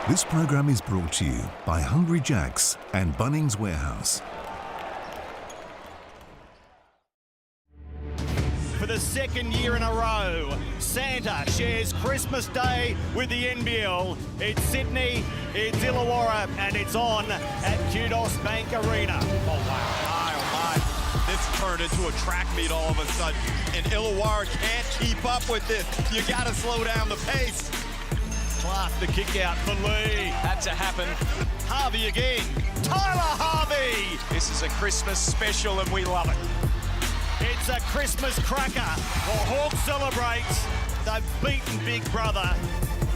This program is brought to you by Hungry Jack's and Bunnings Warehouse. For the second year in a row, Santa shares Christmas Day with the NBL. It's Sydney, it's Illawarra, and it's on at Kudos Bank Arena. Oh, wow. Oh, my. This turned into a track meet all of a sudden, and Illawarra can't keep up with this. You got to slow down the pace. Clark, the kick out for Lee. Had to happen. Harvey again. Tyler Harvey. This is a Christmas special and we love it. It's a Christmas cracker. The Hawks celebrates. They've beaten Big Brother.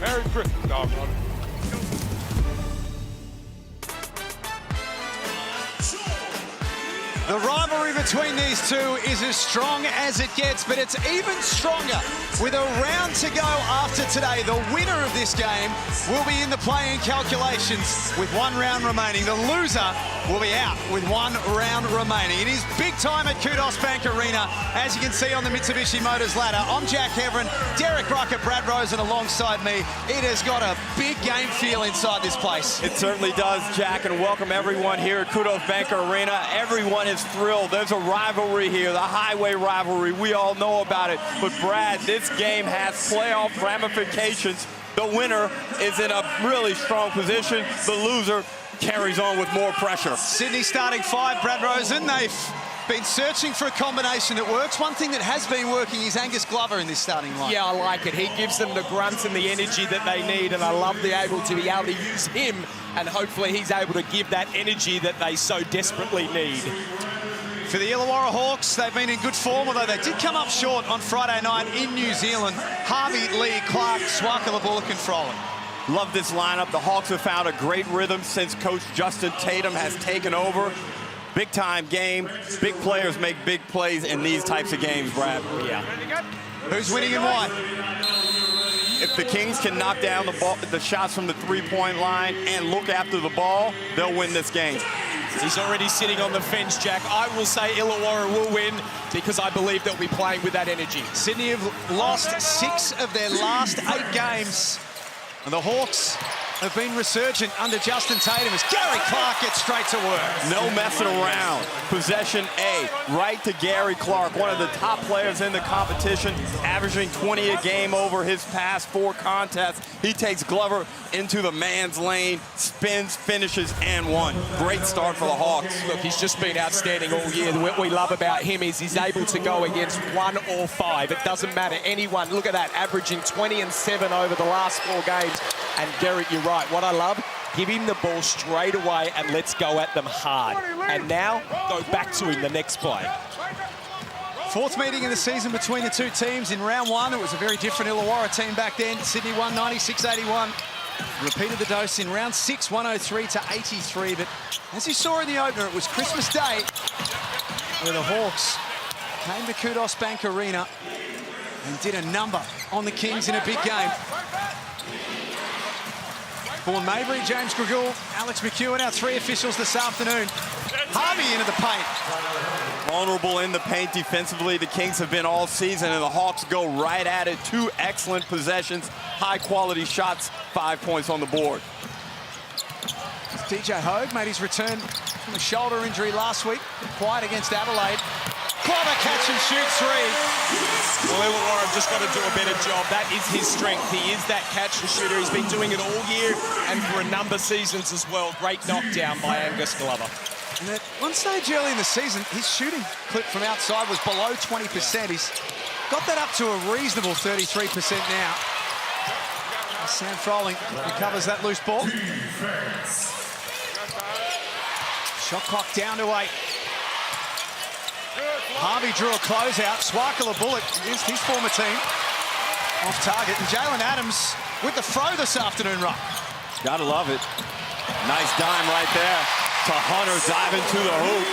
Merry Christmas. Oh, God. The rivalry between these two is as strong as it gets, but it's even stronger with a round to go after today. The winner of this game will be in the play-in calculations with 1 round remaining. The loser will be out with 1 round remaining. It is big time at Kudos Bank Arena, as you can see on the Mitsubishi Motors ladder. I'm Jack Heverin, Derek Ruckett, Brad Rosen alongside me. It has got a big game feel inside this place. It certainly does, Jack, and welcome everyone here at Kudos Bank Arena. Everyone is thrilled. There's a rivalry here, the highway rivalry. We all know about it. But Brad, this game has playoff ramifications. The winner is in a really strong position. The loser carries on with more pressure. Sydney starting 5, Brad Rosen. They've been searching for a combination that works. One thing that has been working is Angus Glover in this starting line. Yeah, I like it. He gives them the grunt and the energy that they need, and I love the able to be able to use him, and hopefully he's able to give that energy that they so desperately need. For the Illawarra Hawks, they've been in good form, although they did come up short on Friday night in New Zealand. Harvey, Lee, Clark, Swakala, Bullock and Frolic. Love this lineup. The Hawks have found a great rhythm since Coach Justin Tatum has taken over. Big time game. Big players make big plays in these types of games, Brad. Yeah. Who's winning and why? If the Kings can knock down the shots from the three-point line and look after the ball, they'll win this game. He's already sitting on the fence, Jack. I will say Illawarra will win because I believe they'll be playing with that energy. Sydney have lost 6 of their last 8 games. And the Hawks have been resurgent under Justin Tatum as Gary Clark gets straight to work. No messing around. Possession A, right to Gary Clark, one of the top players in the competition, averaging 20 a game over his past 4 contests. He takes Glover into the man's lane, spins, finishes, and 1. Great start for the Hawks. Look, he's just been outstanding all year. What we love about him is he's able to go against 1 or 5. It doesn't matter, anyone. Look at that, averaging 20 and 7 over the last 4 games. And Derek, you're right. What I love, give him the ball straight away and let's go at them hard. And now, go back to him the next play. 4th meeting in the season between the two teams. In round 1, it was a very different Illawarra team back then. Sydney won 96-81. Repeated the dose in round 6, 103-83. But as you saw in the opener, it was Christmas Day where the Hawks came to Kudos Bank Arena and did a number on the Kings in a big game. Vaughan Mabry, James Grigul, Alex McEwen, our 3 officials this afternoon. Harvey into the paint. Vulnerable in the paint defensively. The Kings have been all season, and the Hawks go right at it. 2 excellent possessions, high-quality shots, 5 points on the board. DJ Hogue made his return from a shoulder injury last week. Quiet against Adelaide. Glover catch and shoot 3. Well, Illawarra have just got to do a better job. That is his strength. He is that catch and shooter. He's been doing it all year and for a number of seasons as well. Great knockdown by Angus Glover. And at one stage early in the season, his shooting clip from outside was below 20%. He's got that up to a reasonable 33% now. Sam Froling recovers that loose ball. Shot clock down to 8. Harvey drew a closeout. Swakala Bullock against his former team. Off target. And Jalen Adams with the throw this afternoon, Rock. Gotta love it. Nice dime right there to Hunter diving to the hoop.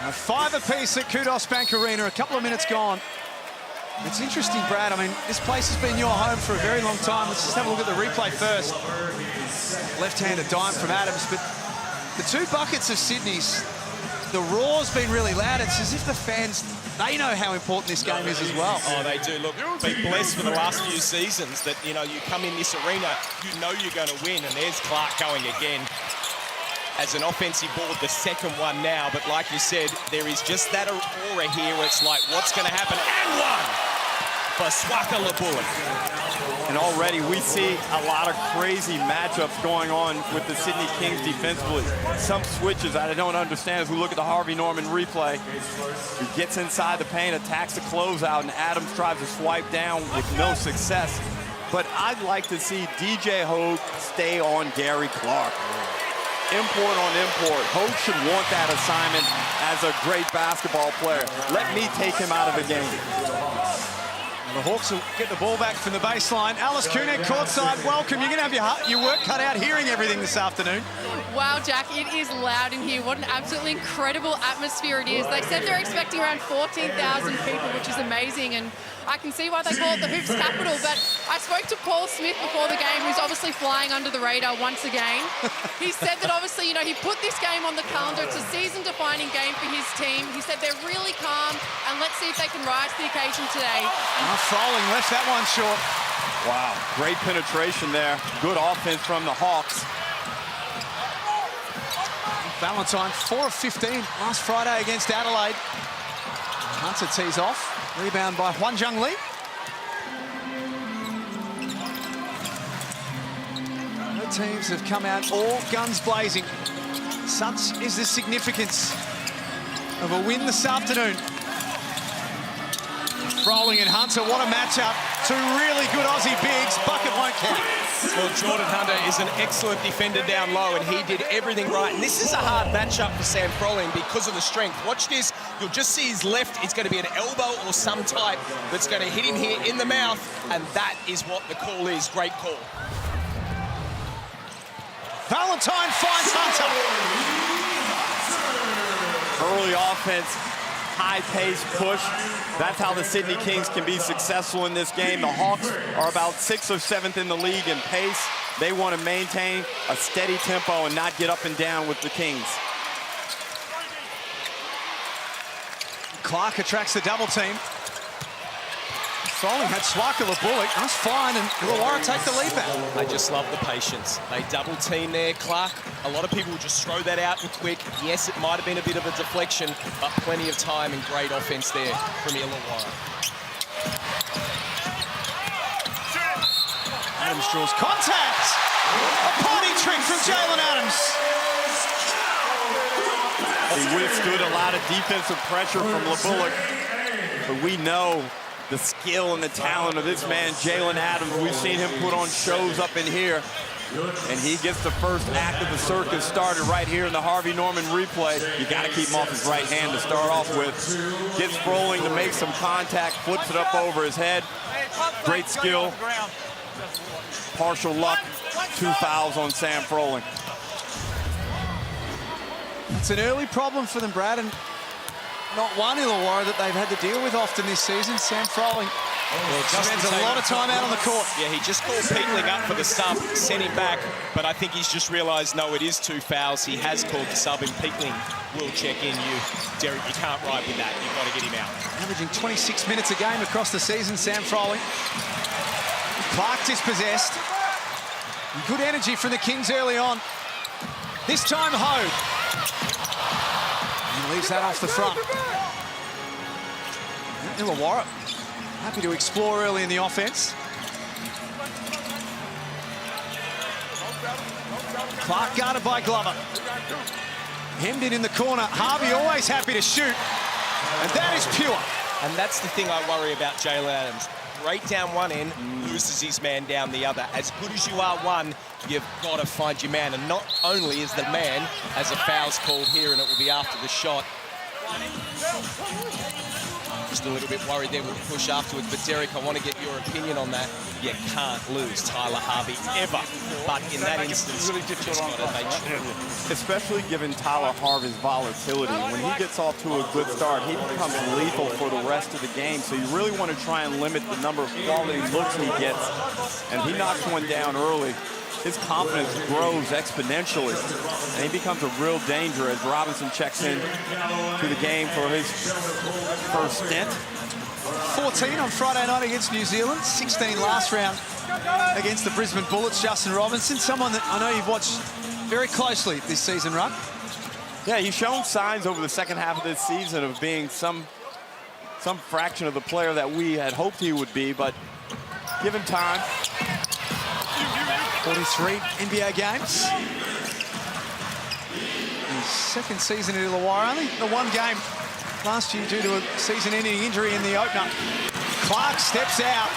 A 5 apiece at Kudos Bank Arena. A couple of minutes gone. It's interesting, Brad. I mean, this place has been your home for a very long time. Let's just have a look at the replay first. Left-handed dime from Adams, but the 2 buckets of Sydney's the roar's been really loud. It's as if the fans, they know how important this game is as well. Oh, they do. Look, been blessed for the last few seasons that, you know, you come in this arena, you know you're going to win, and there's Clark going again as an offensive board, the second one now. But like you said, there is just that aura here where it's like, what's going to happen? And one for Swaka Labullock. And already we see a lot of crazy matchups going on with the Sydney Kings defensively. Some switches I don't understand as we look at the Harvey Norman replay. He gets inside the paint, attacks the closeout, and Adams tries to swipe down with no success. But I'd like to see DJ Hogue stay on Gary Clark. Import on import. Hogue should want that assignment as a great basketball player. Let me take him out of the game. The Hawks will get the ball back from the baseline. Alice Kunek courtside, welcome. You're going to have your work cut out hearing everything this afternoon. Wow, Jack, it is loud in here. What an absolutely incredible atmosphere it is. They said they're expecting around 14,000 people, which is amazing, and I can see why they call it the Hoops Capital. But I spoke to Paul Smith before the game, who's obviously flying under the radar once again. He said that obviously, you know, he put this game on the calendar. It's a season-defining game for his team. He said they're really calm, and let's see if they can rise to the occasion today. Froling left that one short. Wow, great penetration there. Good offense from the Hawks. Valentine, 4 of 15 last Friday against Adelaide. Hunter tees off. Rebound by Hwan Jung Lee. Both teams have come out all guns blazing. Such is the significance of a win this afternoon. Froling and Hunter, what a matchup. Two really good Aussie bigs. Bucket won't count. Well, Jordan Hunter is an excellent defender down low, and he did everything right. And this is a hard matchup for Sam Froling because of the strength. Watch this. You'll just see his left. It's going to be an elbow or some type that's going to hit him here in the mouth, and that is what the call is. Great call. Valentine finds Hunter. Early offense, high-paced push. That's how the Sydney Kings can be successful in this game. The Hawks are about 6th or 7th in the league in pace. They want to maintain a steady tempo and not get up and down with the Kings. Clark attracts the double team. Froling had Swaka Labullock. That's fine, and Illawarra take the lead back. I just love the patience. They double team there. Clark, a lot of people just throw that out and quick. Yes, it might have been a bit of a deflection, but plenty of time and great offense there from Illawarra. Adams draws contact. A party trick from Jalen Adams. He withstood a lot of defensive pressure from Labullock, but we know the skill and the talent of this man, Jalen Adams. We've seen him put on shows up in here, and he gets the first act of the circus started right here in the Harvey Norman replay. You got to keep him off his right hand to start off with. Gets Froling to make some contact, flips it up over his head. Great skill. Partial luck. 2 fouls on Sam Froling. It's an early problem for them, Brad, and not one Illawarra that they've had to deal with often this season. Sam Froling spends a lot of time out on the court. Yeah, he just called Peatling up for the sub, sent him back, but I think he's just realised, no, it is 2 fouls. He has called the sub, and Peatling will check in. Derek, you can't ride with that. You've got to get him out. Averaging 26 minutes a game across the season, Sam Froling. Clark dispossessed. Good energy from the Kings early on. This time, Hogue. He leaves that off the front. Illawarra happy to explore early in the offense. Clark guarded by Glover. Hemmed in the corner. Harvey always happy to shoot. And that is pure. And that's the thing I worry about Jalen Adams. Great down one end, loses his man down the other. As good as you are one, you've got to find your man. And not only is the man, as a foul's called here, and it will be after the shot. Just a little bit worried there with the push afterwards. But Derek, I want to get your opinion on that. You can't lose Tyler Harvey ever. But in that instance, you just got to make sure. Especially given Tyler Harvey's volatility. When he gets off to a good start, he becomes lethal for the rest of the game. So you really want to try and limit the number of quality looks he gets. And he knocks one down early. his confidence grows exponentially, and he becomes a real danger as Robinson checks in to the game for his first stint. 14 on Friday night against New Zealand, 16 last round against the Brisbane Bullets. Justin Robinson, someone that I know you've watched very closely this season, Ruck. Yeah, he's shown signs over the second half of this season of being some fraction of the player that we had hoped he would be, but give him time. 43 NBA games. His second season at Illawarra, only the one game last year due to a season-ending injury in the opener. Clark steps out.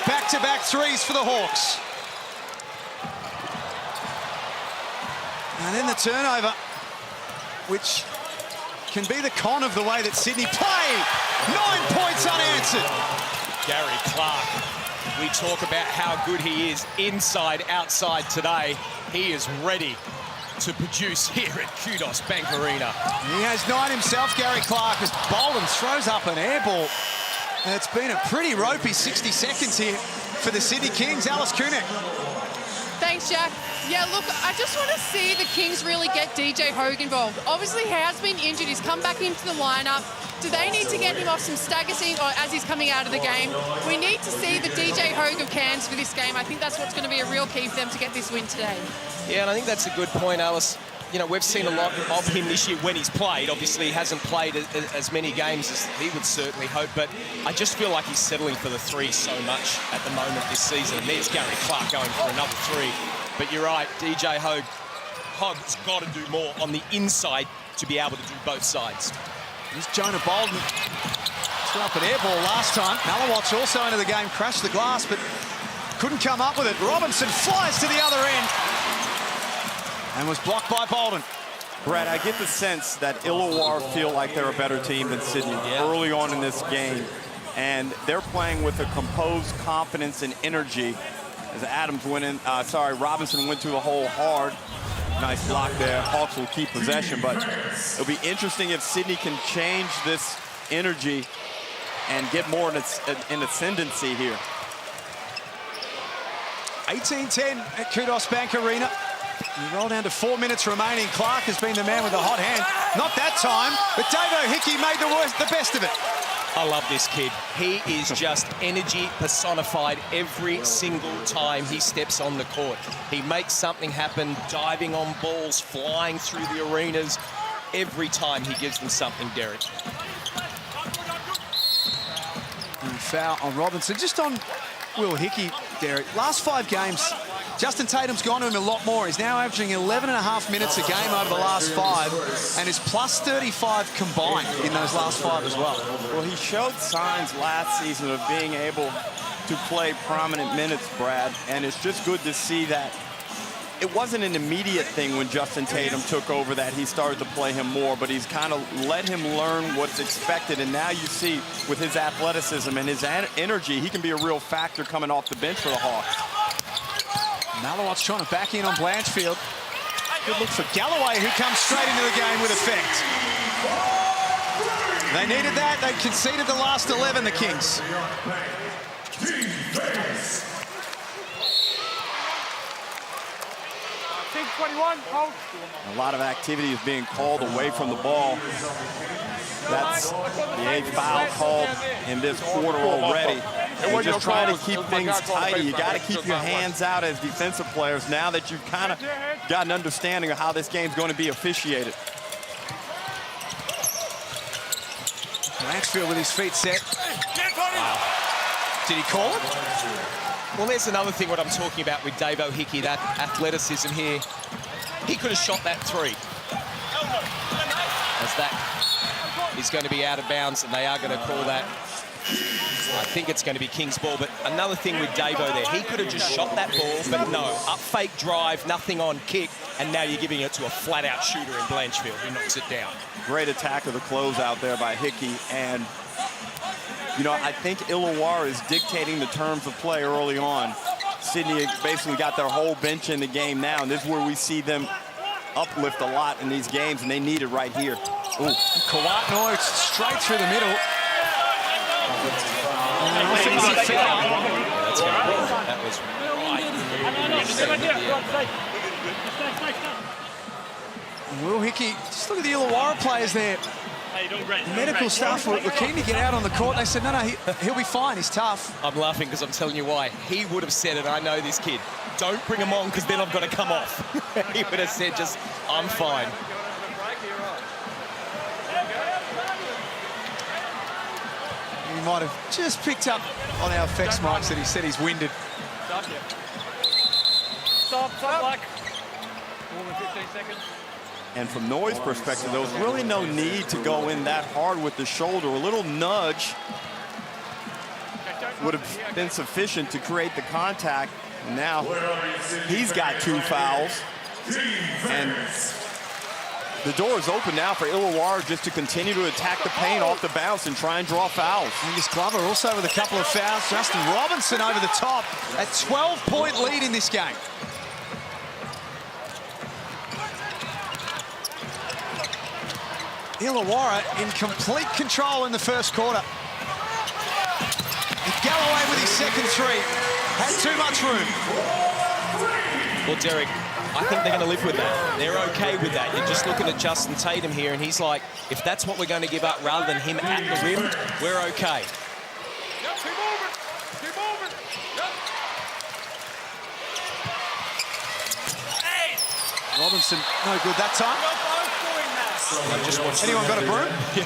Back-to-back threes for the Hawks. And then the turnover, which can be the con of the way that Sydney play. 9 points unanswered. Gary Clark, we talk about how good he is inside, outside today. He is ready to produce here at Kudos Bank Arena. He has 9 himself, Gary Clark, as Bolden throws up an air ball. And it's been a pretty ropey 60 seconds here for the Sydney Kings. Alice Kunik. Thanks, Jack. Yeah, look, I just want to see the Kings really get DJ Hogue involved. Obviously, he has been injured. He's come back into the lineup. Do they need to get him off some staggersing or as he's coming out of the game? We need to see the DJ Hogue of Cairns for this game. I think that's what's going to be a real key for them to get this win today. Yeah, and I think that's a good point, Alice. You know, we've seen a lot of him this year when he's played. Obviously, he hasn't played as many games as he would certainly hope, but I just feel like he's settling for the three so much at the moment this season. And there's Gary Clark going for another three. But you're right, DJ Hogue's got to do more on the inside to be able to do both sides. Here's Jonah Bolden. Threw up an air ball last time. Malawatch also into the game, crashed the glass, but couldn't come up with it. Robinson flies to the other end and was blocked by Bolden. Brad, I get the sense that Illawarra feel like they're a better team than Sydney early on in this game. And they're playing with a composed confidence and energy. As Robinson went to the hole hard. Nice block there. Hawks will keep possession, but it'll be interesting if Sydney can change this energy and get more in ascendancy here. 18-10 at Kudos Bank Arena. You roll down to 4 minutes remaining. Clark has been the man with the hot hand. Not that time, but Davo Hickey made the best of it. I love this kid. He is just energy personified every single time he steps on the court. He makes something happen, diving on balls, flying through the arenas. Every time he gives them something, Derek. And foul on Robinson. Just on Will Hickey, Derek. Last 5 games, Justin Tatum's gone to him a lot more. He's now averaging 11.5 minutes a game over the last 5 and is plus 35 combined in those last 5 as well. Well, he showed signs last season of being able to play prominent minutes, Brad, and it's just good to see that it wasn't an immediate thing when Justin Tatum took over that he started to play him more, but he's kind of let him learn what's expected, and now you see with his athleticism and his energy, he can be a real factor coming off the bench for the Hawks. Malawatch trying to back in on Blanchfield. Good look for Galloway, who comes straight into the game with effect. They needed that. They conceded the last 11, the Kings. A lot of activity is being called away from the ball. That's the 8th foul called in this quarter already. We're just trying to keep things tidy. You got to keep your hands out as defensive players now that you've kind of got an understanding of how this game's going to be officiated. Blanchfield with his feet set. Wow. Did he call it? Well, there's another thing what I'm talking about with Davo Hickey, that athleticism here. He could have shot that three. As that is going to be out of bounds, and they are going to call that. I think it's going to be King's ball, but another thing with Davo there, he could have just shot that ball, but no, up fake drive, nothing on kick, and now you're giving it to a flat-out shooter in Blanchfield who knocks it down. Great attack of the closeout there by Hickey, and you know, I think Illawarra is dictating the terms of play early on. Sydney basically got their whole bench in the game now, and this is where we see them uplift a lot in these games, and they need it right here. Ooh, Kawatno straight through the middle. That's that's going to work. That was right. Will Hickey, just look at the Illawarra players there. Medical staff were keen to get out on the court. They said, no, he'll be fine. He's tough. I'm laughing because I'm telling you why. He would have said it. I know this kid. Don't bring him on because then I've got to come off. He would have said just, I'm fine. He might have just picked up on our effects mics that he said he's winded. Stop, like. More than 15 seconds. And from Noy's perspective, there was really no need to go in that hard with the shoulder. A little nudge would have been sufficient to create the contact. Now he's got 2 fouls. And the door is open now for Illawarra just to continue to attack the paint off the bounce and try and draw fouls. Angus Glover also with a couple of fouls. Justin Robinson over the top. A 12-point lead in this game. Illawarra in complete control in the first quarter. And Galloway with his second three. Had too much room. Well, Derek, I think they're going to live with that. They're okay with that. You're just looking at Justin Tatum here, and he's like, if that's what we're going to give up rather than him at the rim, we're okay. Robinson, no good that time. Anyone got a broom? Yeah.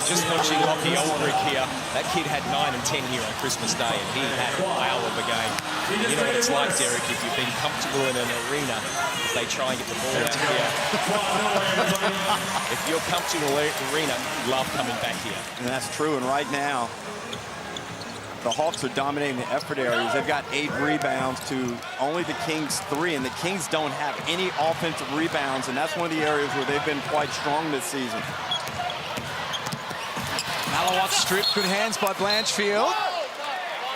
Just watching Lockie Ulrich here. That kid had 9 and 10 here on Christmas Day, and he had a whale of a game. You know what it's like, Derek, if you've been comfortable in an arena, as they try and get the ball out here. If you're comfortable in an arena, you love coming back here. And that's true, and right now, the Hawks are dominating the effort areas. They've got 8 rebounds to only the Kings 3, and the Kings don't have any offensive rebounds, and that's one of the areas where they've been quite strong this season. Malawat stripped, good hands by Blanchfield.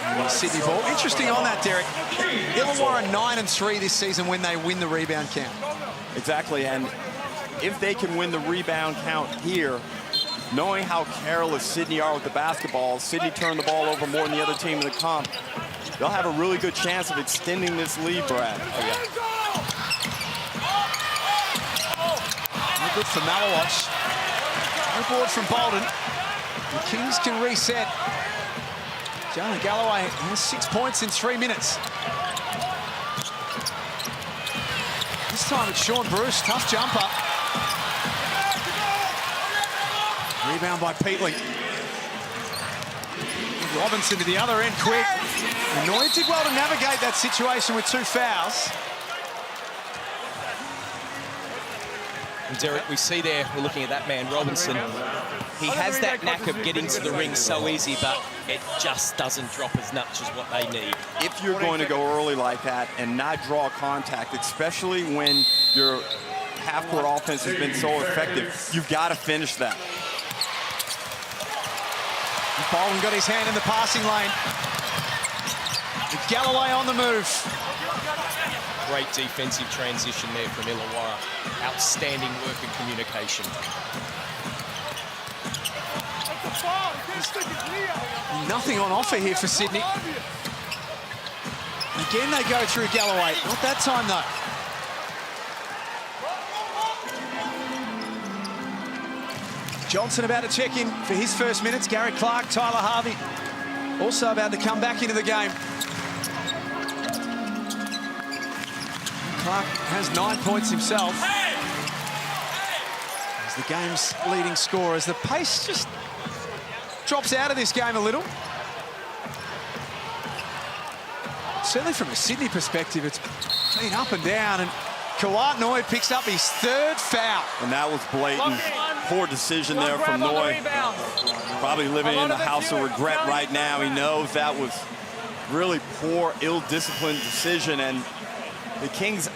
And Sydney ball. Interesting on that, Derek. Illawarra 9 and 3 this season when they win the rebound count. Exactly, and if they can win the rebound count here, knowing how careless Sydney are with the basketball, Sydney turned the ball over more than the other team in the comp, they'll have a really good chance of extending this lead, Brad. Oh, yeah. No good for Malawat. No board from Bolden. The Kings can reset. Jalen Galloway has 6 points in 3 minutes. This time it's Sean Bruce, tough jumper. Rebound by Peatley. Robinson to the other end quick. And Noy did well to navigate that situation with 2 fouls. And Derek, we see there, we're looking at that man, Robinson. He has that knack of getting to the ring so easy, but it just doesn't drop as much as what they need. If you're going to go early like that and not draw contact, especially when your half-court offense has been so effective, you've got to finish that. Bolden got his hand in the passing lane. Galloway on the move. Great defensive transition there from Illawarra. Outstanding work and communication. Nothing on offer here for Sydney. Again, they go through Galloway. Not that time, though. Johnson about to check in for his first minutes. Gary Clark, Tyler Harvey also about to come back into the game. Clark has 9 points himself. As the game's leading scorer, as the pace just drops out of this game a little. Certainly from a Sydney perspective, it's been up and down, and Kawhi Noy picks up his 3rd foul. And that was blatant. Poor decision there from Noy. Probably living in the house of regret right now. He knows that was really poor, ill-disciplined decision, and the Kings'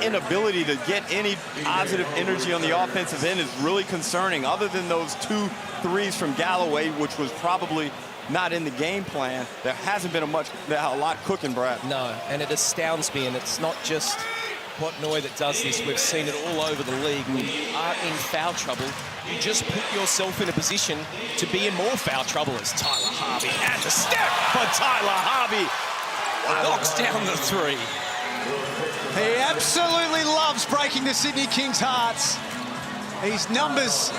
inability to get any positive energy on the offensive end is really concerning. Other than those 2 threes from Galloway, which was probably not in the game plan, there hasn't been a lot cooking, Brad. No, and it astounds me, and it's not just Noy that does this. We've seen it all over the league. When you are in foul trouble, you just put yourself in a position to be in more foul trouble as Tyler Harvey. And the step for Tyler Harvey. Knocks down the three. He absolutely loves breaking the Sydney Kings' hearts. His numbers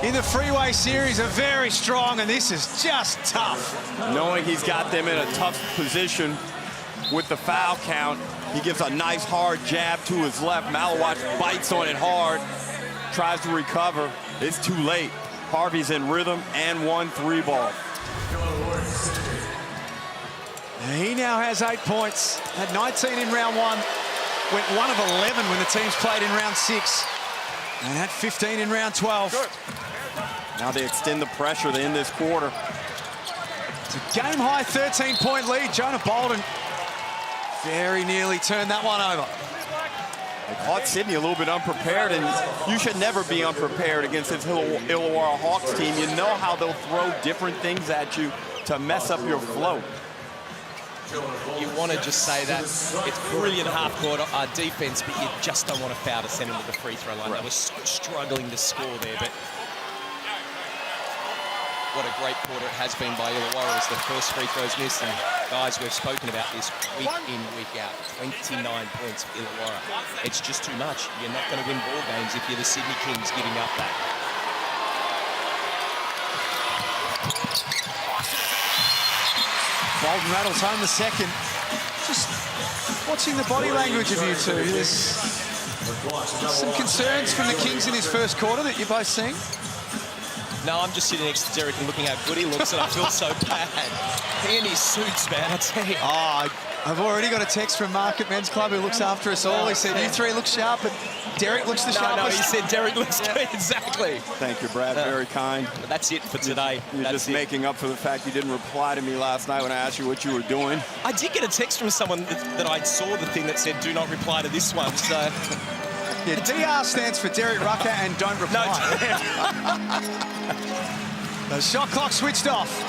in the Freeway Series are very strong, and this is just tough. Knowing he's got them in a tough position with the foul count, he gives a nice hard jab to his left. Malawatch bites on it hard, tries to recover. It's too late. Harvey's in rhythm and 1-3 ball. He now has 8 points. Had 19 in round 1. Went 1 of 11 when the teams played in round 6. And had 15 in round 12. Good. Now they extend the pressure in this quarter. It's a game-high 13-point lead. Jonah Bolden very nearly turned that one over. They caught Sydney a little bit unprepared, and you should never be unprepared against this Illawarra Hawks team. You know how they'll throw different things at you to mess up your flow. You want to just say that it's brilliant half-court defense, but you just don't want to foul to send them to the free throw line. Right. They were so struggling to score there, but what a great quarter it has been by Illawarra as the first free throws missed. And guys, we've spoken about this week in, week out. 29 points for Illawarra. It's just too much. You're not going to win ball games if you're the Sydney Kings giving up that. Bolden rattles home the second. Just watching the body language of you two. There's some concerns from the Kings in this first quarter that you're both seeing. No, I'm just sitting next to Derek and looking how good he looks, and I feel so bad. He and his suits, man, I tell you. Oh, I've already got a text from Mark at Men's Club who looks after us all. He said, you three look sharp, but Derek looks the sharpest. No, he said Derek looks good, exactly. Thank you, Brad, very kind. But that's it for today. You're just making up for the fact you didn't reply to me last night when I asked you what you were doing. I did get a text from someone that I saw the thing that said, do not reply to this one, so... Yeah, DR stands for Derek Rucker and don't reply. The shot clock switched off.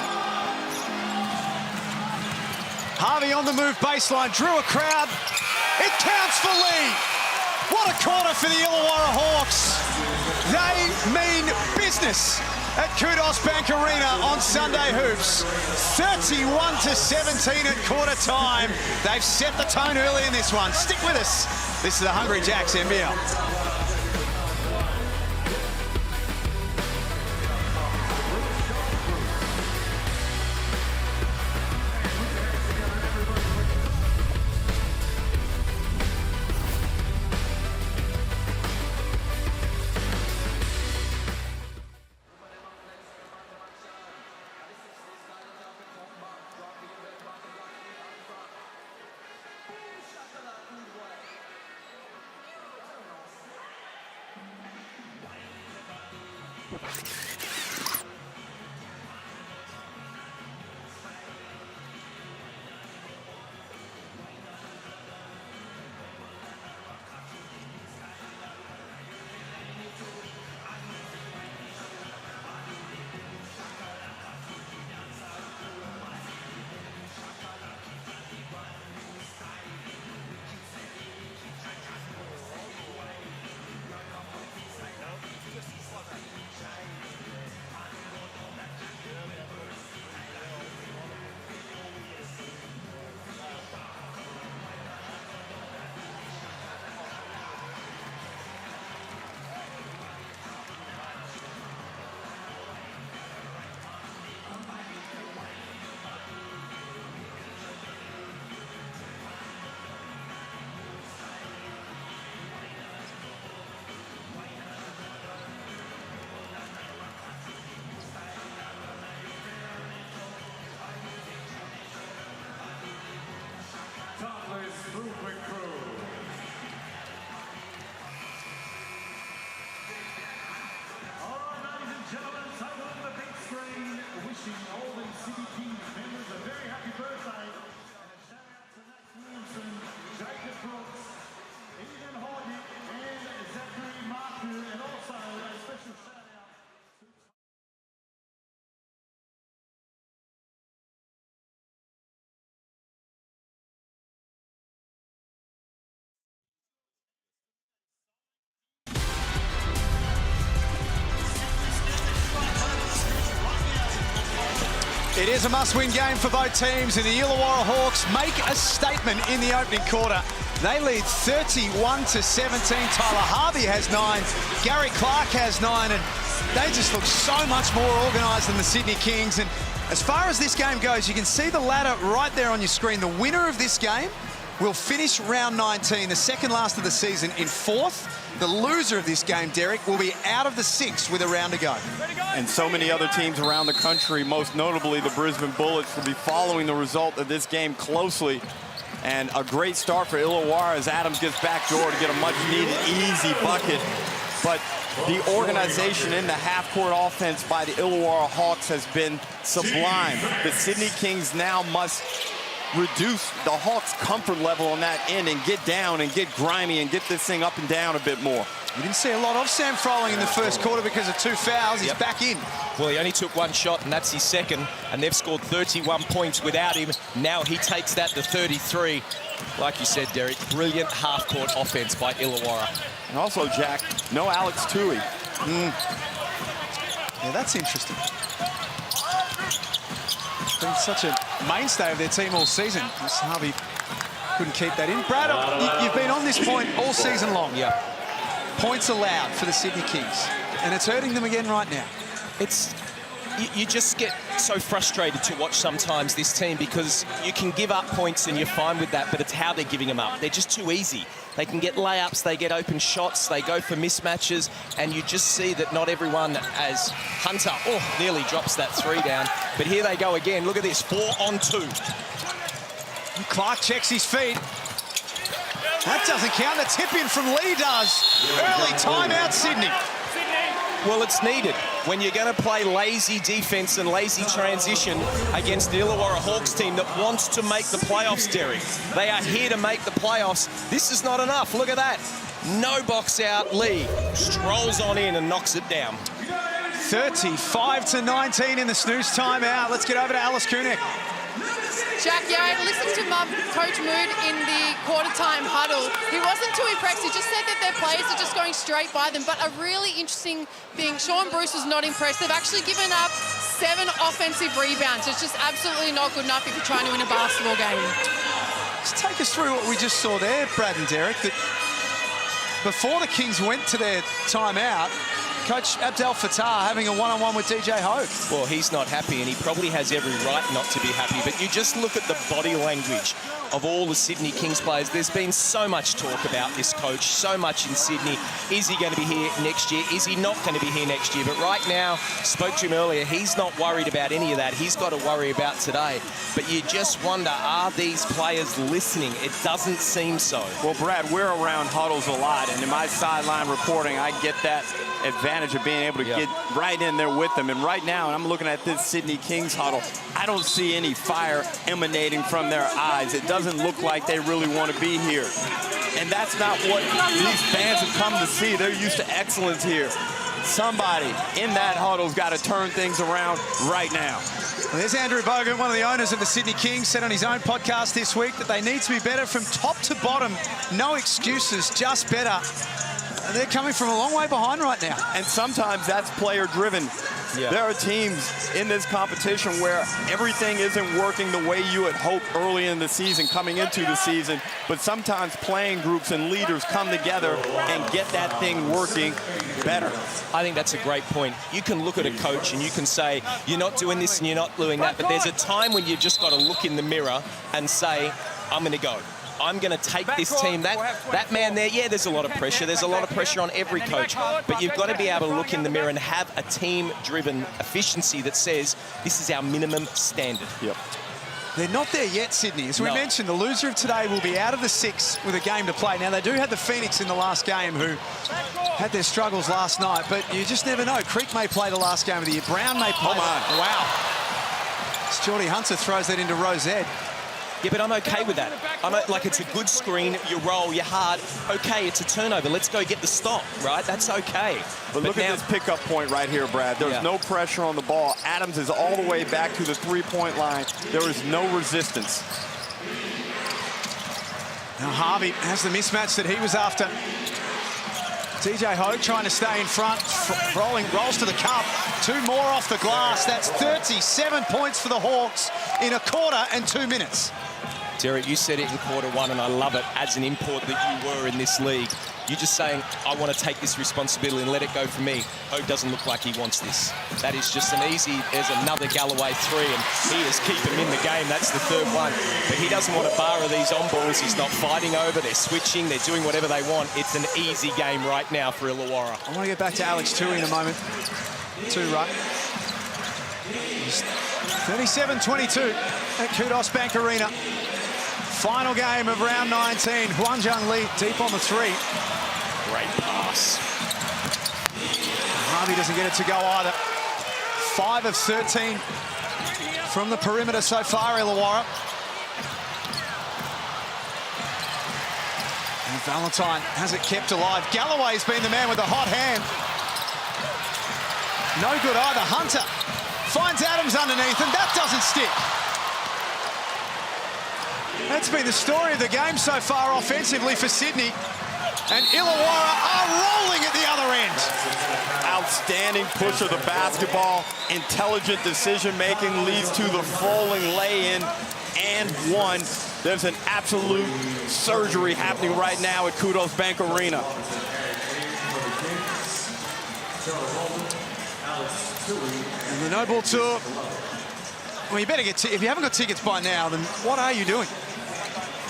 Harvey on the move baseline, drew a crowd. It counts for Lee. What a quarter for the Illawarra Hawks. They mean business at Kudos Bank Arena on Sunday Hoops. 31-17 at quarter time. They've set the tone early in this one. Stick with us. This is the Hungry Jacks NBL. It is a must-win game for both teams, and the Illawarra Hawks make a statement in the opening quarter. They lead 31-17. Tyler Harvey has 9, Gary Clark has 9, and they just look so much more organised than the Sydney Kings. And as far as this game goes, you can see the ladder right there on your screen. The winner of this game will finish round 19, the second last of the season, in 4th. The loser of this game, Derek, will be out of the 6th with a round to go. And so many other teams around the country, most notably the Brisbane Bullets, will be following the result of this game closely. And a great start for Illawarra as Adams gets back door to get a much-needed easy bucket. But the organization in the half-court offense by the Illawarra Hawks has been sublime. The Sydney Kings now must reduce the Hawks' comfort level on that end and get down and get grimy and get this thing up and down a bit more. You didn't see a lot of Sam Froling in the first quarter because of 2 fouls. He's back in. Well, he only took 1 shot, and that's his second, and they've scored 31 points without him. Now he takes that to 33. Like you said, Derek, brilliant half-court offense by Illawarra. And also, Jack, no Alex Tui. Yeah, that's interesting. Been such a mainstay of their team all season. Harvey couldn't keep that in. Brad, you've been on this point all season long. Yeah. Points allowed for the Sydney Kings, and it's hurting them again right now. It's you just get so frustrated to watch sometimes this team because you can give up points and you're fine with that, but it's how they're giving them up. They're just too easy. They can get layups, they get open shots, they go for mismatches, and you just see that not everyone, as Hunter, nearly drops that 3 down. But here they go again. Look at this, 4 on 2. Clark checks his feet. That doesn't count. The tip-in from Lee does. Early timeout, Sydney. Well, it's needed when you're going to play lazy defense and lazy transition against the Illawarra Hawks team that wants to make the playoffs, Derek. They are here to make the playoffs. This is not enough. Look at that. No box out. Lee strolls on in and knocks it down. 35-19 in the snooze timeout. Let's get over to Alice Kunek. Jack, yeah, I listened to Coach Mood in the quarter-time huddle. He wasn't too impressed. He just said that their players are just going straight by them. But a really interesting thing, Sean Bruce was not impressed. They've actually given up 7 offensive rebounds. It's just absolutely not good enough if you're trying to win a basketball game. Just take us through what we just saw there, Brad and Derek, that before the Kings went to their timeout, Coach Abdel Fattah having a one-on-one with DJ Hogue. Well, he's not happy, and he probably has every right not to be happy. But you just look at the body language of all the Sydney Kings players. There's been so much talk about this coach, so much in Sydney. Is he going to be here next year? Is he not going to be here next year? But right now, spoke to him earlier, he's not worried about any of that. He's got to worry about today. But you just wonder, are these players listening? It doesn't seem so. Well, Brad, we're around huddles a lot, and in my sideline reporting, I get that advantage of being able to get right in there with them. And right now, and I'm looking at this Sydney Kings huddle, I don't see any fire emanating from their eyes. It doesn't look like they really want to be here. And that's not what these fans have come to see. They're used to excellence here. Somebody in that huddle's got to turn things around right now. Well, there's Andrew Bogut, one of the owners of the Sydney Kings, said on his own podcast this week that they need to be better from top to bottom. No excuses, just better. And they're coming from a long way behind right now. And sometimes that's player-driven. Yeah. There are teams in this competition where everything isn't working the way you had hoped early in the season, coming into the season, but sometimes playing groups and leaders come together and get that thing working better. I think that's a great point. You can look at a coach and you can say, you're not doing this and you're not doing that, but there's a time when you've just got to look in the mirror and say, I'm going to go. I'm going to take this team. That man there, yeah, there's a lot of pressure. There's a lot of pressure on every coach. But you've got to be able to look in the mirror and have a team-driven efficiency that says, this is our minimum standard. Yep. They're not there yet, Sydney. As we mentioned, the loser of today will be out of the 6 with a game to play. Now, they do have the Phoenix in the last game who had their struggles last night, but you just never know. Creek may play the last game of the year. Brown may play. Wow. As Geordie Hunter throws that into Rosette. Yeah, but I'm okay with that. Like, it's a good screen, you roll, you're hard. Okay, it's a turnover. Let's go get the stop, right? That's okay. But look at this pickup point right here, Brad. There's no pressure on the ball. Adams is all the way back to the three-point line. There is no resistance. Now Harvey has the mismatch that he was after. DJ Hogue trying to stay in front, rolls to the cup. 2 more off the glass. That's 37 points for the Hawks in a quarter and 2 minutes. Derek, you said it in quarter one, and I love it as an import that you were in this league. You're just saying, I want to take this responsibility and let it go for me. Hogue doesn't look like he wants this. That is just an easy, there's another Galloway 3, and he is keeping him in the game. That's the 3rd one. But he doesn't want to borrow these on balls. He's not fighting over, they're switching, they're doing whatever they want. It's an easy game right now for Illawarra. I want to get back to Alex Tui in a moment. 2 right. 37-22 at Kudos Bank Arena. Final game of round 19. Huanjung Lee deep on the 3. Great pass. Harvey doesn't get it to go either. 5 of 13 from the perimeter so far, Illawarra. And Valentine has it kept alive. Galloway's been the man with the hot hand. No good either. Hunter finds Adams underneath, and that doesn't stick. That's been the story of the game so far offensively for Sydney. And Illawarra are rolling at the other end. Outstanding push of the basketball. Intelligent decision-making leads to the falling lay-in and 1. There's an absolute surgery happening right now at Kudos Bank Arena. And the No Ball Tour, well, you better get, if you haven't got tickets by now, then what are you doing?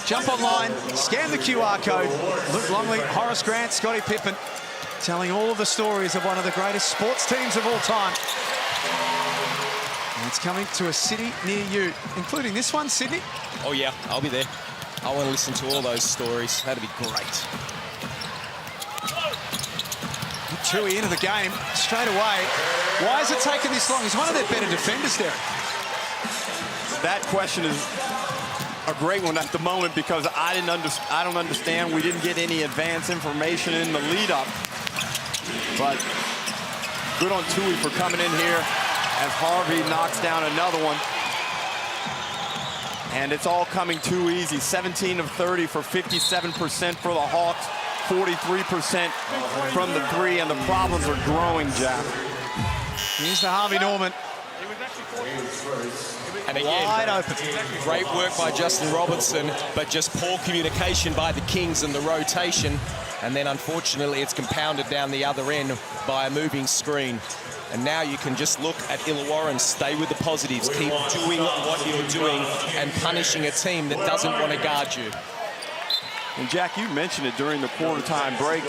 Jump online, scan the QR code. Luke Longley, Horace Grant, Scottie Pippen, telling all of the stories of one of the greatest sports teams of all time. And it's coming to a city near you, including this one, Sydney. Oh yeah, I'll be there. I want to listen to all those stories. That'd be great. Tui into the game straight away. Why is it taking this long? He's one of their better defenders, Derek. That question is a great one at the moment because I don't understand. We didn't get any advance information in the lead-up. But good on Tui for coming in here as Harvey knocks down another one. And it's all coming too easy. 17 of 30 for 57% for the Hawks, 43% from the 3, and the problems are growing, Jack. Here's the Harvey Norman. And again, wide open. Great work by Justin Robertson, but just poor communication by the Kings and the rotation. And then, unfortunately, it's compounded down the other end by a moving screen. And now you can just look at Illawarra and stay with the positives. Keep doing what you're doing and punishing a team that doesn't want to guard you. And Jack, you mentioned it during the quarter-time break.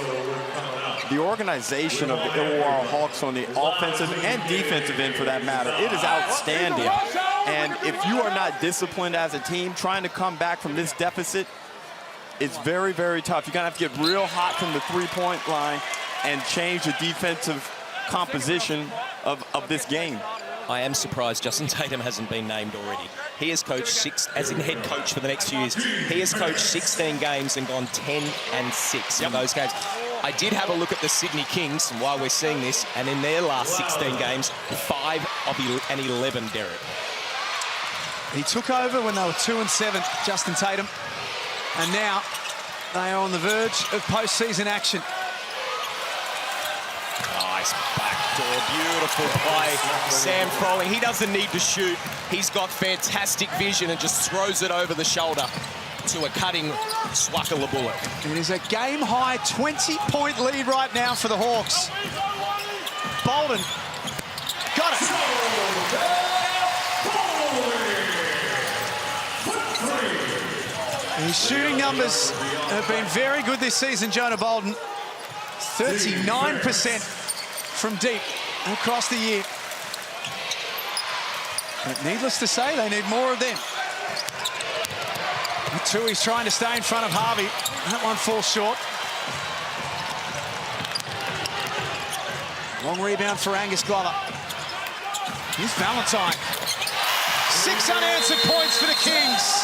The organization of the Illawarra Hawks on the offensive and defensive end, for that matter, it is outstanding. And if you are not disciplined as a team, trying to come back from this deficit, it's very, very tough. You're going to have to get real hot from the three-point line and change the defensive composition of this game. I am surprised Justin Tatum hasn't been named already. He has coached as in head coach for the next few years. He has coached 16 games and gone 10-6 in those games. I did have a look at the Sydney Kings and why we're seeing this, and in their last 16 games, 5 of 11, Derek. He took over when they were 2-7, Justin Tatum, and now they are on the verge of postseason action. Nice backdoor, beautiful play. Sam Froling, he doesn't need to shoot. He's got fantastic vision and just throws it over the shoulder to a cutting Swakala Bullock. It is a game-high 20-point lead right now for the Hawks. Bolden got it. His shooting numbers have been very good this season, Jonah Bolden. 39% from deep across the year. But needless to say, they need more of them. Tui's trying to stay in front of Harvey. That one falls short. Long rebound for Angus Glover. Here's Valentine. 6 unanswered points for the Kings.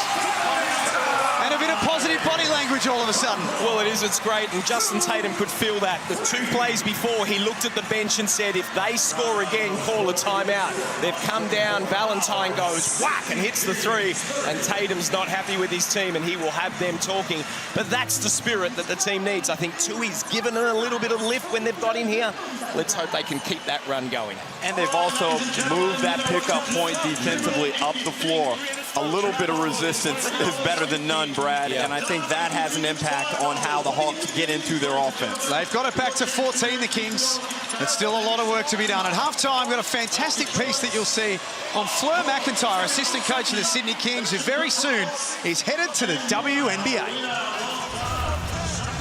And a bit of positive body language all of a sudden. Well, it is. It's great. And Justin Tatum could feel that. The 2 plays before, he looked at the bench and said, if they score again, call a timeout. They've come down. Valentine goes whack and hits the 3. And Tatum's not happy with his team, and he will have them talking. But that's the spirit that the team needs. I think Tui's given it a little bit of lift when they've got in here. Let's hope they can keep that run going. And they've also moved that pickup point defensively up the floor. A little bit of resistance is better than none, Brad, and I think that has an impact on how the Hawks get into their offense. They've got it back to 14, the Kings. There's still a lot of work to be done. At halftime, got a fantastic piece that you'll see on Fleur McIntyre, assistant coach of the Sydney Kings, who very soon is headed to the WNBA.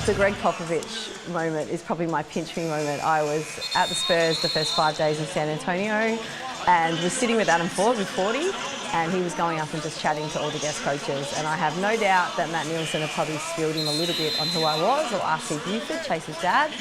The Greg Popovich moment is probably my pinch me moment. I was at the Spurs the first 5 days in San Antonio and was sitting with Adam Ford with 40, and he was going up and just chatting to all the guest coaches. And I have no doubt that Matt Nielsen had probably spilled him a little bit on who I was, or R.C. Buford, Chase's dad.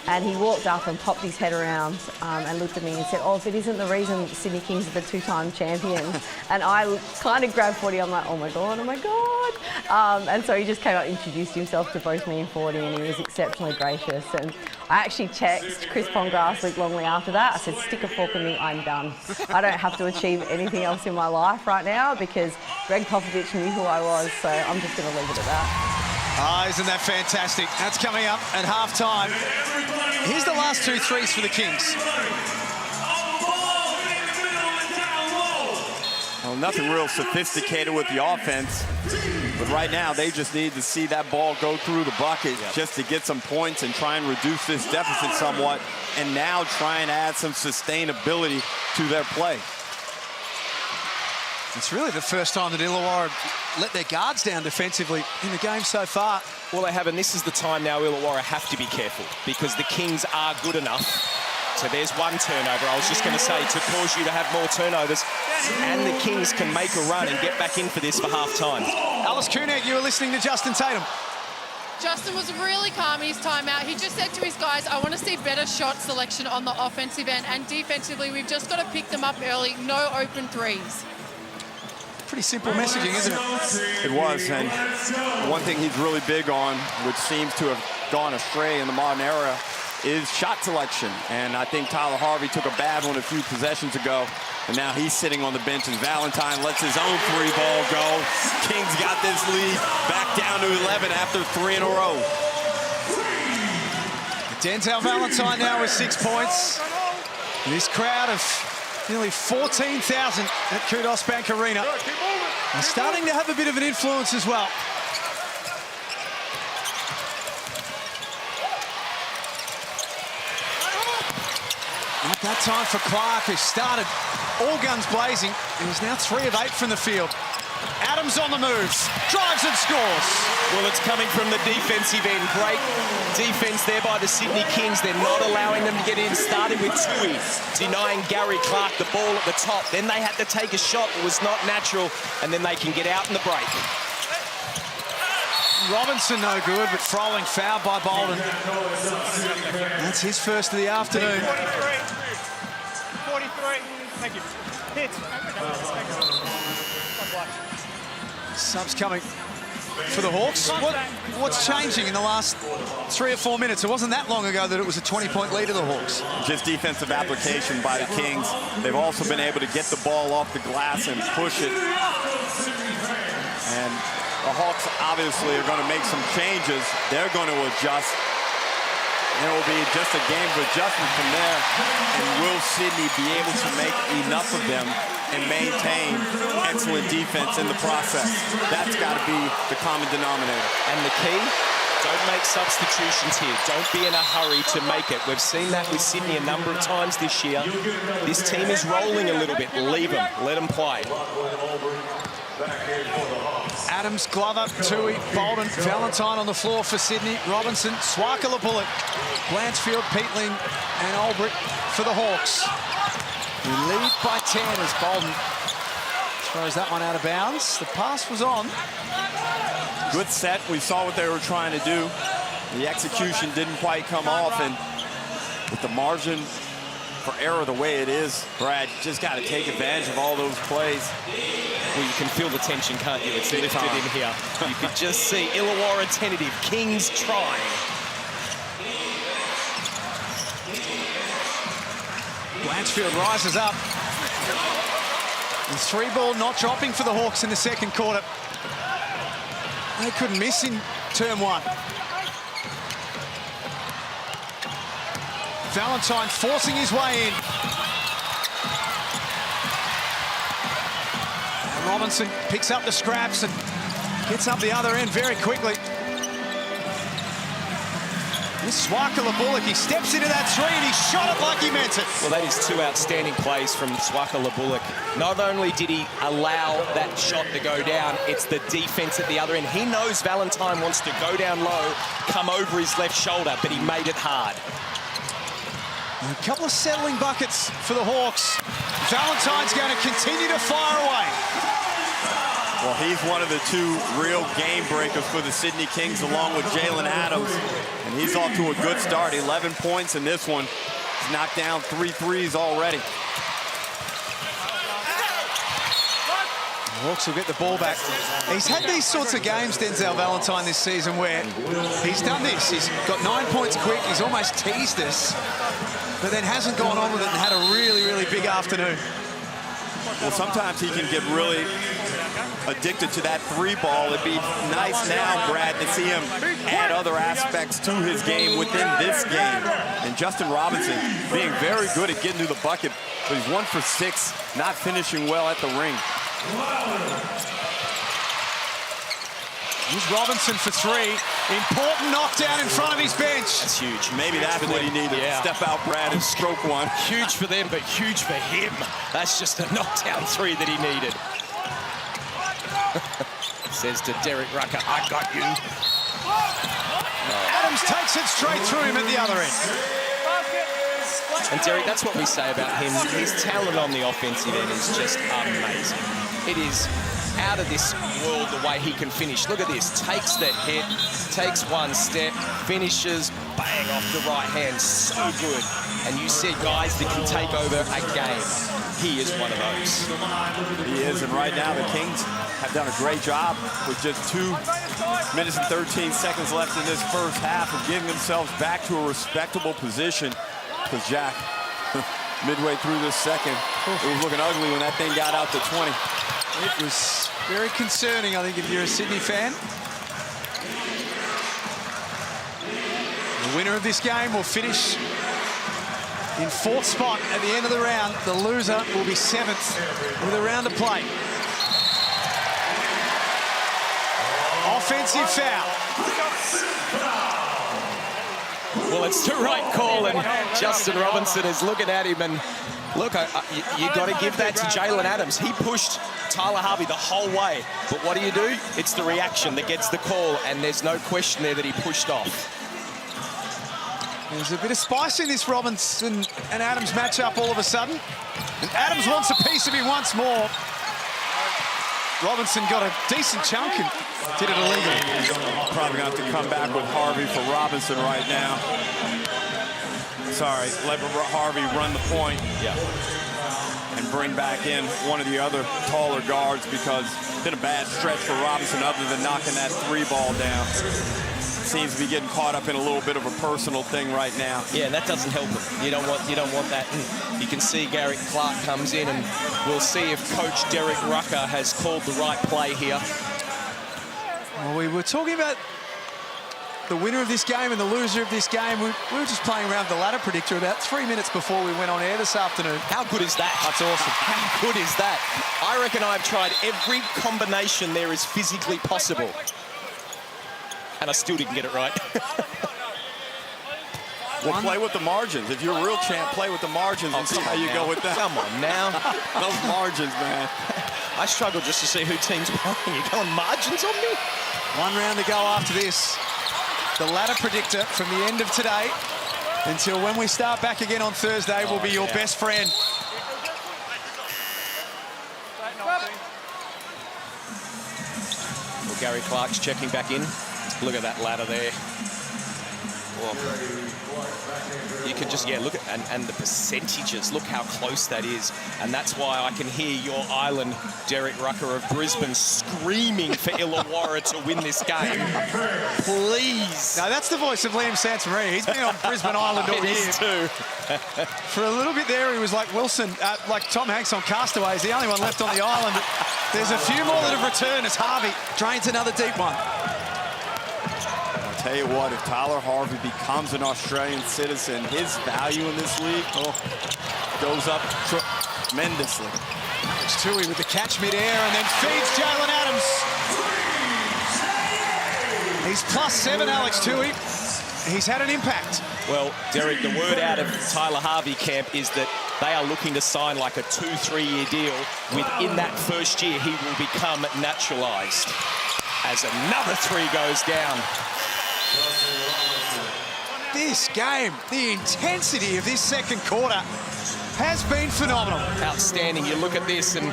And he walked up and popped his head around and looked at me and said, oh, if it isn't the reason Sydney Kings are the 2-time champions. And I kind of grabbed 40. I'm like, oh my God, oh my God. And so he just came up and introduced himself to both me and 40, and he was exceptionally gracious. And I actually texted Chris Pongrass, Luke Longley after that. I said, stick a fork in me, I'm done. I don't have to achieve anything else in my life right now because Greg Popovich knew who I was, so I'm just going to leave it at that. Ah, isn't that fantastic? That's coming up at halftime. Here's the last 2 threes for the Kings. Well, nothing real sophisticated with the offense, but right now they just need to see that ball go through the bucket just to get some points and try and reduce this deficit somewhat, and now try and add some sustainability to their play. It's really the first time that Illawarra let their guards down defensively in the game so far. Well, they have, and this is the time now Illawarra have to be careful because the Kings are good enough. So there's 1 turnover. I was just going to say, to cause you to have more turnovers, and the Kings can make a run and get back in for this for half-time. Alice Koenig, you were listening to Justin Tatum. Justin was really calm in his timeout. He just said to his guys, I want to see better shot selection on the offensive end, and defensively, we've just got to pick them up early. No open threes. Pretty simple messaging, isn't it? It was, and one thing he's really big on, which seems to have gone astray in the modern era, is shot selection. And I think Tyler Harvey took a bad one a few possessions ago, and now he's sitting on the bench, and Valentine lets his own 3-ball go. Kings got this lead back down to 11 after 3 in a row. Denzel Valentine now with 6 points. This crowd of nearly 14,000 at Kudos Bank Arena are starting to have a bit of an influence as well. Not that time for Clark, who started all guns blazing and is now 3 of 8 from the field. Adams on the move, drives and scores. Well, it's coming from the defensive end. Great defense there by the Sydney Kings. They're not allowing them to get in, starting with Tui, denying Gary Clark the ball at the top. Then they had to take a shot that was not natural, and then they can get out in the break. Robinson no good, but Froling fouled by Bolden. That's his first of the afternoon. 43. Thank you. Hit. Subs coming for the Hawks. What's changing in the last 3 or 4 minutes? It wasn't that long ago that it was a 20-point lead to the Hawks. Just defensive application by the Kings. They've also been able to get the ball off the glass and push it. And the Hawks obviously are going to make some changes. They're going to adjust. And it will be just a game of adjustment from there. And will Sydney be able to make enough of them and maintain excellent defense in the process? That's got to be the common denominator. And the key, don't make substitutions here. Don't be in a hurry to make it. We've seen that with Sydney a number of times this year. This team is rolling a little bit. Leave them. Let them play. Adams, Glover, Tui, Bolden, Valentine on the floor for Sydney. Robinson, Swakala Bullock, Blanchfield, Peatling and Ulbrich for the Hawks. We lead by 10 as Bolden throws that one out of bounds. The pass was on. Good set. We saw what they were trying to do. The execution didn't quite come off, and with the margin for error the way it is, Brad, you just got to take advantage of all those plays. Well, you can feel the tension, can't you? It's lifted in here. You could just see Illawarra tentative, Kings trying. Blanchfield rises up. The 3-ball not dropping for the Hawks in the second quarter. They couldn't miss in term 1. Valentine forcing his way in. And Robinson picks up the scraps and gets up the other end very quickly. This Swakala Bullock, he steps into that 3 and he shot it like he meant it. Well, that is 2 outstanding plays from Swakala Bullock. Not only did he allow that shot to go down, it's the defense at the other end. He knows Valentine wants to go down low, come over his left shoulder, but he made it hard. A couple of settling buckets for the Hawks. Valentine's going to continue to fire away. Well, he's one of the 2 real game breakers for the Sydney Kings, along with Jalen Adams. And he's off to a good start. 11 points in this one. He's knocked down 3 threes already. The Hawks will get the ball back. He's had these sorts of games, Denzel Valentine, this season where he's done this. He's got 9 points quick. He's almost teased us, but then hasn't gone on with it and had a really, really big afternoon. Well, sometimes he can get really addicted to that 3-ball. It'd be nice now, Brad, to see him add other aspects to his game within this game. And Justin Robinson being very good at getting to the bucket, but he's 1 for 6, not finishing well at the ring. Here's Robinson for 3. Important knockdown in front of his bench. That's huge. Maybe that's what he needed. Yeah. Step out, Brad, and stroke one. Huge for them, but huge for him. That's just a knockdown 3 that he needed. Says to Derek Rucker, I got you. Adams takes it straight through him at the other end. And Derek, that's what we say about him. His talent on the offensive end is just amazing. It is out of this world the way he can finish. Look at this. Takes the hit, takes 1 step, finishes, bang off the right hand. So good. And you see guys that can take over a game. He is one of those. He is, and right now the Kings have done a great job with just 2 minutes and 13 seconds left in this first half of getting themselves back to a respectable position. Because Jack, midway through this second, it was looking ugly when that thing got out to 20. It was very concerning, I think, if you're a Sydney fan. The winner of this game will finish in 4th spot at the end of the round. The loser will be 7th with a round to play. Offensive foul. Well, it's the right call, and Justin Robinson is looking at him, and look, you got to give that to Jalen Adams. He pushed Tyler Harvey the whole way, but what do? It's the reaction that gets the call, and there's no question there that he pushed off. There's a bit of spice in this Robinson and Adams matchup all of a sudden. And Adams wants a piece of him once more. Robinson got a decent chunk and did it illegally. Probably going to have to come back with Harvey for Robinson right now. Sorry, let Harvey run the point. Yeah. And bring back in one of the other taller guards, because it's been a bad stretch for Robinson other than knocking that 3-ball down. Seems to be getting caught up in a little bit of a personal thing right now. Yeah, and that doesn't help him. You don't want that. You can see Garrett Clark comes in, and we'll see if Coach Derek Rucker has called the right play here. Well, we were talking about the winner of this game and the loser of this game. We were just playing around with the ladder predictor about 3 minutes before we went on air this afternoon. How good is that? That's awesome. How good is that? I reckon I've tried every combination there is physically possible. And I still didn't get it right. Well, play with the margins. If you're a real champ, play with the margins and see how you go with that. Come on now. Those margins, man. I struggle just to see who team's playing. You're going margins on me? 1 round to go after this. The ladder predictor from the end of today until when we start back again on Thursday will be your best friend. Well, Gary Clark's checking back in. Look at that ladder there. You can just, look at, and the percentages, look how close that is. And that's why I can hear your island, Derek Rucker of Brisbane, screaming for Illawarra to win this game. Please. No, that's the voice of Liam Santamaria. He's been on Brisbane Island all year. Too. For a little bit there, he was like Wilson, like Tom Hanks on Castaway. He's the only one left on the island. There's a few more that have returned as Harvey drains another deep one. Tell you what, if Tyler Harvey becomes an Australian citizen, his value in this league goes up tremendously. Alex Tui with the catch mid-air and then feeds Jalen Adams. He's +7, Alex Tui. He's had an impact. Well, Derek, the word out of Tyler Harvey camp is that they are looking to sign like a 2-3 year deal. Within that first year, he will become naturalised. As another 3 goes down. This game, the intensity of this second quarter has been phenomenal. Outstanding. You look at this, and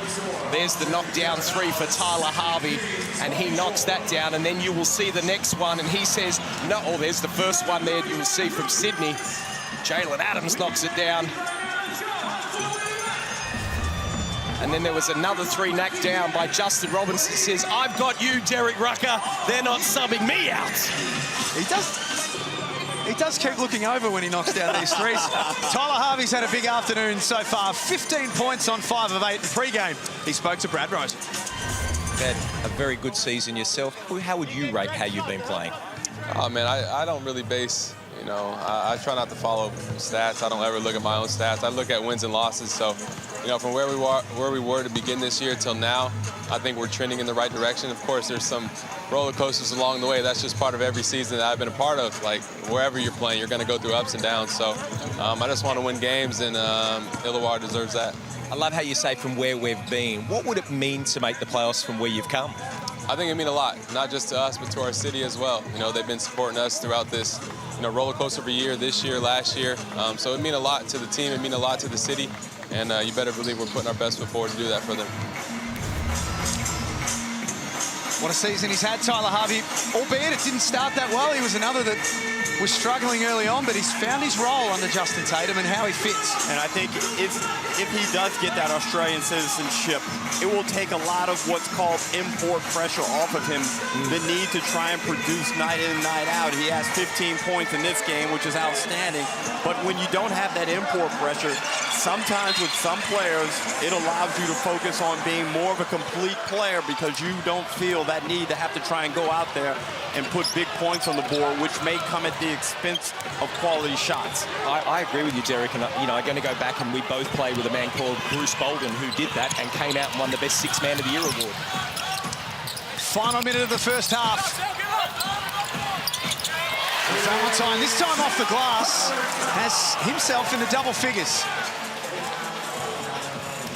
there's the knockdown 3 for Tyler Harvey, and he knocks that down, and then you will see the next one, and he says, no, there's the first one there you will see from Sydney. Jalen Adams knocks it down. And then there was another 3 knocked down by Justin Robinson. Says, I've got you, Derek Rucker. They're not subbing me out. He does keep looking over when he knocks down these threes. Tyler Harvey's had a big afternoon so far. 15 points on 5 of 8 in pre-game. He spoke to Brad Rose. Had a very good season yourself. How would you rate how you've been playing? Oh, man, I don't really base, I try not to follow stats. I don't ever look at my own stats. I look at wins and losses. So, from where we were to begin this year till now, I think we're trending in the right direction. Of course, there's some roller coasters along the way. That's just part of every season that I've been a part of. Like, wherever you're playing, you're going to go through ups and downs. So I just want to win games, and Illawarra deserves that. I love how you say from where we've been. What would it mean to make the playoffs from where you've come? I think it means a lot, not just to us, but to our city as well. They've been supporting us throughout this, roller coaster of a year, this year, last year. So it means a lot to the team. It means a lot to the city. And you better believe we're putting our best foot forward to do that for them. What a season he's had, Tyler Harvey. Albeit it didn't start that well. He was another that was struggling early on, but he's found his role under Justin Tatum and how he fits. And I think if he does get that Australian citizenship, it will take a lot of what's called import pressure off of him. The need to try and produce night in, night out. He has 15 points in this game, which is outstanding. But when you don't have that import pressure, sometimes with some players, it allows you to focus on being more of a complete player because you don't feel that need to have to try and go out there and put big points on the board, which may come at the expense of quality shots. I agree with you, Derek, and I'm going to go back, and we both played with a man called Bruce Bolden who did that and came out and won the Best Six Man of the Year award. Final minute of the first half. Valentine, this time off the glass, has himself in the double figures.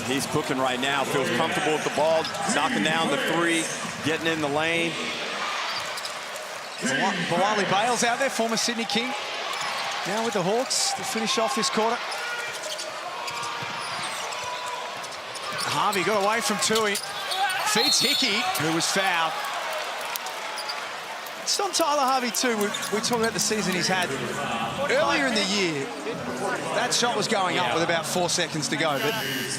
He's cooking right now, feels comfortable with the ball, knocking down the 3, getting in the lane. Bilali Bales out there, former Sydney King. Now with the Hawks to finish off this quarter. Harvey got away from Tui. Feeds Hickey, who was fouled. It's on Tyler Harvey too. We talk about the season he's had. Earlier in the year, that shot was going up with about 4 seconds to go, but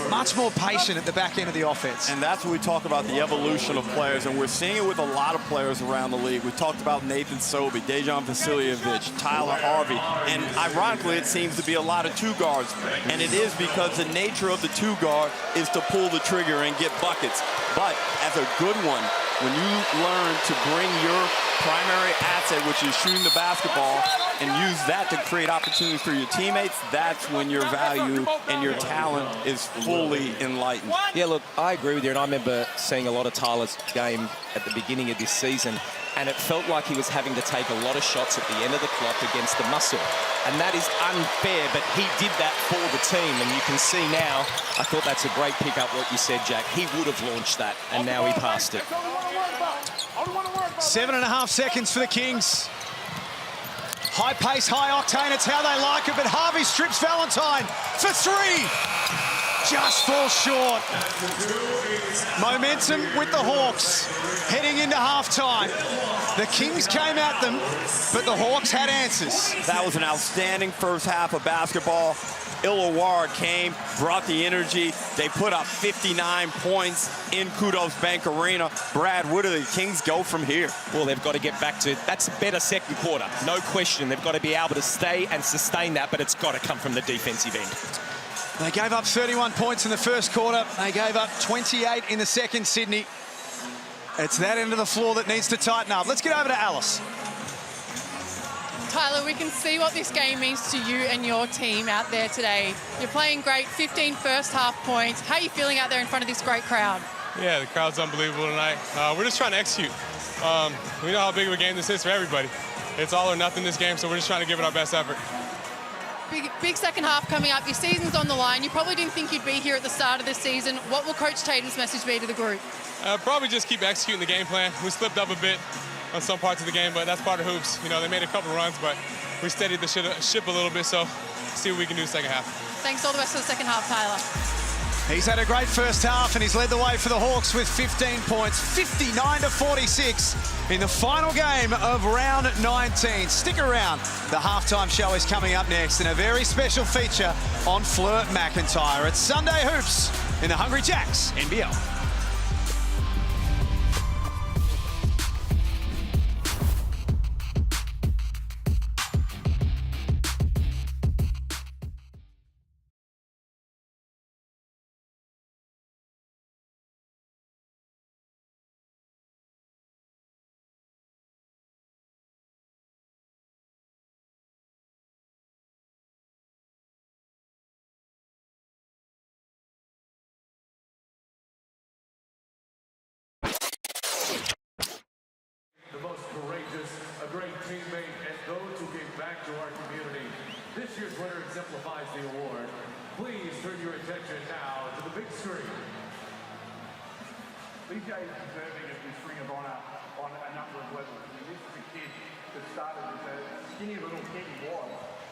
much more patient at the back end of the offense. And that's when we talk about the evolution of players, and we're seeing it with a lot of players around the league. We talked about Nathan Sobey, Dejan Vasiljevic, Tyler Harvey, and ironically, it seems to be a lot of 2 guards. And it is because the nature of the 2 guard is to pull the trigger and get buckets. But as a good one, when you learn to bring your primary asset, which is shooting the basketball, and use that to create opportunities for your teammates, that's when your value and your talent is fully enlightened. Yeah, look, I agree with you, and I remember seeing a lot of Tyler's game at the beginning of this season, and it felt like he was having to take a lot of shots at the end of the clock against the muscle. And that is unfair, but he did that for the team, and you can see now, I thought that's a great pickup, what you said, Jack. He would have launched that, and now he passed it. 7.5 seconds for the Kings. High pace, high octane, it's how they like it, but Harvey strips Valentine for 3. just falls short. Momentum with the Hawks heading into halftime. The Kings came at them, but the Hawks had answers. That was an outstanding first half of basketball. Illawarra came, brought the energy. They put up 59 points in Kudos Bank Arena. Brad, where do the Kings go from here? Well, they've got to get back to, that's a better second quarter, no question. They've got to be able to stay and sustain that, but it's got to come from the defensive end. They gave up 31 points in the first quarter. They gave up 28 in the second, Sydney. It's that end of the floor that needs to tighten up. Let's get over to Alice. Tyler, we can see what this game means to you and your team out there today. You're playing great, 15 first half points. How are you feeling out there in front of this great crowd? Yeah, the crowd's unbelievable tonight. We're just trying to execute. We know how big of a game this is for everybody. It's all or nothing this game, so we're just trying to give it our best effort. Big second half coming up. Your season's on the line. You probably didn't think you'd be here at the start of the season. What will Coach Tatum's message be to the group? Probably just keep executing the game plan. We slipped up a bit on some parts of the game, but that's part of hoops. You know, they made a couple runs, but we steadied the ship a little bit, so see what we can do second half. Thanks. All the best for the second half, Tyler. He's had a great first half, and he's led the way for the Hawks with 15 points, 59-46 in the final game of round 19. Stick around. The halftime show is coming up next, and a very special feature on Flirt McIntyre. It's Sunday Hoops in the Hungry Jacks NBL. A great teammate, and those who give back to our community. This year's winner exemplifies the award. Please turn your attention now to the big screen. BJ is deserving of this Ring of Honour on a number of levels. I mean, this is a kid that started as a skinny little kid he was,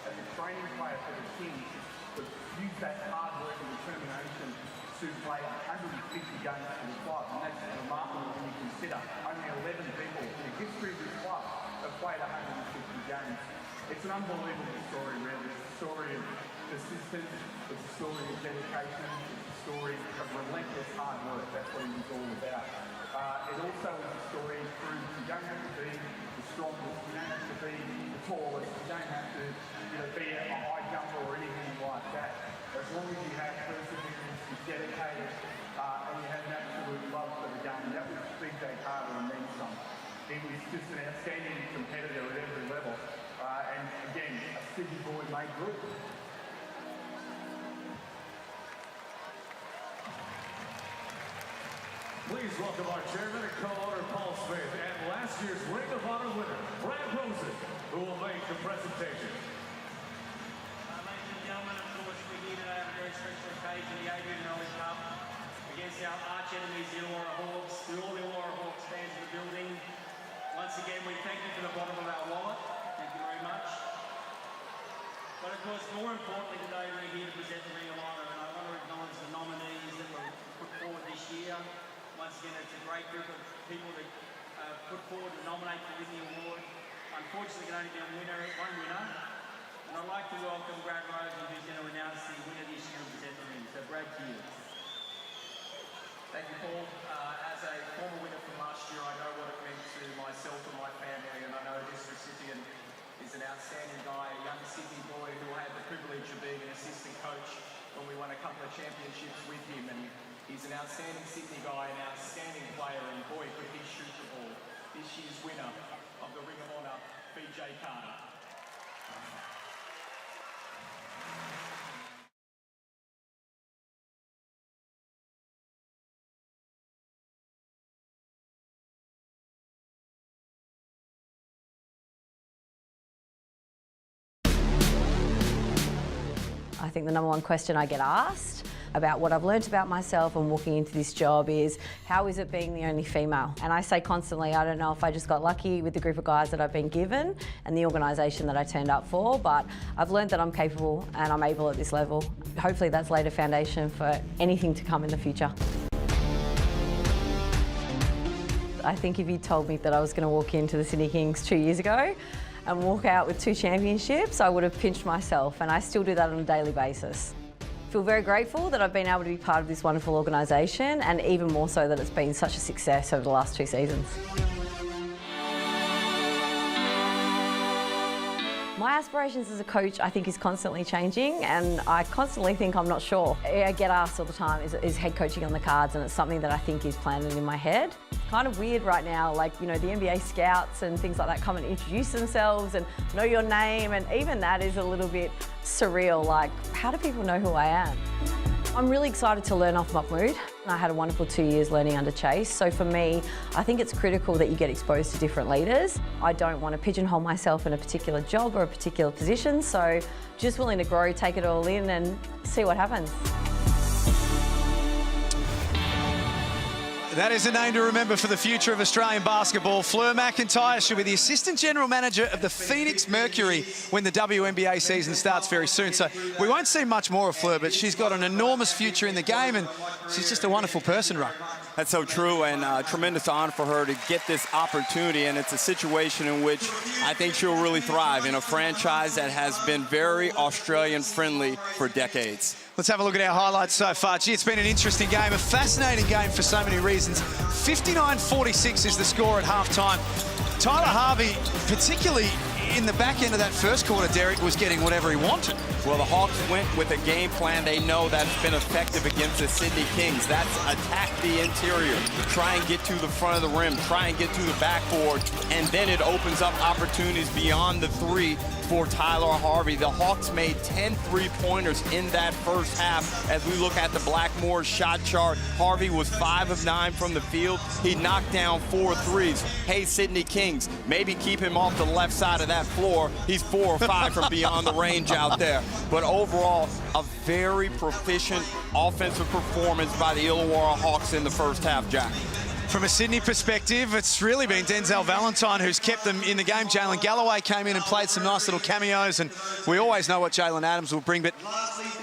as a training player for the Kings, but used that hard work and determination to play 150 games for the club. And that's remarkable when you consider only 11 people in the history of this club have played 150 games. It's an unbelievable story, really. It's a story of persistence, it's a story of dedication, it's a story of relentless hard work. That's what it was all about. It also is a story of proof you don't have to be the strongest, you don't have to be the tallest, you don't have to be a high jumper or anything like that. As long as you have perseverance, you're dedicated, and you have an absolute love for the game. That was BJ Carter and then some. He was just an outstanding competitor at every level. And again, a Sydney boy made good. Please welcome our chairman and co-owner, Paul Smith, and last year's Ring of Honor winner, Brad Rosen, who will make the presentation. Ladies and gentlemen, of course, we're here today on a very special occasion, the Adrian Ellis Cup, against our arch enemies, the Illawarra Hawks. To all the Illawarra Hawks fans in the building, once again, we thank you from the bottom of our wallet. Thank you very much. But of course, more importantly today, we're here to present the Ring of Honor, and I want to acknowledge the nominees that were put forward this year. Once again, it's a great group of people that put forward and nominate to win the award. Unfortunately, it can only be one winner. And I'd like to welcome Brad Rosen, who's going to announce the winner this year of the present ring. So Brad, to you. Thank you, Paul. As a former winner from last year, I know what it meant to myself and my family, and I know this recipient is an outstanding guy, a young Sydney boy who had the privilege of being an assistant coach when we won a couple of championships with him. And he's an outstanding Sydney guy, an outstanding player, and boy, could he shoot the ball. This year's winner of the Ring of Honour, BJ Carter. I think the number one question I get asked about what I've learned about myself and walking into this job is, how is it being the only female? And I say constantly, I don't know if I just got lucky with the group of guys that I've been given and the organisation that I turned up for, but I've learned that I'm capable and I'm able at this level. Hopefully that's laid a foundation for anything to come in the future. I think if you told me that I was going to walk into the Sydney Kings 2 years ago and walk out with 2 championships, I would have pinched myself, and I still do that on a daily basis. I feel very grateful that I've been able to be part of this wonderful organisation, and even more so that it's been such a success over the last 2 seasons. My aspirations as a coach, I think, is constantly changing, and I constantly think I'm not sure. I get asked all the time, is head coaching on the cards, and it's something that I think is planted in my head. It's kind of weird right now, like, you know, the NBA scouts and things like that come and introduce themselves and know your name, and even that is a little bit surreal, like, how do people know who I am? I'm really excited to learn off Mahmood. I had a wonderful 2 years learning under Chase, so for me, I think it's critical that you get exposed to different leaders. I don't want to pigeonhole myself in a particular job or a particular position, so just willing to grow, take it all in and see what happens. That is a name to remember for the future of Australian basketball. Fleur McIntyre, she'll be the Assistant General Manager of the Phoenix Mercury when the WNBA season starts very soon. So we won't see much more of Fleur, but she's got an enormous future in the game, and she's just a wonderful person, Ruck. That's so true, and tremendous honor for her to get this opportunity, and it's a situation in which I think she'll really thrive in a franchise that has been very Australian-friendly for decades. Let's have a look at our highlights so far. Gee, it's been an interesting game, a fascinating game for so many reasons. 59-46 is the score at halftime. Tyler Harvey, particularly in the back end of that first quarter, Derek, was getting whatever he wanted. Well, the Hawks went with a game plan they know that's been effective against the Sydney Kings. That's attack the interior, try and get to the front of the rim, try and get to the backboard, and then it opens up opportunities beyond the three for Tyler Harvey. The Hawks made 10 three-pointers in that first half. As we look at the Blackmore shot chart, Harvey was 5 of 9 from the field. He knocked down 4 threes. Hey, Sydney Kings, maybe keep him off the left side of that floor. He's 4 or 5 from beyond the range out there. But overall, a very proficient offensive performance by the Illawarra Hawks in the first half, Jack. From a Sydney perspective, it's really been Denzel Valentine who's kept them in the game. Jalen Galloway came in and played some nice little cameos, and we always know what Jalen Adams will bring. But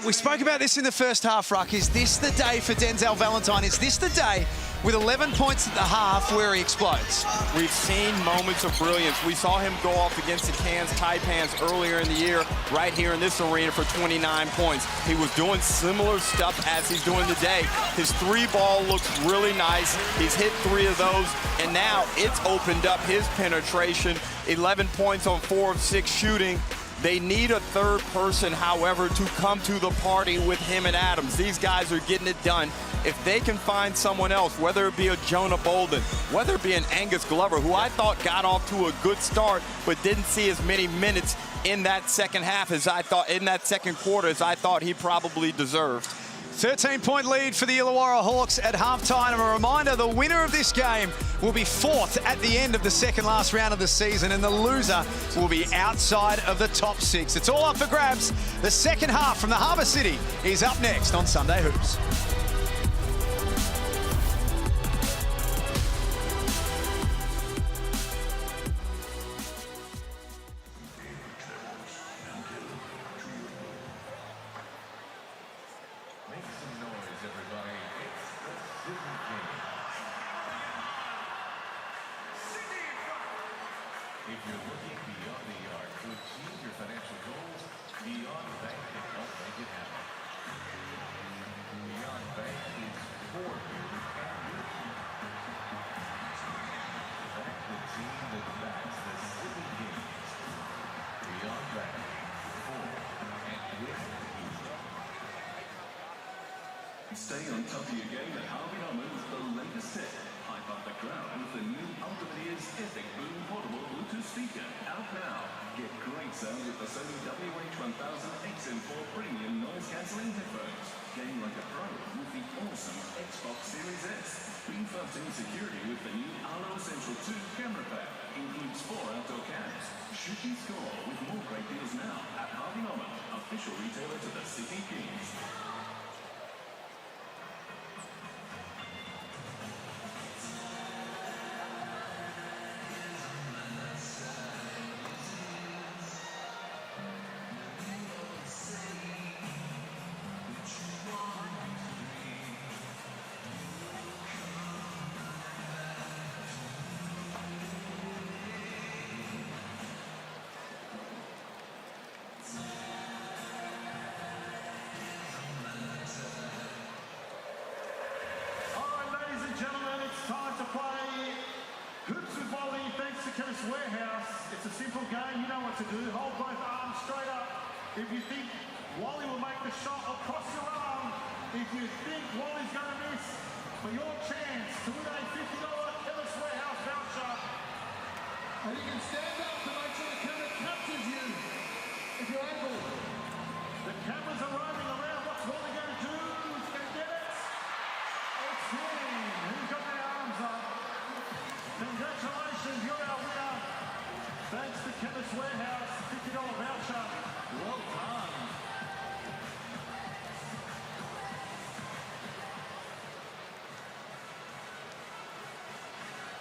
we spoke about this in the first half, Ruck. Is this the day for Denzel Valentine? Is this the day with 11 points at the half where he explodes? We've seen moments of brilliance. We saw him go off against the Cairns Taipans earlier in the year, right here in this arena for 29 points. He was doing similar stuff as he's doing today. His 3-ball looks really nice. He's hit 3 of those, and now it's opened up his penetration. 11 points on 4 of 6 shooting. They need a third person, however, to come to the party with him and Adams. These guys are getting it done. If they can find someone else, whether it be a Jonah Bolden, whether it be an Angus Glover, who I thought got off to a good start, but didn't see as many minutes in that second half as I thought, in that second quarter, as I thought he probably deserved. 13-point lead for the Illawarra Hawks at halftime. And a reminder, the winner of this game will be 4th at the end of the second last round of the season, and the loser will be outside of the top 6. It's all up for grabs. The second half from the Harbour City is up next on Sunday Hoops. If you're looking beyond the arc to achieve your financial goals, Beyond Bank can help make it happen. Beyond Bank is for you and your team. Back the team that backs the Sydney Kings. Beyond Bank, for and with you. Stay on top of your game at Harvey Norman with the latest set. Hype up the crowd with the new Ultimate Ears Epic Boom Portable Bluetooth speaker. Out now. Get great sound with the Sony WH-1000 XM4 Premium Noise Cancelling Headphones. Game like a pro with the awesome Xbox Series S. Be first in security with the new Arlo Essential 2 camera pack. Includes 4 outdoor cams. Shoot you score with more great deals now at Harvey Norman, official retailer to the Sydney Kings. simple game. You know what to do. Hold both arms straight up. If you think Wally will make the shot, or cross your arm. If you think Wally's going to miss, for your chance to win a $50 Chemist Warehouse voucher. And you can stand up to make sure the camera captures you if you're able. The cameras are roaming around. What's Wally going to do? He's going to get it. It's him. Who's got their arms up? Congratulations, you're our winner. Thanks to Chemist Warehouse, $50 voucher. Well done.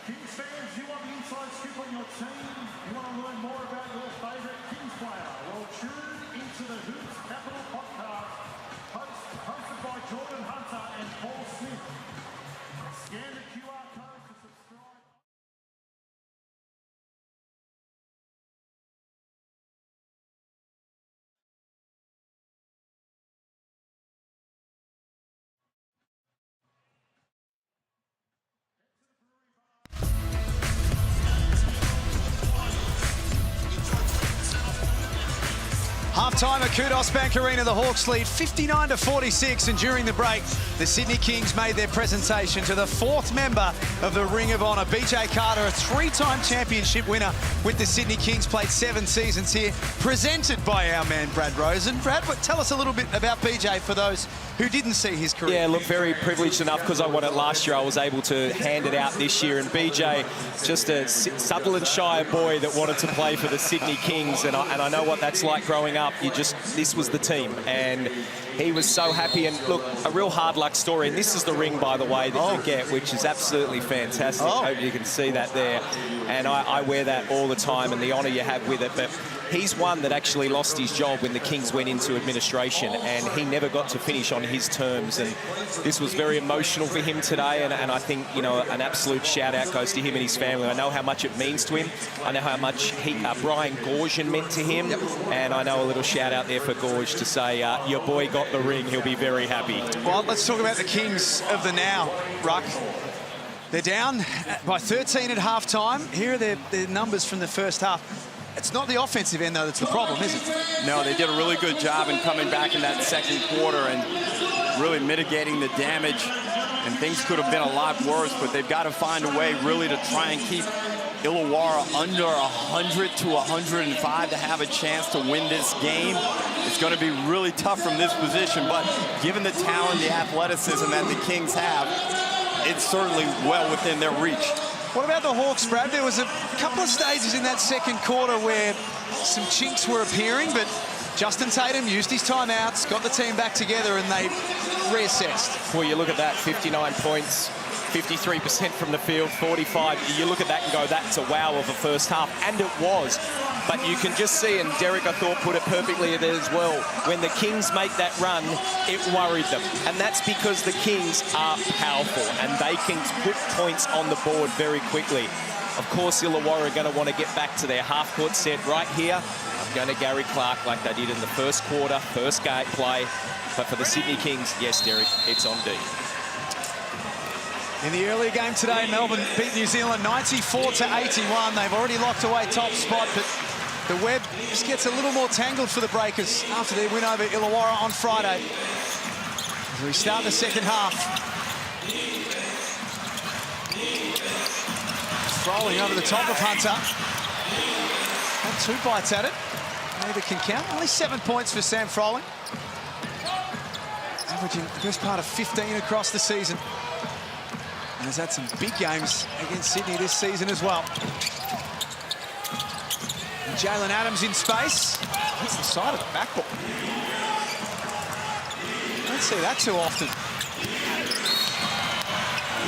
Kings fans, you want the inside scoop on your team? You want to learn more about your favourite Kings player? Well, tune into the Hoops Capital podcast, hosted by Jordan Hunter and Paul Smith. Scan the QR code to subscribe. Half-time at Kudos Bank Arena, the Hawks lead 59-46, and during the break, the Sydney Kings made their presentation to the fourth member of the Ring of Honour. BJ Carter, a three-time championship winner with the Sydney Kings, played 7 seasons here, presented by our man Brad Rosen. Brad, tell us a little bit about BJ for those who didn't see his career. Yeah, look, very privileged enough because I won it last year. I was able to hand it out this year, and BJ, just a Sutherland-Shire boy that wanted to play for the Sydney Kings, and I know what that's like growing up. This was the team, and he was so happy. And look, a real hard luck story. And this is the ring, by the way, that you get, which is absolutely fantastic. I hope you can see that there. And I wear that all the time, and the honour you have with it. But he's one that actually lost his job when the Kings went into administration, and he never got to finish on his terms. And this was very emotional for him today, and I think, you know, an absolute shout-out goes to him and his family. I know how much it means to him. I know how much Brian Goorjian meant to him, and I know a little shout-out there for Gorge to say, your boy got the ring. He'll be very happy. Well, let's talk about the Kings of the now, Ruck. They're down by 13 at half-time. Here are their numbers from the first half. It's not the offensive end, though, that's the problem, is it? No, they did a really good job in coming back in that second quarter and really mitigating the damage. And things could have been a lot worse, but they've got to find a way really to try and keep Illawarra under 100 to 105 to have a chance to win this game. It's going to be really tough from this position, but given the talent, the athleticism that the Kings have, it's certainly well within their reach. What about the Hawks, Brad? There was a couple of stages in that second quarter where some chinks were appearing, but Justin Tatum used his timeouts, got the team back together, and they reassessed. Well, you look at that, 59 points, 53% from the field, 45. You look at that and go, that's a wow of a first half, and it was. But you can just see, and Derek, I thought, put it perfectly there as well, when the Kings make that run, it worried them. And that's because the Kings are powerful, and they can put points on the board very quickly. Of course, Illawarra are going to want to get back to their half-court set right here. I'm going to Gary Clark like they did in the first quarter, first game play. But for the Sydney Kings, yes, Derek, it's on D. In the earlier game today, Melbourne beat New Zealand 94-81. They've already locked away top spot, but the web just gets a little more tangled for the Breakers after their win over Illawarra on Friday. As we start the second half. Rolling over the top of Hunter. Had 2 bites at it. Neither can count. Only 7 points for Sam Froling. Averaging the best part of 15 across the season. And has had some big games against Sydney this season as well. And Jalen Adams in space. Hits the side of the backboard. Don't see that too often.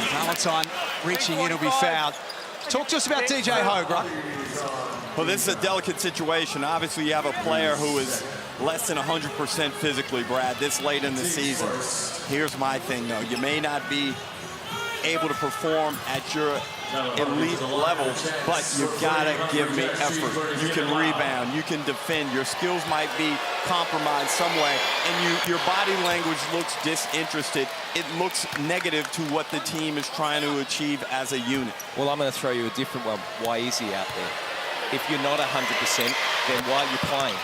Valentine reaching in will be fouled. Talk to us about DJ Hogue, right? Well, this is a delicate situation. Obviously, you have a player who is less than 100% physically, Brad, this late in the season. Here's my thing, though. You may not be able to perform at your elite level, but you gotta give me effort. You can rebound, you can defend. Your skills might be compromised some way, and your body language looks disinterested. It looks negative to what the team is trying to achieve as a unit. Well, I'm going to throw you a different one. Why is he out there? if you're not 100%, then why are you playing?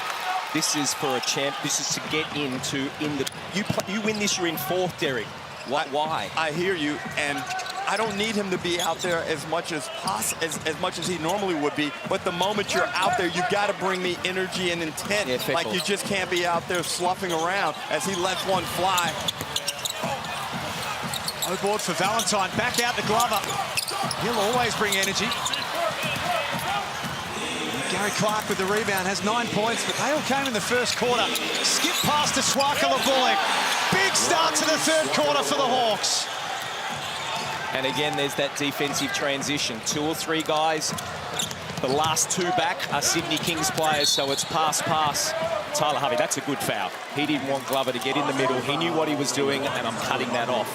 This is for a champ. This is to get into you win this, you're in fourth, Derek. Why? I hear you, and I don't need him to be out there as much as he normally would be. But the moment you're out there, you got to bring me energy and intent. Yeah, like you just can't be out there sloughing around as he lets one fly. No board for Valentine. Back out to Glover. He'll always bring energy. Gary Clark with the rebound, has 9 points, but they all came in the first quarter. Skip past to Swakala Bullock. Big start to the third quarter for the Hawks. And again, there's that defensive transition. 2 or 3 guys. The last 2 back are Sydney Kings players, so it's pass. Tyler Harvey, that's a good foul. He didn't want Glover to get in the middle. He knew what he was doing, and I'm cutting that off.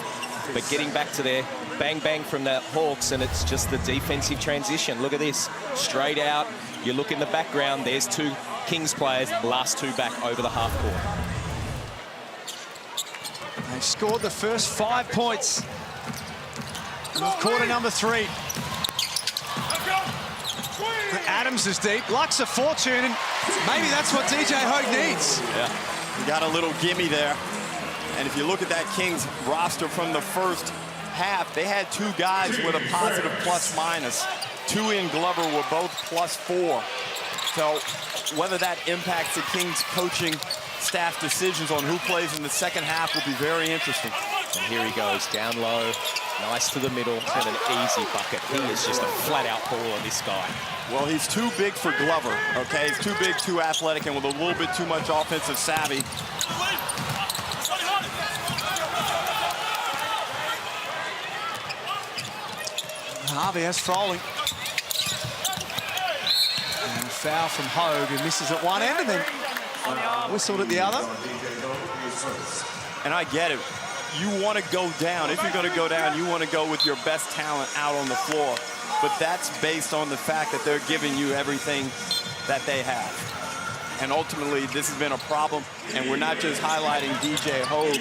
But getting back to there, bang, bang from the Hawks, and it's just the defensive transition. Look at this, straight out. You look in the background, there's 2 Kings players, last 2 back over the half court. They scored the first 5 points of quarter number 3. Adams is deep, Luck's a fortune, and maybe that's what DJ Hogue needs. Yeah, you got a little gimme there. And if you look at that Kings roster from the first half, they had 2 guys with a positive plus-minus. 2 in Glover were both +4. So whether that impacts the Kings coaching staff decisions on who plays in the second half will be very interesting. And here he goes, down low, nice to the middle, and an easy bucket. He is just a flat-out baller, this guy. Well, he's too big for Glover, okay? He's too big, too athletic, and with a little bit too much offensive savvy. Harvey has Froling. And foul from Hogue, who misses at one end and then whistled at the other. And I get it. You want to go down. If you're going to go down, you want to go with your best talent out on the floor. But that's based on the fact that they're giving you everything that they have. And ultimately, this has been a problem. And we're not just highlighting DJ Hogue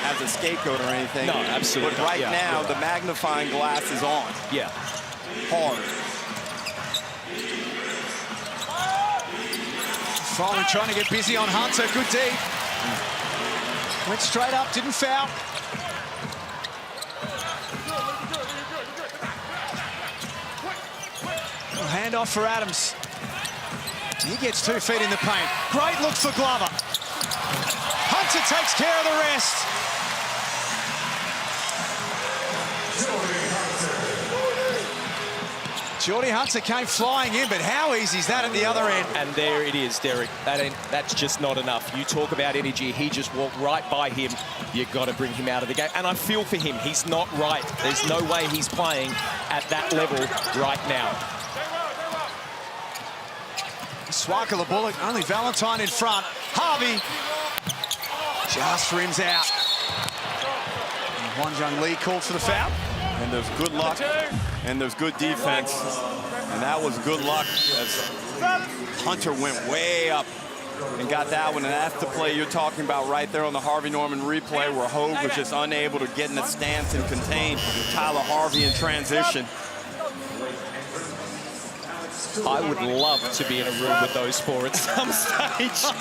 as a scapegoat or anything. No, absolutely. But right now, the magnifying glass is on. Yeah. Hard. Froling trying to get busy on Hunter. Good D. Went straight up, didn't foul. Handoff for Adams. He gets 2 feet in the paint. Great look for Glover. Hunter takes care of the rest. Geordie Hunter came flying in, but how easy is that at the other end? And there it is, Derek. That's just not enough. You talk about energy. He just walked right by him. You've got to bring him out of the game. And I feel for him. He's not right. There's no way he's playing at that level right now. Swakala Bullock, only Valentine in front. Harvey just rims out. Wan Jung Lee called for the foul. And there's good luck, and there's good defense. And that was good luck as Hunter went way up and got that one. And that's the play you're talking about right there on the Harvey Norman replay where Hogue was just unable to get in the stance and contain Tyler Harvey in transition. I would love to be in a room with those 4 at some stage.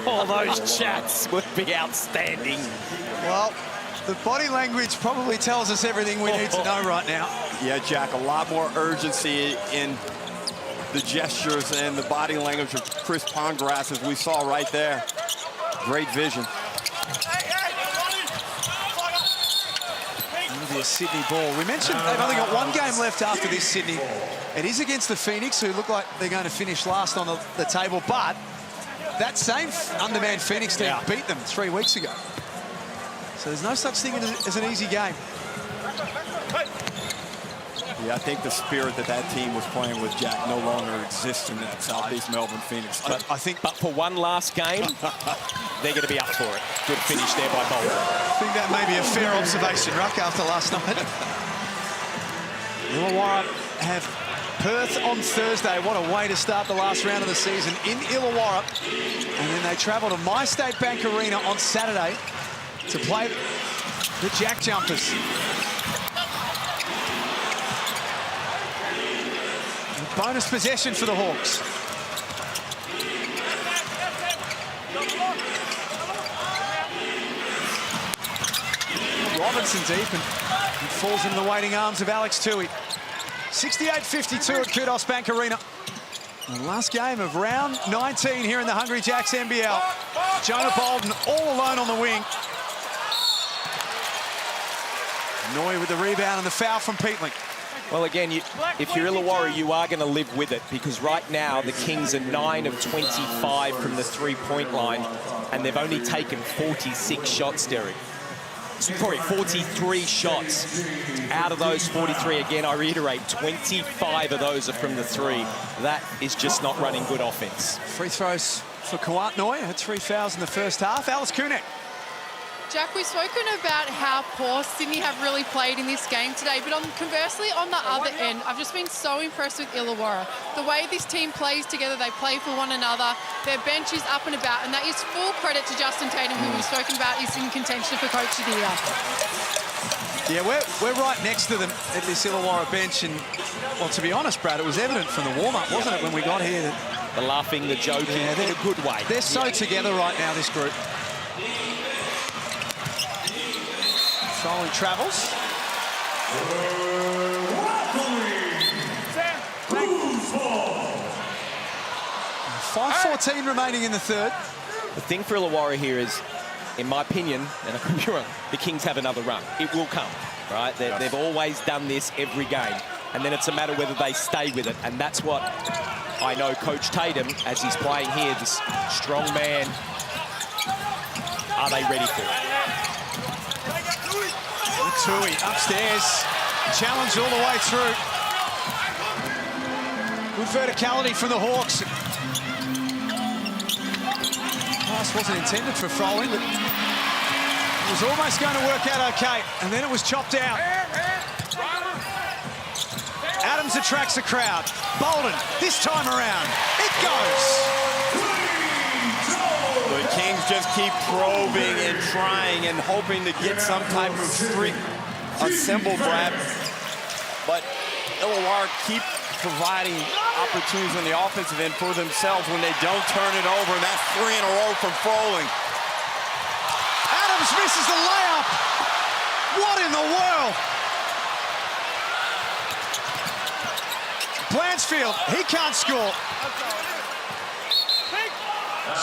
Oh, those chats would be outstanding. Well, the body language probably tells us everything we need to know right now. Yeah, Jack, a lot more urgency in the gestures and the body language of Chris Pongrass, as we saw right there. Great vision. Maybe a Sydney ball. We mentioned they've only got 1 game left after this, Sydney. It is against the Phoenix, who look like they're going to finish last on the table, but that same undermanned Phoenix team beat them 3 weeks ago. So there's no such thing as an easy game. Yeah, I think the spirit that team was playing with, Jack, no longer exists in that Southeast Melbourne Phoenix. But for one last game, they're going to be up for it. Good finish there by Bolton. I think that may be a fair observation, Ruck, after last night. Illawarra have Perth on Thursday. What a way to start the last round of the season in Illawarra. And then they travel to My State Bank Arena on Saturday to play the Jack Jumpers. Bonus possession for the Hawks. Robinson deep and falls into the waiting arms of Alex Tui. 68-52 at Kudos Bank Arena. The last game of round 19 here in the Hungry Jacks NBL. Jonah Bolden all alone on the wing. Noy with the rebound and the foul from Peatling. Well, again, if you're Illawarra, you are going to live with it, because right now the Kings are 9 of 25 from the three-point line, and they've only taken 46 shots, Derek. Sorry, 43 shots. Out of those 43, again, I reiterate, 25 of those are from the three. That is just not running good offense. Free throws for Kawant Noy. Had 3 fouls in the first half. Alice Kunek. Jack, we've spoken about how poor Sydney have really played in this game today, but conversely, on the other end, I've just been so impressed with Illawarra. The way this team plays together, they play for one another, their bench is up and about, and that is full credit to Justin Tatum, who we've spoken about is in contention for Coach of the Year. Yeah, we're right next to them at this Illawarra bench, and, well, to be honest, Brad, it was evident from the warm-up, wasn't it, when we got here? That the laughing, the joking, in a good way. They're so together right now, this group. Trolling travels. 5:14 remaining in the third. The thing for Illawarra here is, in my opinion, and I could be wrong, the Kings have another run. It will come, right? They've always done this every game. And then it's a matter whether they stay with it. And that's what I know Coach Tatum, as he's playing here, this strong man, are they ready for it? Tui upstairs, challenge all the way through. Good verticality from the Hawks. Pass wasn't intended for Froling, but it was almost going to work out okay, and then it was chopped out. Adams attracts the crowd. Bolden, this time around, it goes. The Kings just keep probing and trying and hoping to get some type of streak assembled, Brad. But Illawarra keep providing opportunities on the offensive end for themselves when they don't turn it over, and that's 3 in a row from Froling. Adams misses the layup. What in the world? Blanchfield, he can't score.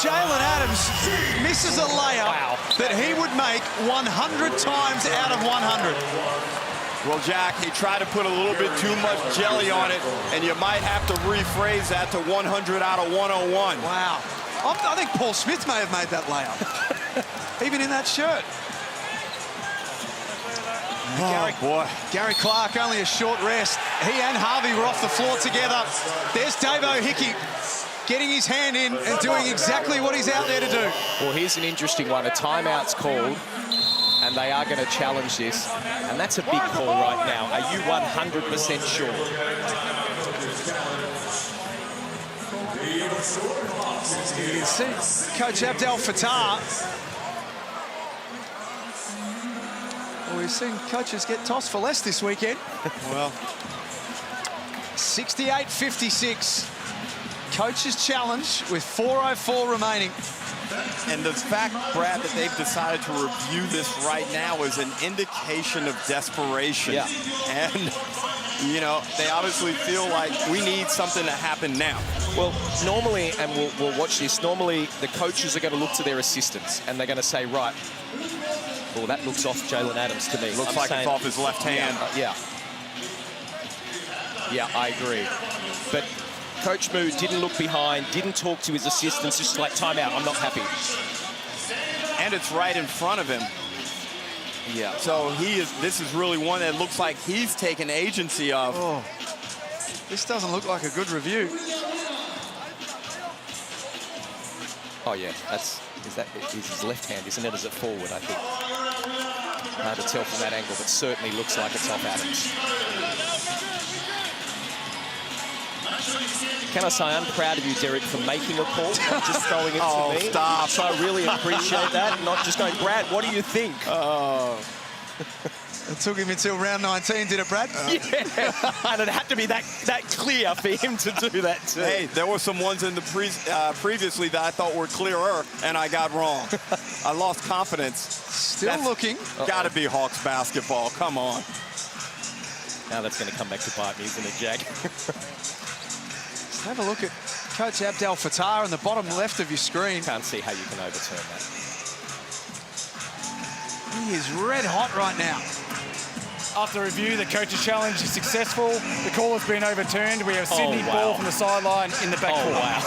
Jalen Adams misses a layup that he would make 100 times out of 100. Well, Jack, he tried to put a little bit too much jelly on it, and you might have to rephrase that to 100 out of 101. Wow. I think Paul Smith may have made that layup, even in that shirt. Oh, boy. Gary Clark, only a short rest. He and Harvey were off the floor together. There's Davo Hickey getting his hand in and doing exactly what he's out there to do. Well, here's an interesting one. A timeout's called, and they are going to challenge this. And that's a big call right now. Are you 100% sure? You can see Coach Abdel Fattah. Well, we've seen coaches get tossed for less this weekend. Well, 68-56. Coach's challenge with 4:04 remaining. and the fact, Brad, that they've decided to review this right now is an indication of desperation. Yeah. And, you know, they obviously feel like we need something to happen now. Well, normally, and we'll watch this, normally the coaches are going to look to their assistants and they're going to say, right, well, that looks off Jalen Adams to me. Looks like it's off his left hand. Yeah, I agree. But Coach Moo didn't look behind, didn't talk to his assistants, just like, timeout, I'm not happy. And it's right in front of him. Yeah. So this is really one that looks like he's taken agency of. Oh, this doesn't look like a good review. Oh yeah, is his left hand, isn't it? Is it forward, I think? Hard to tell from that angle, but certainly looks like it's off Adams. Can I say I'm proud of you, Derek, for making a call, not just throwing it to me. Stop. So I really appreciate that, not just going, Brad, what do you think? Oh. It took him until round 19, did it, Brad? Yeah, and it had to be that clear for him to do that too. Hey, there were some ones in the previously that I thought were clearer, and I got wrong. I lost confidence. Still looking. Got to be Hawks basketball. Come on. Now that's going to come back to bite me, isn't it, Jack? Let's have a look at Coach Abdel Fattah on the bottom left of your screen. Can't see how you can overturn that. He is red hot right now. After review, the coach's challenge is successful. The call has been overturned. We have Sydney ball from the sideline in the backcourt. Wow.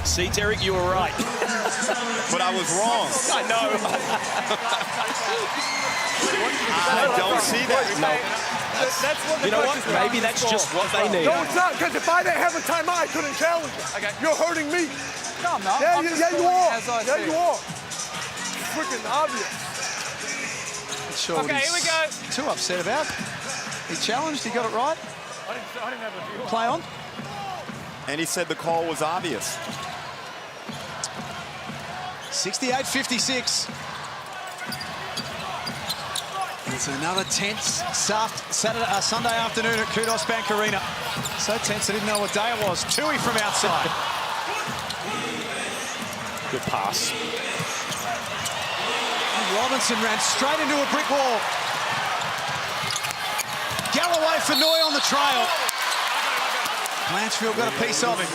See, Derek, you were right. But I was wrong. I know. I don't see that. No. That's what you know what? Maybe that's just what they need. No, it's not, because if I didn't have a timeout, I couldn't challenge it. Okay. You're hurting me. No, I'm not. Yeah, I'm you are. Yeah, you are. Freaking obvious. Sure okay, here we go. Too upset about. He challenged, he got it right. I didn't have a view. Play on. And he said the call was obvious. 68-56. It's another tense Sunday afternoon at Kudos Bank Arena. So tense I didn't know what day it was. Tui from outside. Good pass. Robinson ran straight into a brick wall. Galloway for Noy on the trail. Blanchfield got a piece of him.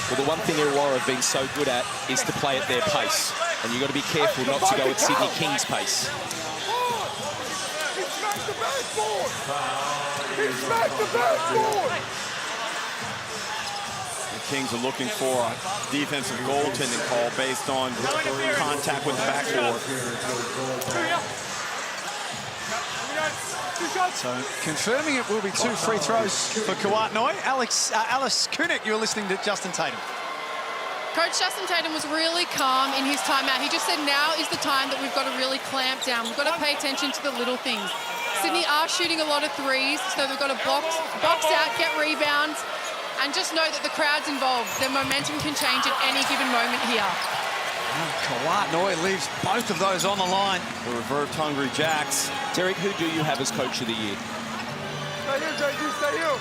Well, the one thing Illawarra have been so good at is to play at their pace. And you've got to be careful not to go at Sydney Kings' pace. He smacked the backboard. He smacked the backboard. The Kings are looking for a defensive goaltending call based on contact with the backboard. So confirming it will be 2 free throws for Kuwait Noy. Alice Kunik, you're listening to Justin Tatum. Coach Justin Tatum was really calm in his timeout. He just said now is the time that we've got to really clamp down. We've got to pay attention to the little things. Sydney are shooting a lot of threes, so they've got to box out, get rebounds, and just know that the crowd's involved. Their momentum can change at any given moment here. Kuwait Noy leaves both of those on the line. The reverse hungry Jacks. Derek, who do you have as Coach of the Year? Stay here, JG, stay here.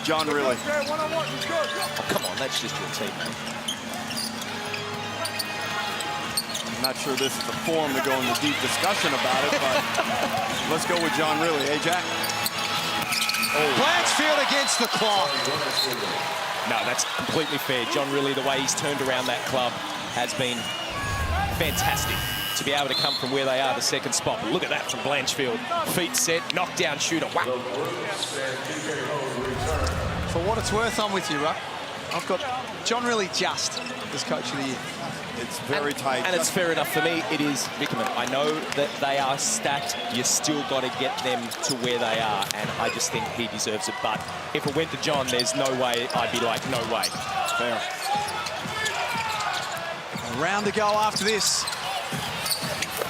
John Riley. One-on-one, he's good. Oh, come on, that's just your teammate. I'm not sure this is the forum to go into deep discussion about it, but let's go with John Riley. Hey, Jack? Blanchfield against the clock. No, that's completely fair. John Riley, the way he's turned around that club has been fantastic to be able to come from where they are, the second spot. But look at that from Blanchfield. Feet set, knockdown shooter. Wow. For what it's worth, I'm with you, Ruck. I've got John Riley just as Coach of the Year. It's very tight. And it's fair enough. For me, it is Vickerman. I know that they are stacked. You still got to get them to where they are, and I just think he deserves it. But if it went to John, there's no way I'd be like, no way. Fair. A round to go after this.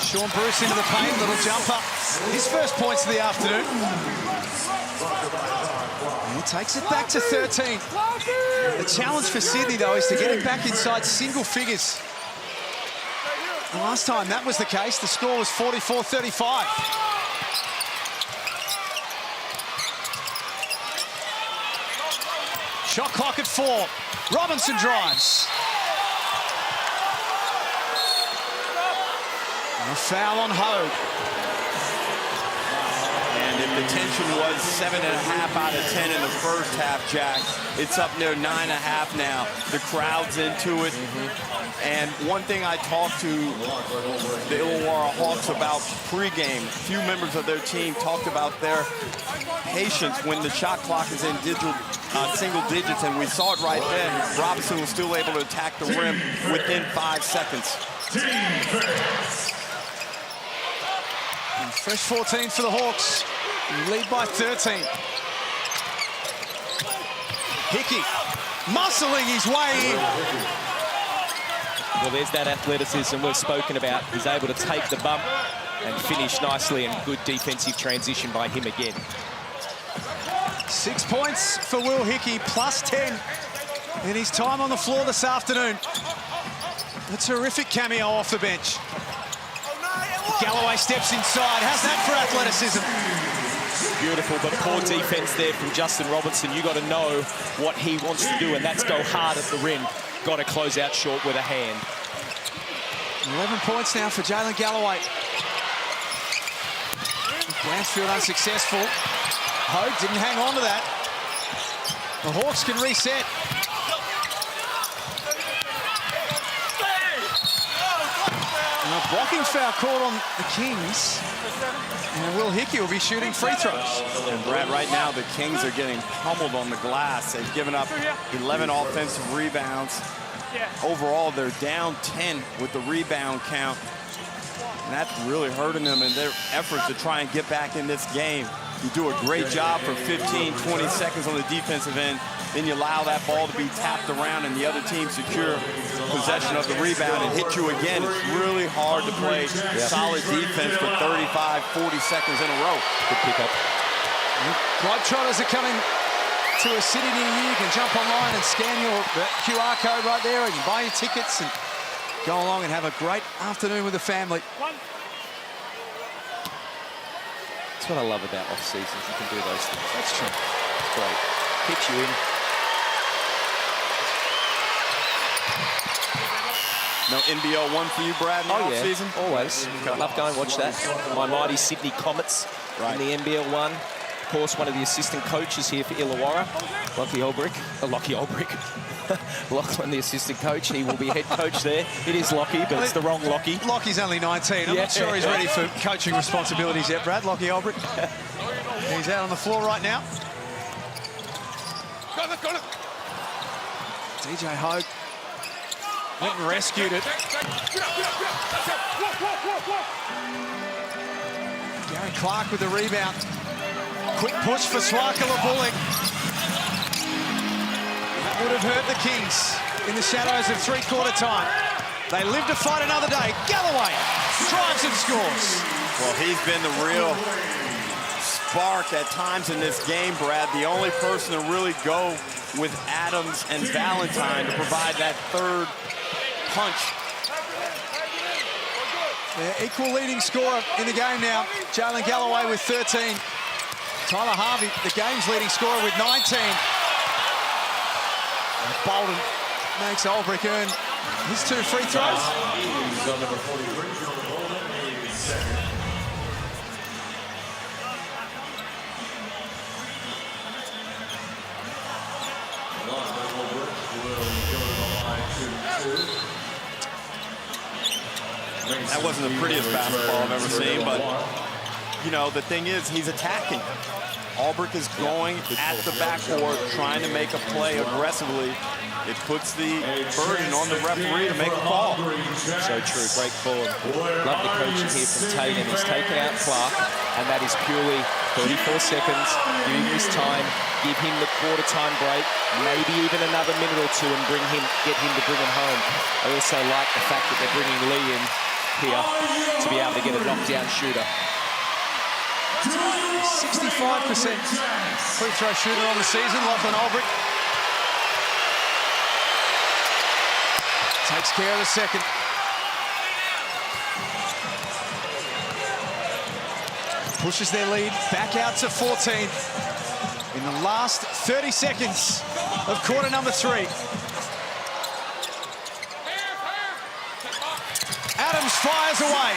Sean Bruce into the paint, little jumper. His first points of the afternoon. And he takes it back to 13. The challenge for Sydney, though, is to get it back inside single figures. And last time that was the case, the score was 44-35. Shot clock at 4. Robinson drives. And a foul on Hogue. And if the tension was 7.5 out of 10 in the first half, Jack, it's up near 9.5 now. The crowd's into it. And one thing I talked to the Illawarra Hawks about pregame, a few members of their team talked about their patience when the shot clock is in single digits, and we saw it right then. Robinson was still able to attack the rim within 5 seconds. And fresh 14 for the Hawks. Lead by 13. Hickey muscling his way in. Well, there's that athleticism we've spoken about. He's able to take the bump and finish nicely, and good defensive transition by him again. 6 points for Will Hickey, plus 10 in his time on the floor this afternoon. A terrific cameo off the bench. Galloway steps inside. How's that for athleticism? Beautiful, but poor defense there from Justin Robertson. You got to know what he wants to do, and that's go hard at the rim. Got to close out short with a hand. 11 points now for Jalen Galloway. Blanchfield unsuccessful. Hogue didn't hang on to that. The Hawks can reset. And a blocking foul called on the Kings. And Will Hickey will be shooting free throws. And Brad, right now the Kings are getting pummeled on the glass. They've given up 11 offensive rebounds. Overall, they're down 10 with the rebound count. And that's really hurting them in their efforts to try and get back in this game. You do a great job for 15, 20 seconds on the defensive end. Then you allow that ball to be tapped around and the other team secure possession of the rebound and hit you again. It's really hard to play solid defense for 35, 40 seconds in a row. Good pickup. Globetrotters are coming to a city near you. You can jump online and scan your QR code right there, and you buy your tickets and go along and have a great afternoon with the family. That's what I love about off-seasons. You can do those things. That's true. It's great. Hit you in. No NBL 1 for you, Brad, in the off-season? Always. Love going watch that. My mighty Sydney Comets in the NBL 1. Of course, one of the assistant coaches here for Illawarra, Lockie Olbrich. Lachlan, the assistant coach, he will be head coach there. It is Lockie, but it's the wrong Lockie. Lockie's only 19. I'm not sure he's ready for coaching responsibilities yet, Brad. Lockie Olbrich. He's out on the floor right now. Got it. DJ Hogue went and rescued it. Gary Clark with the rebound. Quick push for Swakala Bullock. That would have hurt the Kings in the shadows of three-quarter time. They live to fight another day. Galloway drives and scores. Well, he's been the real spark at times in this game, Brad. The only person to really go with Adams and Valentine to provide that third punch. Equal leading scorer in the game now. Jalen Galloway with 13. Tyler Harvey, the game's leading scorer with 19. And Bolden makes Olbrich earn his 2 free throws. That wasn't the prettiest basketball I've ever seen, but, you know, the thing is, he's attacking. Olbrich is going at the backboard, trying to make a play aggressively. It puts the burden on the referee to make a call. So true, great call. Love the coaching here from Tatum. He's taken out Clark, and that is purely 34 seconds. Give him his time, give him the quarter time break, maybe even another minute or two, and get him to bring him home. I also like the fact that they're bringing Lee in here to be able to get a knockdown shooter. 65% free throw shooter on the season, Lachlan Olbrich. Takes care of the second. Pushes their lead back out to 14 in the last 30 seconds of quarter number 3. Adams fires away.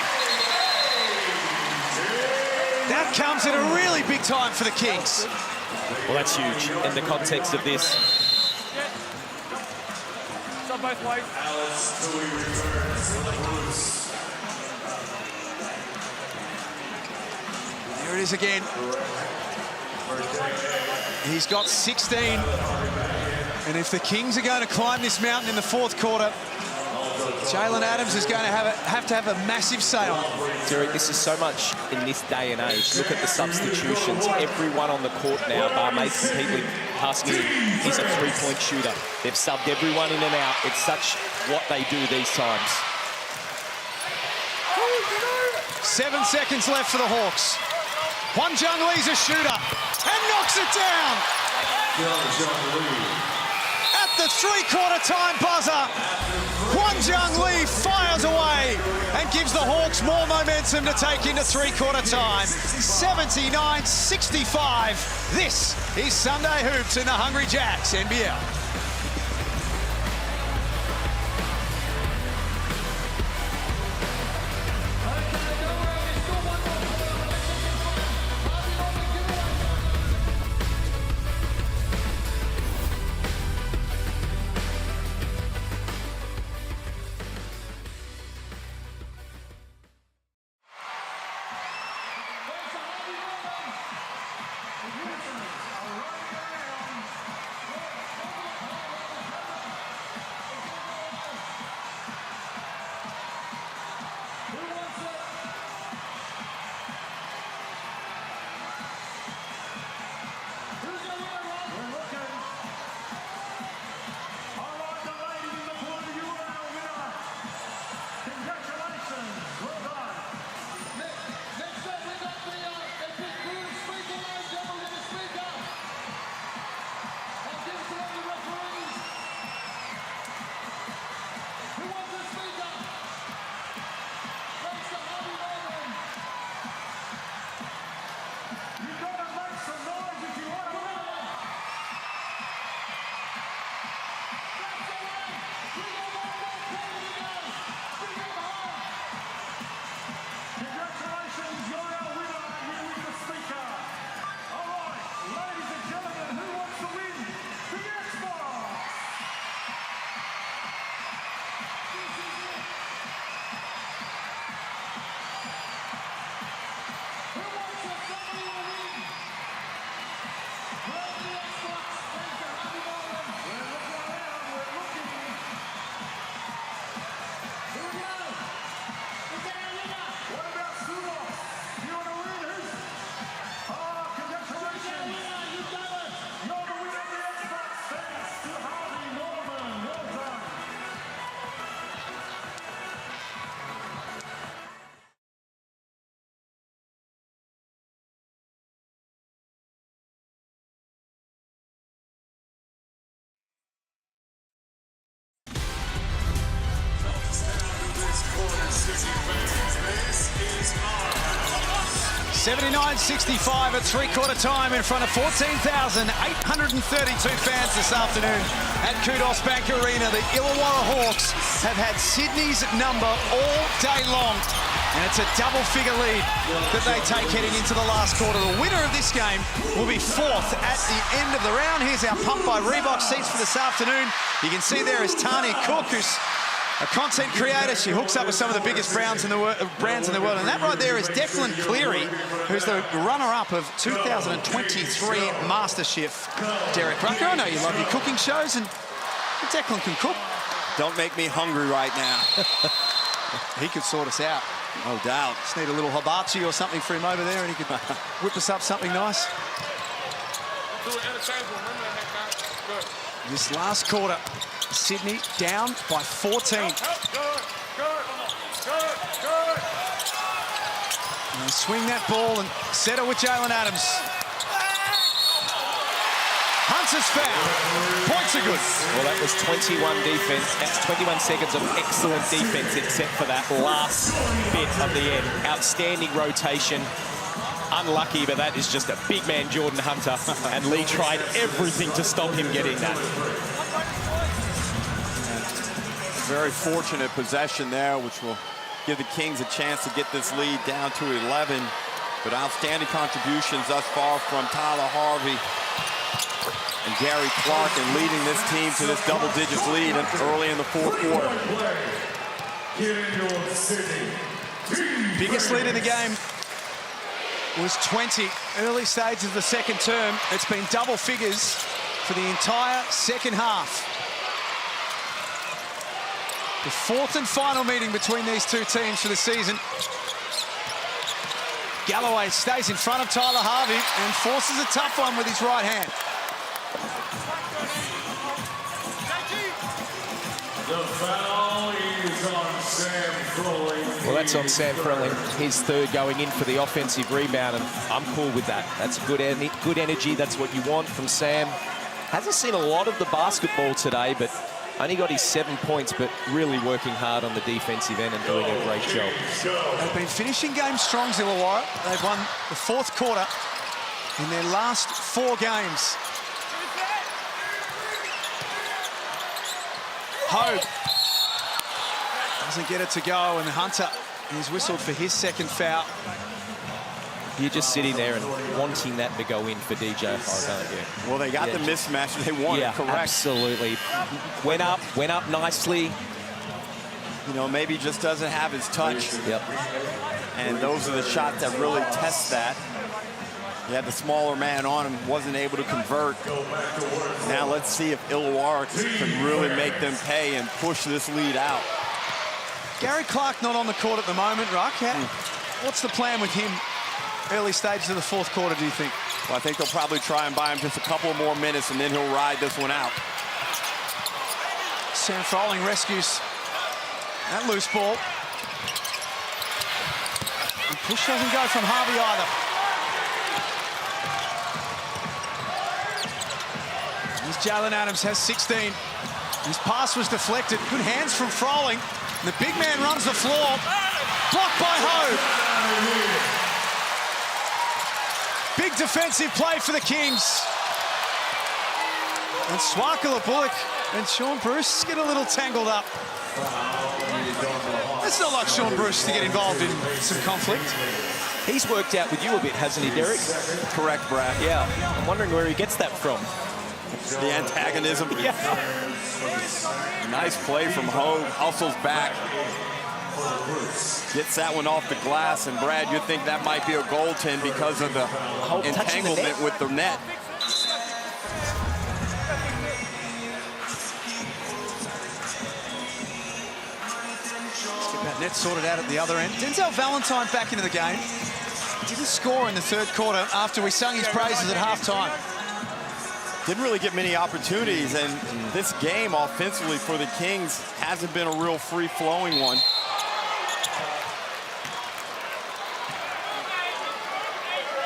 That comes at a really big time for the Kings. Well, that's huge in the context of this. Both ways. There it is again. He's got 16. And if the Kings are going to climb this mountain in the fourth quarter, Jalen Adams is going to have to have a massive sail. Derek, this is so much in this day and age. Look at the substitutions. Everyone on the court now, bar mates completely passing in, is a three-point shooter. They've subbed everyone in and out. It's such what they do these times. 7 seconds left for the Hawks. One Jung Lee's a shooter and knocks it down. At the three-quarter time buzzer. Wanjung Lee fires away and gives the Hawks more momentum to take into three-quarter time. 79-65. This is Sunday Hoops in the Hungry Jacks NBL. $79-65 at three-quarter time in front of 14,832 fans this afternoon at Kudos Bank Arena. The Illawarra Hawks have had Sydney's number all day long, and it's a double-figure lead that they take heading into the last quarter. The winner of this game will be fourth at the end of the round. Here's our Pump by Reebok seats for this afternoon. You can see there is Tani Cook, who's a content creator. She hooks up with some of the biggest brands in the world. And that right there is Declan Cleary, who's the runner-up of 2023 MasterChef. Derek Rucker, I know you love your cooking shows, and Declan can cook. Don't make me hungry right now. He could sort us out. No doubt. Just need a little hibachi or something for him over there, and he could whip us up something nice. This last quarter, Sydney down by 14. And they swing that ball and settle with Jalen Adams. Hunter's foul. Points are good. Well, that was 21 defense. That's 21 seconds of excellent defense, except for that last bit of the end. Outstanding rotation. Unlucky, but that is just a big man, Jordan Hunter. And Lee tried everything to stop him getting that. Very fortunate possession there, which will give the Kings a chance to get this lead down to 11. But outstanding contributions thus far from Tyler Harvey and Gary Clark, and leading this team to this double-digits lead early in the fourth quarter. Biggest lead in the game was 20. Early stage of the second term. It's been double figures for the entire second half. The fourth and final meeting between these two teams for the season. Galloway stays in front of Tyler Harvey and forces a tough one with his right hand. The foul is on Sam Froling. Well, that's on Sam Froling. His third going in for the offensive rebound, and I'm cool with that. That's good energy. That's what you want from Sam. Hasn't seen a lot of the basketball today, but Only got his 7 points, but really working hard on the defensive end and doing a great job. They've been finishing games strong, Illawarra. They've won the 4th quarter in their last 4 games. Hogue doesn't get it to go, and Hunter is whistled for his 2nd foul. You're just sitting there and wanting that to go in for DJ Hogue, aren't you? Well, they got the mismatch they wanted, yeah, correct? Absolutely. Went up nicely. You know, maybe just doesn't have his touch. Yep. And those are the shots that really test that. He had the smaller man on him, wasn't able to convert. Now let's see if Illawarra can really make them pay and push this lead out. Gary Clark not on the court at the moment, Ruck. What's the plan with him early stages of the 4th quarter, do you think? Well, I think they'll probably try and buy him just a couple more minutes, and then he'll ride this one out. Sam Froling rescues that loose ball. And push doesn't go from Harvey either. Here's Jalen Adams, has 16. His pass was deflected. Good hands from Froling. And the big man runs the floor. Blocked by Hogue. Big defensive play for the Kings. And Swakala Bullock and Sean Bruce get a little tangled up. It's not like Sean Bruce to get involved in some conflict. He's worked out with you a bit, hasn't he, Derek? Correct, Brad. Yeah. I'm wondering where he gets that from. The antagonism. Yeah. Nice play from Hogue. Hustles back. Gets that one off the glass. And Brad, you think that might be a goaltend because of the entanglement with the net. Let's get that net sorted out at the other end. Denzel Valentine back into the game. Didn't score in the 3rd quarter after we sung his praises at halftime. Didn't really get many opportunities, and this game offensively for the Kings hasn't been a real free-flowing one.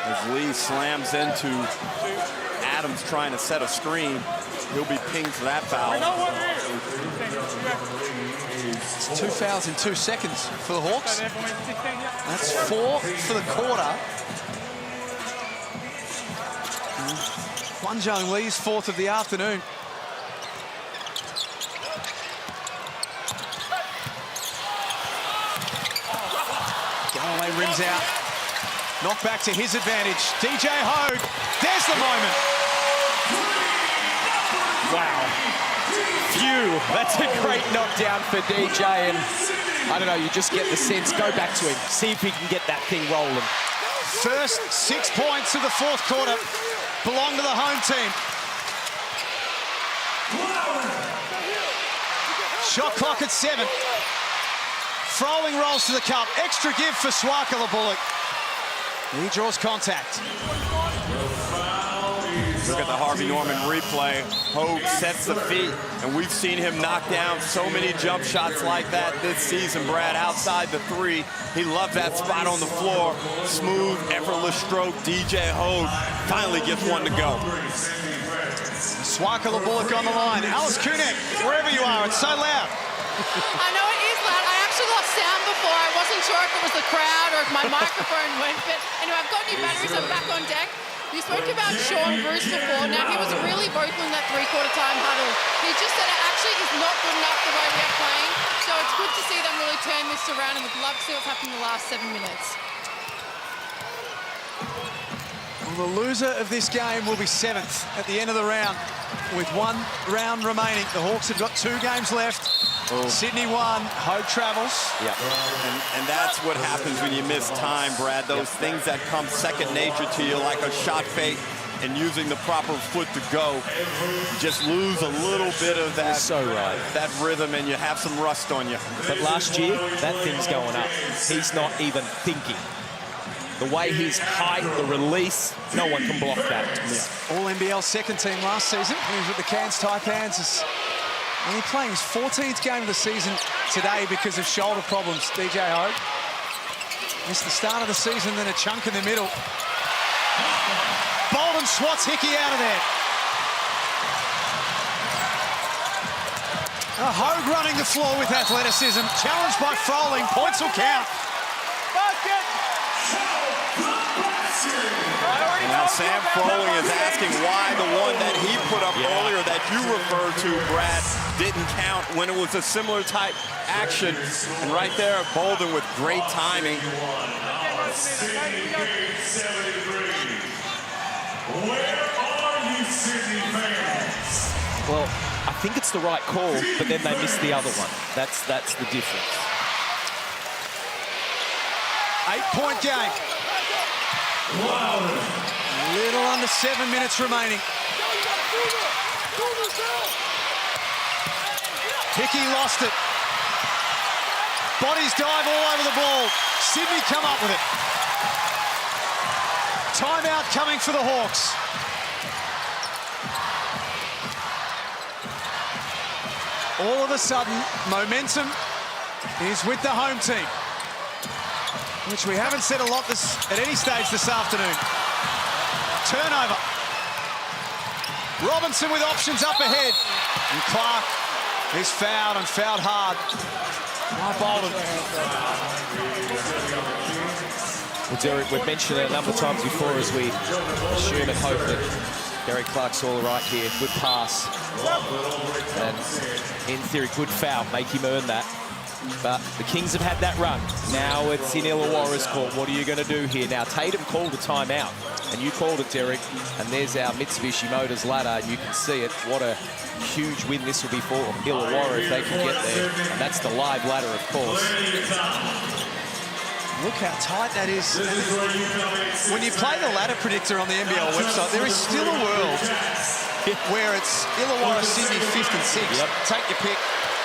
As Lee slams into Adams trying to set a screen, he'll be pinged for that foul. It's 2 fouls in 2 seconds for the Hawks. That's 4 for the quarter. Wanjung Lee's 4th of the afternoon. Galloway rims out. Knock back to his advantage. DJ Hogue. There's the moment. Wow. Phew. That's a great knockdown for DJ. And I don't know, you just get the sense. Go back to him. See if he can get that thing rolling. First 6 points of the 4th quarter belong to the home team. Shot clock at 7. Froling rolls to the cup. Extra give for Swakala Bullock. He draws contact. Look at the Harvey Norman replay. Hogue sets the feet, and we've seen him knock down so many jump shots like that this season, Brad, outside the 3. He loves that spot on the floor. Smooth, effortless stroke. DJ Hogue finally gets one to go. Swakala Bullock on the line. Alice Kunek, wherever you are, it's so loud. I know it is loud. I actually lost sound before. I wasn't sure if it was the crowd or if my microphone went, but anyway, I've got new batteries. I'm back on deck. You spoke about Sean Bruce before. Now, he was really vocal in that 3-quarter time huddle. He just said it actually is not good enough the way we are playing. So it's good to see them really turn this around, and we'd love to see what's happened in the last 7 minutes. Well, the loser of this game will be 7th at the end of the round with 1 round remaining. The Hawks have got 2 games left. Sydney won. Hogue travels. Yeah, and that's what happens when you miss time, Brad. Those things that come second nature to you, like a shot fake and using the proper foot to go, just lose a little bit of that, that rhythm, and you have some rust on you. But last year, that thing's going up. He's not even thinking. The way his height, the release, no one can block that. Yeah. All NBL 2nd team last season. He was with the Cairns Taipans. Only playing his 14th game of the season today because of shoulder problems. DJ Hogue missed the start of the season, then a chunk in the middle. Bolden swats Hickey out of there. Hogue running the floor with athleticism. Challenged by Froling. Points will count. Now Sam Froling is asking why the one that he put up earlier that you referred to, Brad, didn't count when it was a similar type action. And right there, Bolden with great timing. Where are you, Sydney fans? Well, I think it's the right call, but then they missed the other one. That's the difference. 8-point game. Little under 7 minutes remaining. Hickey lost it. Bodies dive all over the ball. Sydney come up with it. Timeout coming for the Hawks. All of a sudden, momentum is with the home team, which we haven't said a lot at any stage this afternoon. Turnover. Robinson with options up ahead. And Clark is fouled, and fouled hard by Bolden. Well, Derek, we've mentioned it a number of times before as we assume and hope that Derek Clark's all right here. Good pass. And in theory, good foul. Make him earn that. But the Kings have had that run. Now it's in Illawarra's court. What are you going to do here? Now, Tatum called a timeout, and you called it, Derek. And there's our Mitsubishi Motors ladder, and you can see it. What a huge win this will be for Illawarra if they can get there. And that's the live ladder, of course. Look how tight that is. When you play the ladder predictor on the NBL website, there is still a world where it's Illawarra, Sydney, 5th and 6th. Yep. Take your pick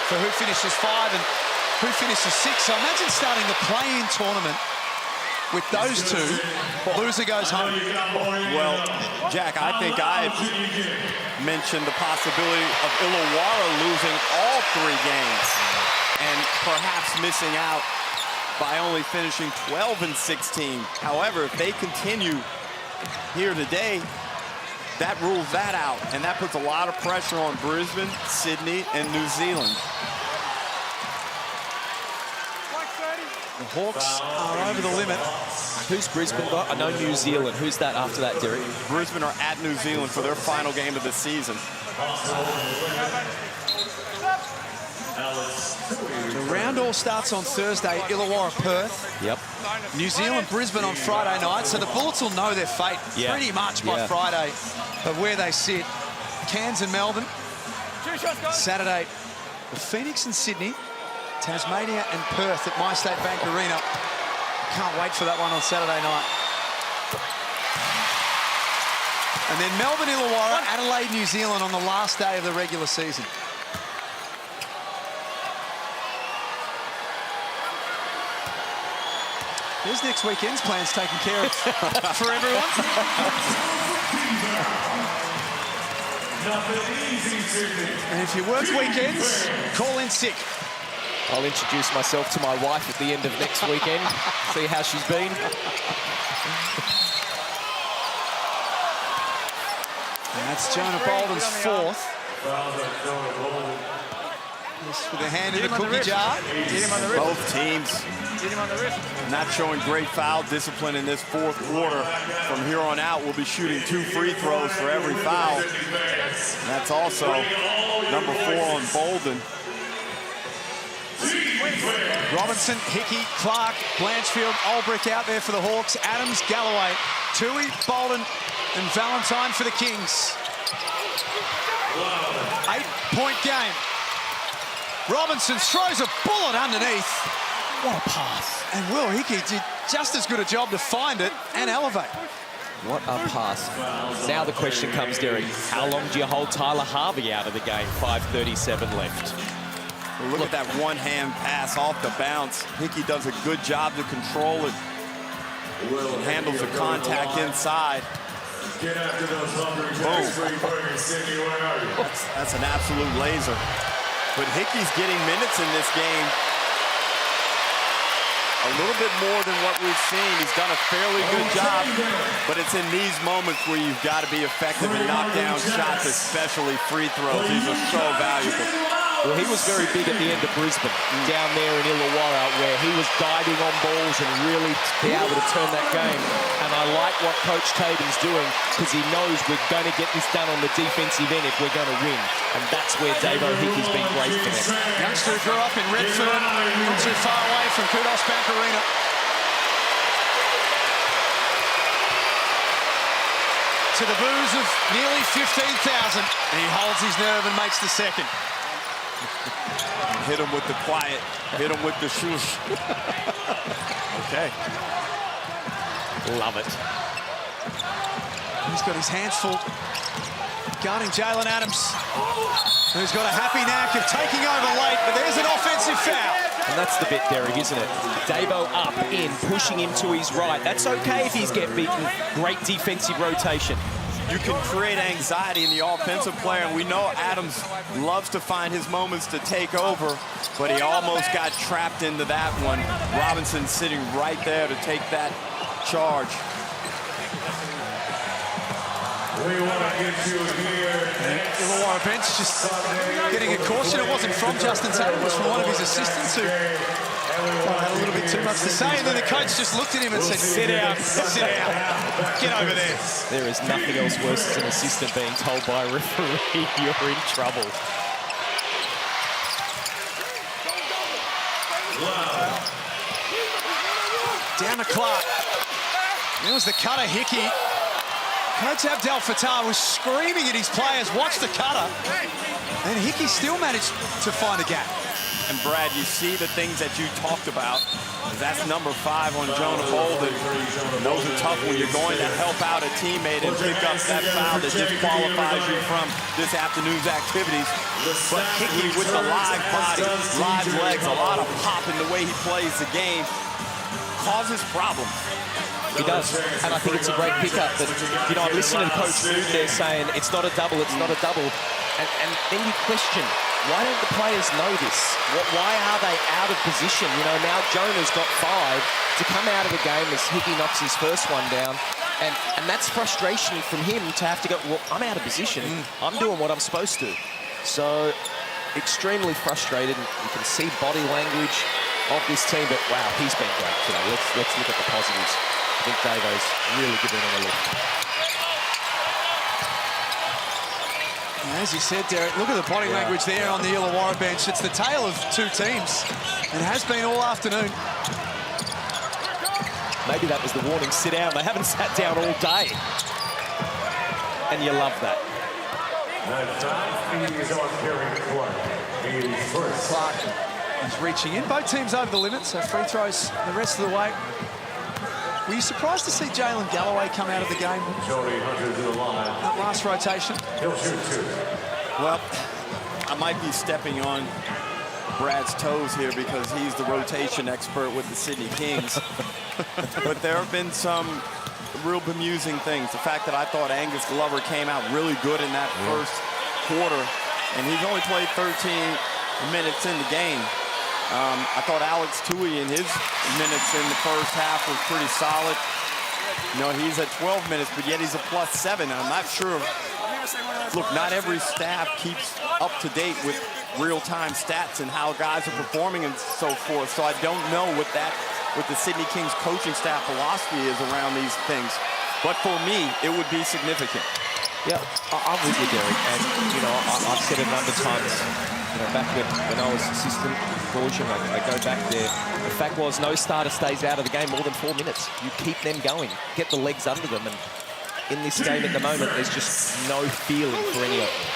for who finishes 5 and who finishes 6. So imagine starting the play-in tournament with those two. Loser goes home. Well, Jack, I think I mentioned the possibility of Illawarra losing all 3 games and perhaps missing out by only finishing 12 and 16. However, if they continue here today, that rules that out, and that puts a lot of pressure on Brisbane, Sydney, and New Zealand. The Hawks are over the limit. Who's Brisbane got? I know New Zealand. Who's that after that, Derek? Brisbane are at New Zealand for their final game of the season. The round all starts on Thursday, Illawarra, Perth. Yep. New Zealand, Brisbane on Friday night. So the Bullets will know their fate pretty much by Friday of where they sit. Cairns and Melbourne. Saturday, the Phoenix and Sydney. Tasmania and Perth at MyState Bank Arena. Can't wait for that one on Saturday night. And then Melbourne, Illawarra, Adelaide, New Zealand on the last day of the regular season. There's next weekend's plans taken care of for everyone. And if you work weekends, call in sick. I'll introduce myself to my wife at the end of next weekend, see how she's been. And that's Jonah Bolden's 4th. Just with a hand in the cookie jar. Both teams not showing great foul discipline in this 4th quarter. From here on out, we'll be shooting 2 free throws for every foul. And that's also number 4 on Bolden. Robinson, Hickey, Clark, Blanchfield, Olbrich out there for the Hawks. Adams, Galloway, Tui, Bolden, and Valentine for the Kings. 8-point game. Robinson throws a bullet underneath. What a pass. And Will Hickey did just as good a job to find it and elevate. What a pass. Now the question comes, Derek, how long do you hold Tyler Harvey out of the game? 5:37 left. Well, look at that one-hand pass off the bounce. Hickey does a good job to control it. Handles the contact inside. Get after those hungry burgers, Sydney. Where are you? That's an absolute laser. But Hickey's getting minutes in this game. A little bit more than what we've seen. He's done a fairly good job, but it's in these moments where you've got to be effective and knock down shots, especially free throws. These are so valuable. Well, he was very big at the end of Brisbane, down there in Illawarra, where he was diving on balls and really be able to turn that game. And I like what Coach Tatum's doing, because he knows we're going to get this done on the defensive end if we're going to win. And that's where Davo Hickey's been great for them. Youngster who grew up in Redfern, not too far away from Kudos Bank Arena. To the boos of nearly 15,000. He holds his nerve and makes the second. Hit him with the quiet. Hit him with the swoosh. Okay. Love it. He's got his hands full. Guarding Jalen Adams, who's got a happy knack of taking over late, but there's an offensive foul. And that's the bit, Derek, isn't it? Davo up, in, pushing him to his right. That's okay if he's getting beaten. Great defensive rotation. You can create anxiety in the offensive player, and we know Adams loves to find his moments to take over, but he almost got trapped into that one. Robinson sitting right there to take that charge. We want to get you here. Illawarra bench just getting a caution. It wasn't from Justin Tatum, it was from one of his assistants who had a little bit too much to say. And then the coach just looked at him and said, sit down, sit down, get over there. There is nothing else worse as an assistant being told by a referee, you're in trouble. Down to Clark. There was the cutter, Hickey. Coach Abdel Fattah was screaming at his players, watch the cutter. And Hickey still managed to find a gap. And Brad, you see the things that you talked about. That's number 5 on Jonah Bolden. And those are tough when you're going to help out a teammate and pick up that foul that disqualifies you from this afternoon's activities. But Hickey with the live body, live legs, a lot of pop in the way he plays the game, causes problems. He does, and I think it's a great pickup. But, you know, I'm listening to Coach Mood there saying, it's not a double, it's not a double. And then you question, why don't the players know this? Why are they out of position? You know, now Jonah's got 5 to come out of the game as Hickey knocks his first one down. And that's frustration from him to have to go, well, I'm out of position. I'm doing what I'm supposed to. So, extremely frustrated. You can see body language of this team, but wow, he's been great today. Let's look at the positives. I think Davo's really giving him a lift. As you said, Derek, look at the body language there on the Illawarra bench. It's the tale of 2 teams. It has been all afternoon. Maybe that was the warning, sit down. They haven't sat down all day. And you love that. Clark is reaching in. Both teams over the limit, so free throws the rest of the way. Were you surprised to see Jalen Galloway come out of the game? That last rotation. Well, I might be stepping on Brad's toes here because he's the rotation expert with the Sydney Kings. But there have been some real bemusing things. The fact that I thought Angus Glover came out really good in that first quarter, and he's only played 13 minutes in the game. I thought Alex Tui in his minutes in the first half was pretty solid. You know, he's at 12 minutes, but yet he's a +7. I'm not sure. Look, not every staff keeps up to date with real-time stats and how guys are performing and so forth. So I don't know what the Sydney Kings coaching staff philosophy is around these things. But for me, it would be significant. Yeah, I'm with you, Derek. And, you know, I've said it a number of times. You know, back when I was assistant coach, I go back there. The fact was, no starter stays out of the game more than 4 minutes. You keep them going, get the legs under them, and in this game at the moment, there's just no feeling for any of them.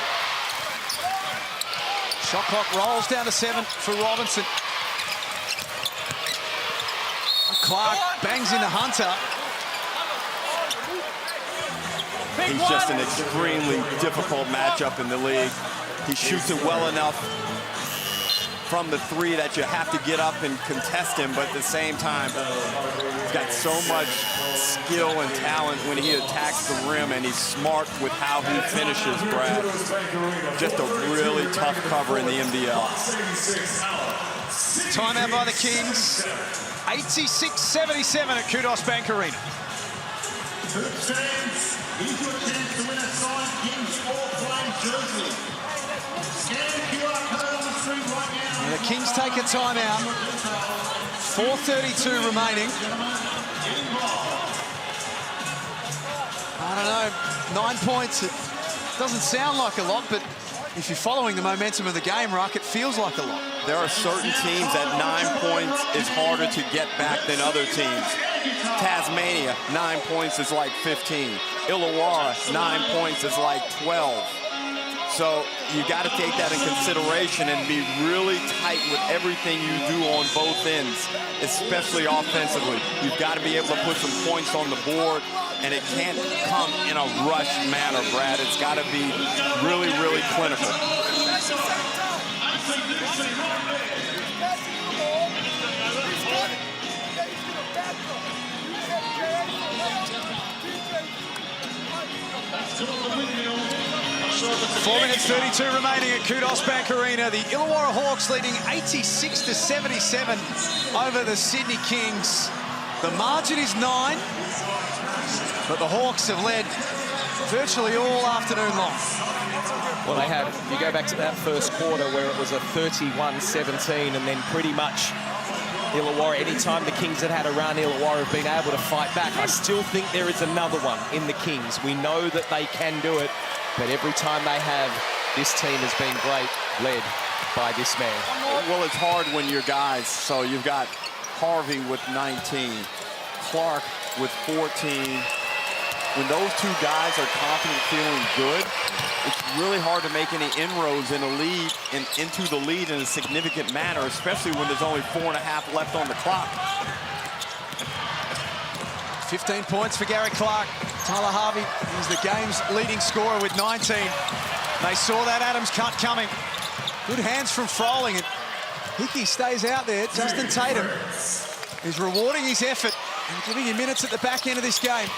Shot clock rolls down to 7 for Robinson. Clark bangs into Hunter. He's just an extremely difficult matchup in the league. He shoots it well enough from the 3 that you have to get up and contest him, but at the same time, he's got so much skill and talent when he attacks the rim, and he's smart with how he finishes, Brad. Just a really tough cover in the NBL. Timeout by the Kings. 86-77 at Kudos Bank Arena. Here's your chance to win a signed Kings All Flame jersey. Scan the QR code on the the Kings take a timeout. 4:32 remaining. I don't know, 9 points. It doesn't sound like a lot, but if you're following the momentum of the game, Ruck, it feels like a lot. There are certain teams that 9 points is harder to get back than other teams. Tasmania, 9 points is like 15. Illawarra, 9 points is like 12. So you got to take that in consideration and be really tight with everything you do on both ends, especially offensively. You've got to be able to put some points on the board, and it can't come in a rush manner, Brad. It's got to be really, really clinical. Four minutes 32 remaining at Kudos Bank Arena. The Illawarra Hawks leading 86-77 over the Sydney Kings. The margin is 9, but the Hawks have led virtually all afternoon long. Well, they have. You go back to that first quarter where it was a 31-17, and then pretty much Illawarra, anytime the Kings had had a run, Illawarra have been able to fight back. I still think there is another one in the Kings. We know that they can do it, but every time they have, this team has been great, led by this man. Well, it's hard when you're guys. So you've got Harvey with 19, Clark with 14. When those two guys are confident, feeling good, it's really hard to make any inroads in a lead and into the lead in a significant manner, especially when there's only 4.5 left on the clock. 15 points for Gary Clark. Tyler Harvey is the game's leading scorer with 19. They saw that Adams cut coming. Good hands from Froling, and Hickey stays out there. Justin Tatum is rewarding his effort and giving him minutes at the back end of this game.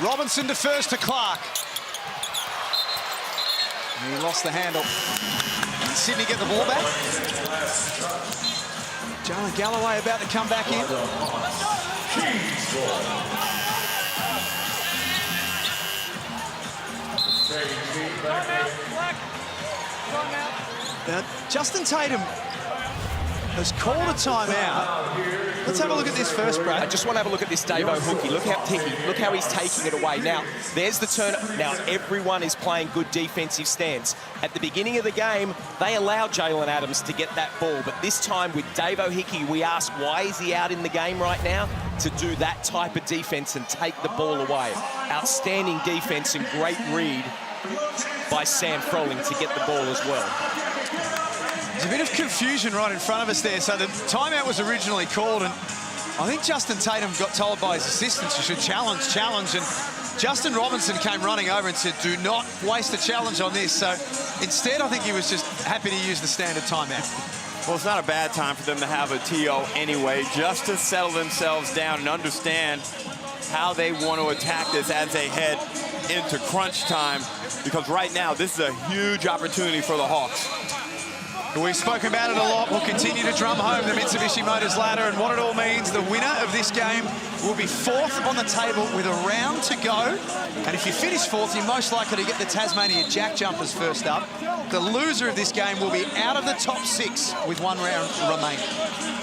Robinson defers to Clark. He lost the handle. Sydney get the ball back. Jalen Galloway about to come back in. Now, Justin Tatum has called a timeout. Let's have a look at this first, Brad. I just want to have a look at this Davo Hookie. Look how he's taking it away. Now, there's the turn. Now, everyone is playing good defensive stance. At the beginning of the game, they allowed Jalen Adams to get that ball. But this time with Davo Hickey, we ask, why is he out in the game right now? To do that type of defense and take the ball away. Outstanding defense and great read by Sam Froling to get the ball as well. There's a bit of confusion right in front of us there. So the timeout was originally called, and I think Justin Tatum got told by his assistants, you should challenge. And Justin Robinson came running over and said, do not waste a challenge on this. So instead, I think he was just happy to use the standard timeout. Well, it's not a bad time for them to have a TO anyway, just to settle themselves down and understand how they want to attack this as they head into crunch time, because right now, this is a huge opportunity for the Hawks. We've spoken about it a lot. We'll continue to drum home the Mitsubishi Motors ladder, and what it all means. The winner of this game will be fourth on the table with a round to go. And if you finish fourth, you're most likely to get the Tasmania Jack Jumpers first up. The loser of this game will be out of the top 6 with 1 round remaining.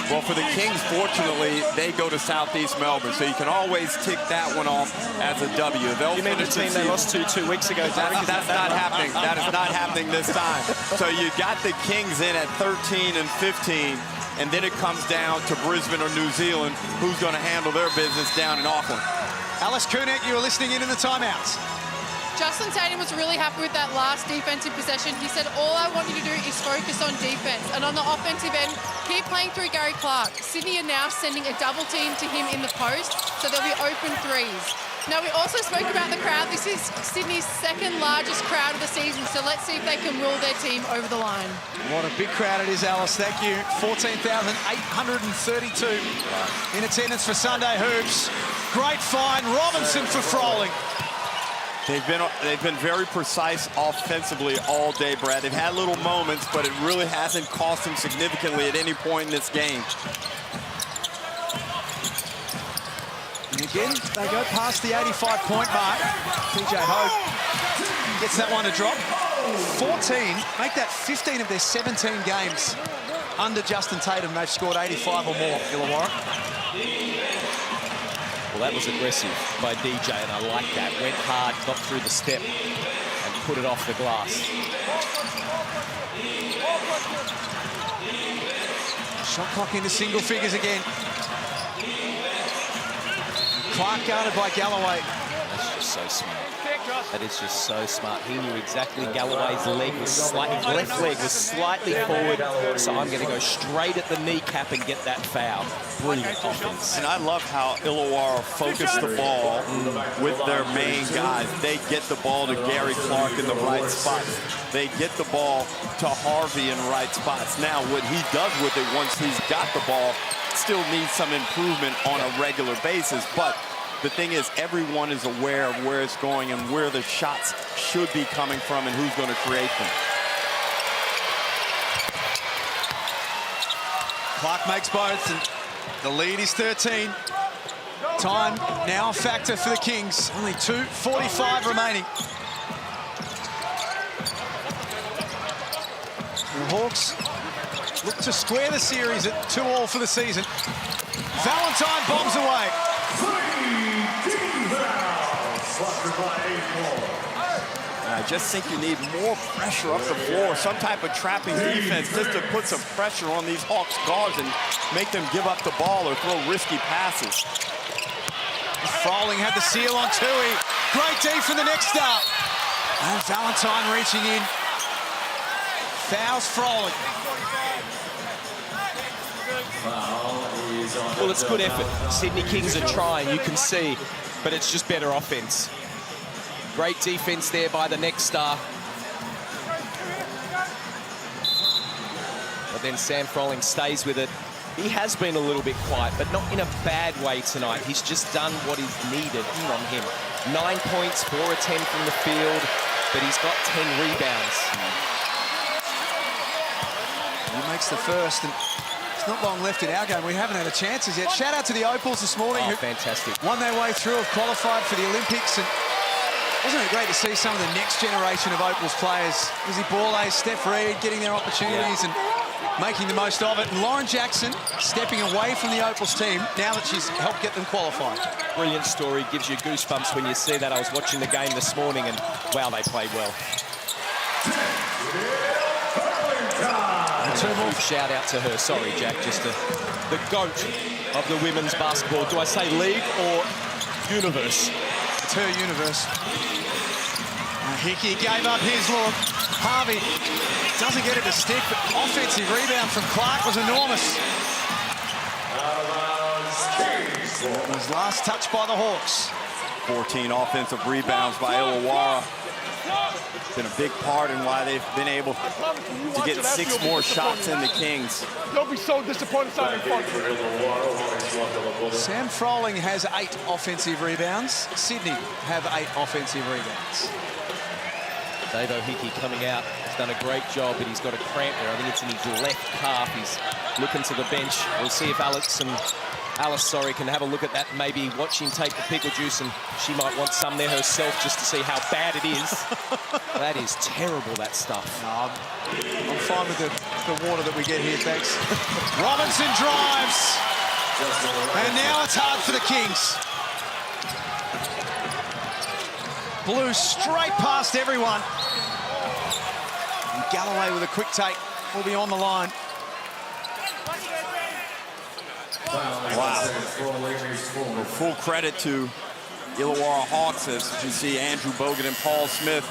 Well, for the Kings, fortunately, they go to Southeast Melbourne, so you can always tick that one off as a W. You mean the team they lost to 2 weeks ago? That's not happening. That is not happening this time. So you got the Kings in at 13 and 15, and then it comes down to Brisbane or New Zealand, who's going to handle their business down in Auckland. Alice Kunek, you were listening in the timeouts. Justin Tatum was really happy with that last defensive possession. He said, all I want you to do is focus on defense. And on the offensive end, keep playing through Gary Clark. Sydney are now sending a double team to him in the post, so there'll be open threes. Now, we also spoke about the crowd. This is Sydney's second largest crowd of the season, so let's see if they can will their team over the line. What a big crowd it is, Alice. Thank you. 14,832 in attendance for Sunday Hoops. Great find. Robinson for Froling. They've been very precise offensively all day, Brad. They've had little moments, but it really hasn't cost them significantly at any point in this game. You Again, they go past the 85-point mark. TJ Hogue gets that one to drop. 14, make that 15 of their 17 games under Justin Tatum. They've scored 85 or more, Illawarra. Well, that was aggressive by DJ, and I like that. Went hard, got through the step, and put it off the glass. Shot clock into single figures again. Clark guarded by Galloway. That's just so smart. That is just so smart. He knew exactly Galloway's leg was slightly, left leg was slightly forward, so I'm going to go straight at the kneecap and get that foul. Brilliant offense. And I love how Illawarra focused the ball with their main guys. They get the ball to Gary Clark in the right spots. They get the ball to Harvey in right spots. Now, what he does with it once he's got the ball still needs some improvement on a regular basis, but the thing is, everyone is aware of where it's going and where the shots should be coming from and who's going to create them. Clark makes both, and the lead is 13. Time now a factor for the Kings. Only 2:45 remaining. The Hawks look to square the series at 2-all for the season. Valentine bombs away. I just think you need more pressure up the floor, some type of trapping defense just to put some pressure on these Hawks guards and make them give up the ball or throw risky passes. Froling had the seal on Tui. Great D from the next start. And Valentine reaching in. Fouls Froling. Well, it's good effort. Sydney Kings are trying, you can see, but it's just better offense. Great defense there by the next star. But then Sam Froling stays with it. He has been a little bit quiet, but not in a bad way tonight. He's just done what is needed from him. 9 points, 4 of 10 from the field, but he's got 10 rebounds. He makes the first, and it's not long left in our game. We haven't had a chances yet. Shout out to the Opals this morning. Oh, fantastic. Won their way through, have qualified for the Olympics, and wasn't it great to see some of the next generation of Opals players? Izzy Borlase, Steph Reed getting their opportunities and making the most of it. And Lauren Jackson stepping away from the Opals team now that she's helped get them qualified. Brilliant story, gives you goosebumps when you see that. I was watching the game this morning and wow, they played well. Shout out to her, sorry Jack, just the GOAT of the women's basketball. Do I say league or universe? It's her universe. Hickey gave up his look. Harvey doesn't get it to stick, but offensive rebound from Clark was enormous. It was last touched by the Hawks. 14 offensive rebounds by Illawarra. Been a big part in why they've been able to get 6 more shots in the Kings. Don't be so disappointed signing fun. Sam Froling has 8 offensive rebounds. Sydney have 8 offensive rebounds. Dave O'Hickey coming out, has done a great job, but he's got a cramp there. I think it's in his left calf. He's looking to the bench. We'll see if Alice can have a look at that, maybe watch him take the pickle juice, and she might want some there herself just to see how bad it is. That is terrible, that stuff. No, I'm fine with the water that we get here, thanks. Robinson drives. And now it's hard for the Kings. Blew straight past everyone. And Galloway with a quick take will be on the line. Wow. Well, full credit to Illawarra Hawks, as you see Andrew Bogut and Paul Smith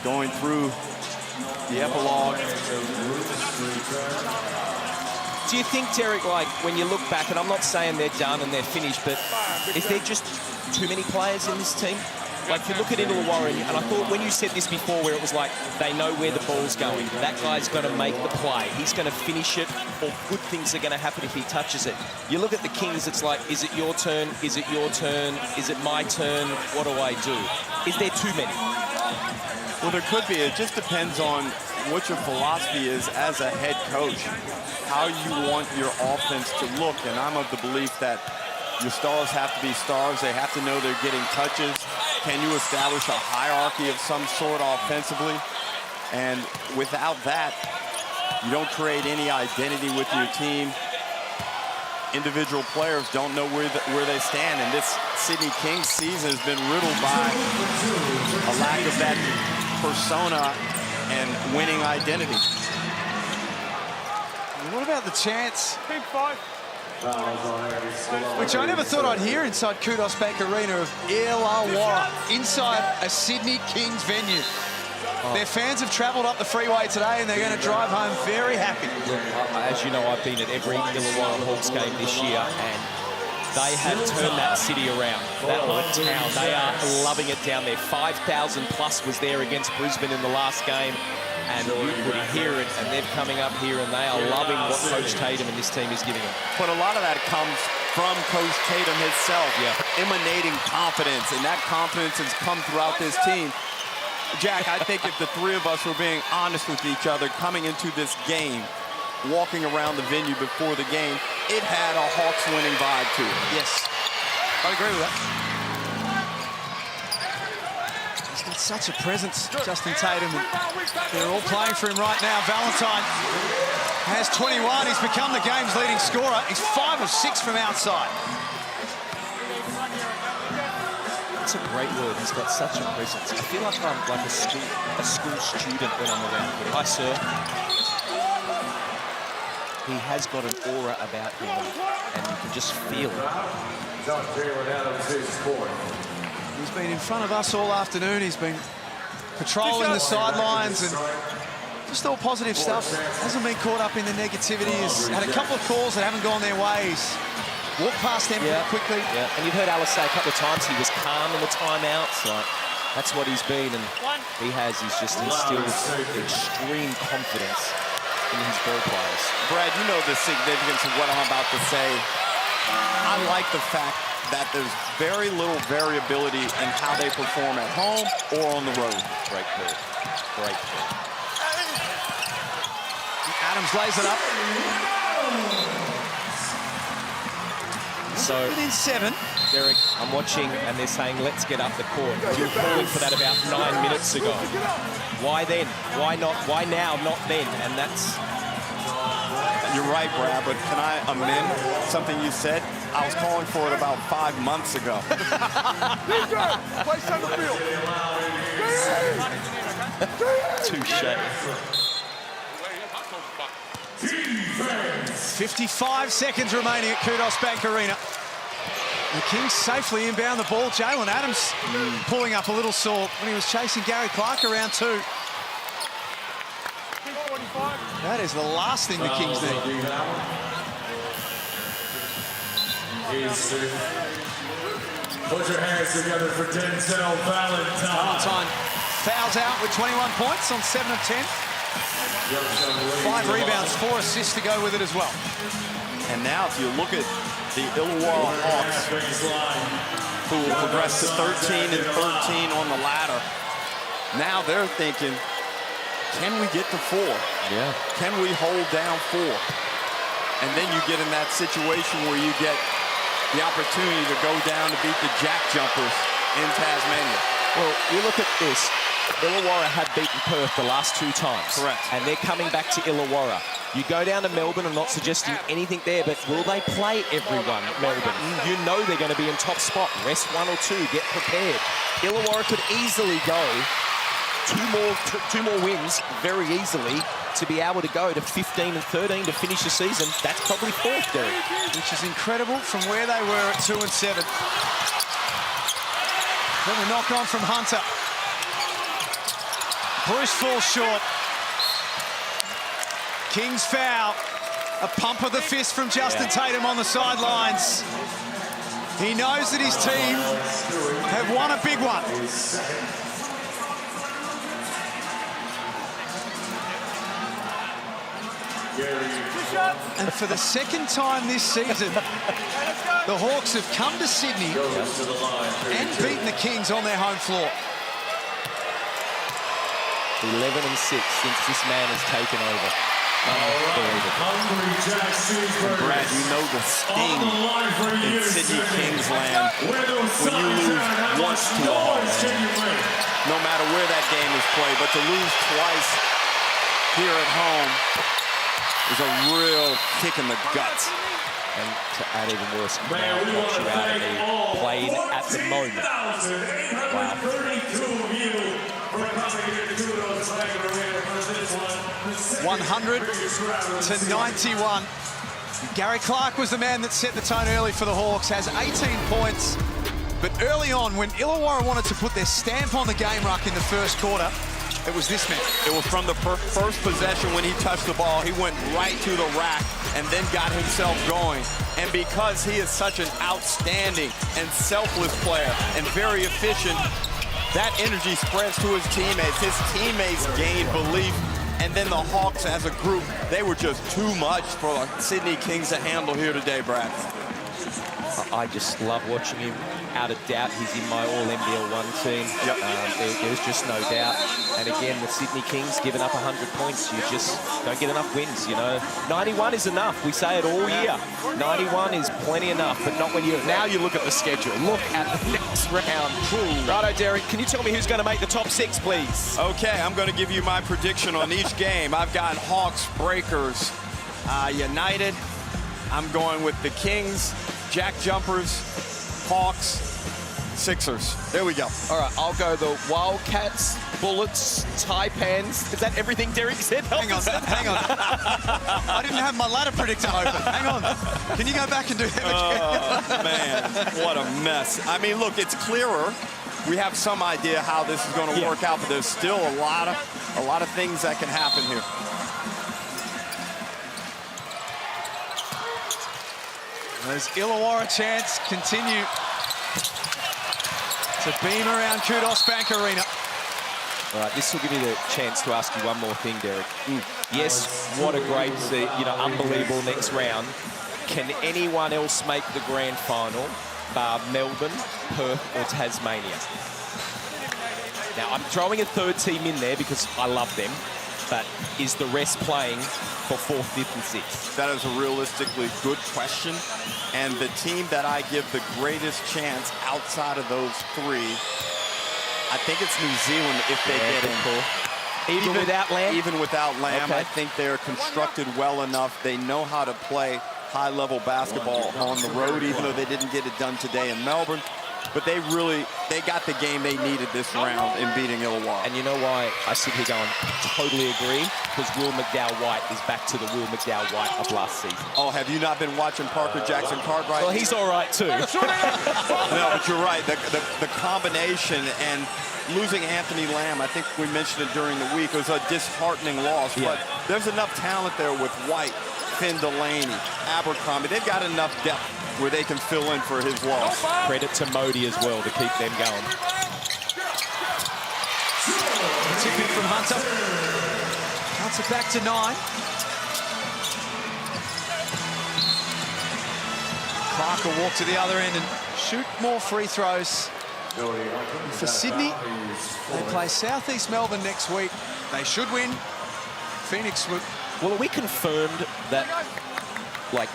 going through the epilogue. Do you think, Derek, like, when you look back, and I'm not saying they're done and they're finished, but is there just too many players in this team? Like, you look at Illawarra, and I thought when you said this before, where it was like, they know where the ball's going. That guy's going to make the play. He's going to finish it, or good things are going to happen if he touches it. You look at the Kings, it's like, is it your turn? Is it your turn? Is it my turn? What do I do? Is there too many? Well, there could be. It just depends on what your philosophy is as a head coach, how you want your offense to look. And I'm of the belief that Your stars have to be stars. They have to know they're getting touches. Can you establish a hierarchy of some sort offensively? And without that, you don't create any identity with your team. Individual players don't know where they stand. And this Sydney Kings season has been riddled by a lack of that persona and winning identity. What about the chance, which I never thought I'd hear inside Kudos Bank Arena, of Illawarra inside a Sydney Kings venue? Their fans have travelled up the freeway today and they're going to drive home very happy. As you know, I've been at every Illawarra Hawks game this year, and they have turned that city around, that whole town. They are loving it down there. 5,000 plus was there against Brisbane in the last game, and you could hear it, and they're coming up here and they are loving what Coach Tatum and this team is giving them. But a lot of that comes from Coach Tatum himself, emanating confidence, and that confidence has come throughout this team. Jack, I think if the three of us were being honest with each other coming into this game, walking around the venue before the game, it had a Hawks winning vibe to it. Yes, I agree with that. He's got such a presence, Justin Tatum. They're all playing for him right now. Valentine has 21. He's become the game's leading scorer. He's 5 of 6 from outside. It's a great word. He's got such a presence. I feel like I'm like a school student when I'm around him. Hi, sir. He has got an aura about him, and you can just feel it. He's been in front of us all afternoon. He's been patrolling the sidelines and just all positive stuff. Hasn't been caught up in the negativity. He's had a couple of calls that haven't gone their ways. Walked past them pretty quickly. Yeah, and you've heard Alice say a couple of times he was calm in the timeouts. Like, that's what he's been, and he's just instilled extreme confidence in his ball players. Brad, you know the significance of what I'm about to say. I like the fact that there's very little variability in how they perform at home or on the road. Great call. Great call. Adams lays it up. So within 7. Derek, I'm watching, and they're saying, let's get up the court. You were calling for that about 9 minutes ago. Why then? Why not? Why now, not then? And that's... You're right, Brad, but can I amend something you said? I was calling for it about 5 months ago. Place on the field. 55 seconds remaining at Kudos Bank Arena. The Kings safely inbound the ball. Jalen Adams pulling up a little sore when he was chasing Gary Clark around 2. That is the last thing the Kings need. Put your hands together for Denzel Valentine. Valentine fouls out with 21 points on 7 of 10. 5 rebounds, 4 assists to go with it as well. And now if you look at the Illawarra Hawks, who will progress to 13 and 13 on the ladder, now they're thinking, can we get to 4? Yeah. Can we hold down 4? And then you get in that situation where you get the opportunity to go down to beat the Jack Jumpers in Tasmania. Well, you look at this. Illawarra have beaten Perth the last 2 times. Correct. And they're coming back to Illawarra. You go down to Melbourne, I'm not suggesting anything there, but will they play everyone at Melbourne? You know they're going to be in top spot. Rest 1 or 2, get prepared. Illawarra could easily go 2 more wins very easily to be able to go to 15 and 13 to finish the season. That's probably 4th, Derek. Which is incredible from where they were at 2 and 7. Then the knock on from Hunter. Bruce falls short. Kings foul. A pump of the fist from Justin Tatum on the sidelines. He knows that his team have won a big one. And for the second time this season, the Hawks have come to Sydney and beaten the Kings on their home floor. 11 and 6 since this man has taken over. Brad, you know the sting in Sydney Kingsland when you lose once to a Hawks. No matter where that game is played, but to lose twice here at home is a real kick in the guts. And to add even worse, now knocks you out of the playing at the moment. Wow. 100-91. Gary Clark was the man that set the tone early for the Hawks, has 18 points. But early on, when Illawarra wanted to put their stamp on the game ruck in the first quarter, it was this man. It was from the first possession when he touched the ball. He went right to the rack and then got himself going. And because he is such an outstanding and selfless player and very efficient, that energy spreads to his teammates. His teammates gained belief. And then the Hawks as a group, they were just too much for Sydney Kings to handle here today, Brad. I just love watching him. Out of doubt, he's in my all-NBL1 team. Yep. There's just no doubt. And again, the Sydney Kings giving up 100 points. You just don't get enough wins, you know. 91 is enough. We say it all year. 91 is plenty enough, but not when you... Now you look at the schedule. Look at the next round. Righto, Derek, can you tell me who's going to make the top 6, please? Okay, I'm going to give you my prediction on each game. I've got Hawks, Breakers, United. I'm going with the Kings, Jack Jumpers, Hawks, Sixers. There we go. All right, I'll go the Wildcats, Bullets, Taipans. Is that everything Derek said? Hang on. I didn't have my ladder predictor open. Hang on. Can you go back and do that again? Man, what a mess. I mean, look, it's clearer. We have some idea how this is going to work out, but there's still a lot of things that can happen here. As Illawarra chants continue to beam around Kudos Bank Arena. All right, this will give me the chance to ask you one more thing, Derek. Yes, what a great, unbelievable next round. Can anyone else make the grand final bar Melbourne, Perth or Tasmania? Now, I'm throwing a third team in there because I love them, but is the rest playing for 4th, 5th and 6th? That is a realistically good question. And the team that I give the greatest chance outside of those 3, I think it's New Zealand if they get in. Cool. Even without Lamb? Even without Lamb, Okay. I think they're constructed well enough. They know how to play high-level basketball on the road, even though they didn't get it done today in Melbourne. But they got the game they needed this round in beating Illawarra. And you know why I sit here going, totally agree? Because Will McDowell-White is back to the Will McDowell-White of last season. Oh, have you not been watching Parker Jackson-Cartwright? Well, he's all right, too. No, but you're right. The combination and losing Anthony Lamb, I think we mentioned it during the week, it was a disheartening loss. Yeah. But there's enough talent there with White, Finn Delaney, Abercrombie. They've got enough depth where they can fill in for his loss. Credit to Modi as well to keep them going. Tipping from Hunter. Hunter back to 9. Clark will walk to the other end and shoot more free throws. For Sydney, they play South East Melbourne next week. They should win. Phoenix would... Well, are we confirmed that, like,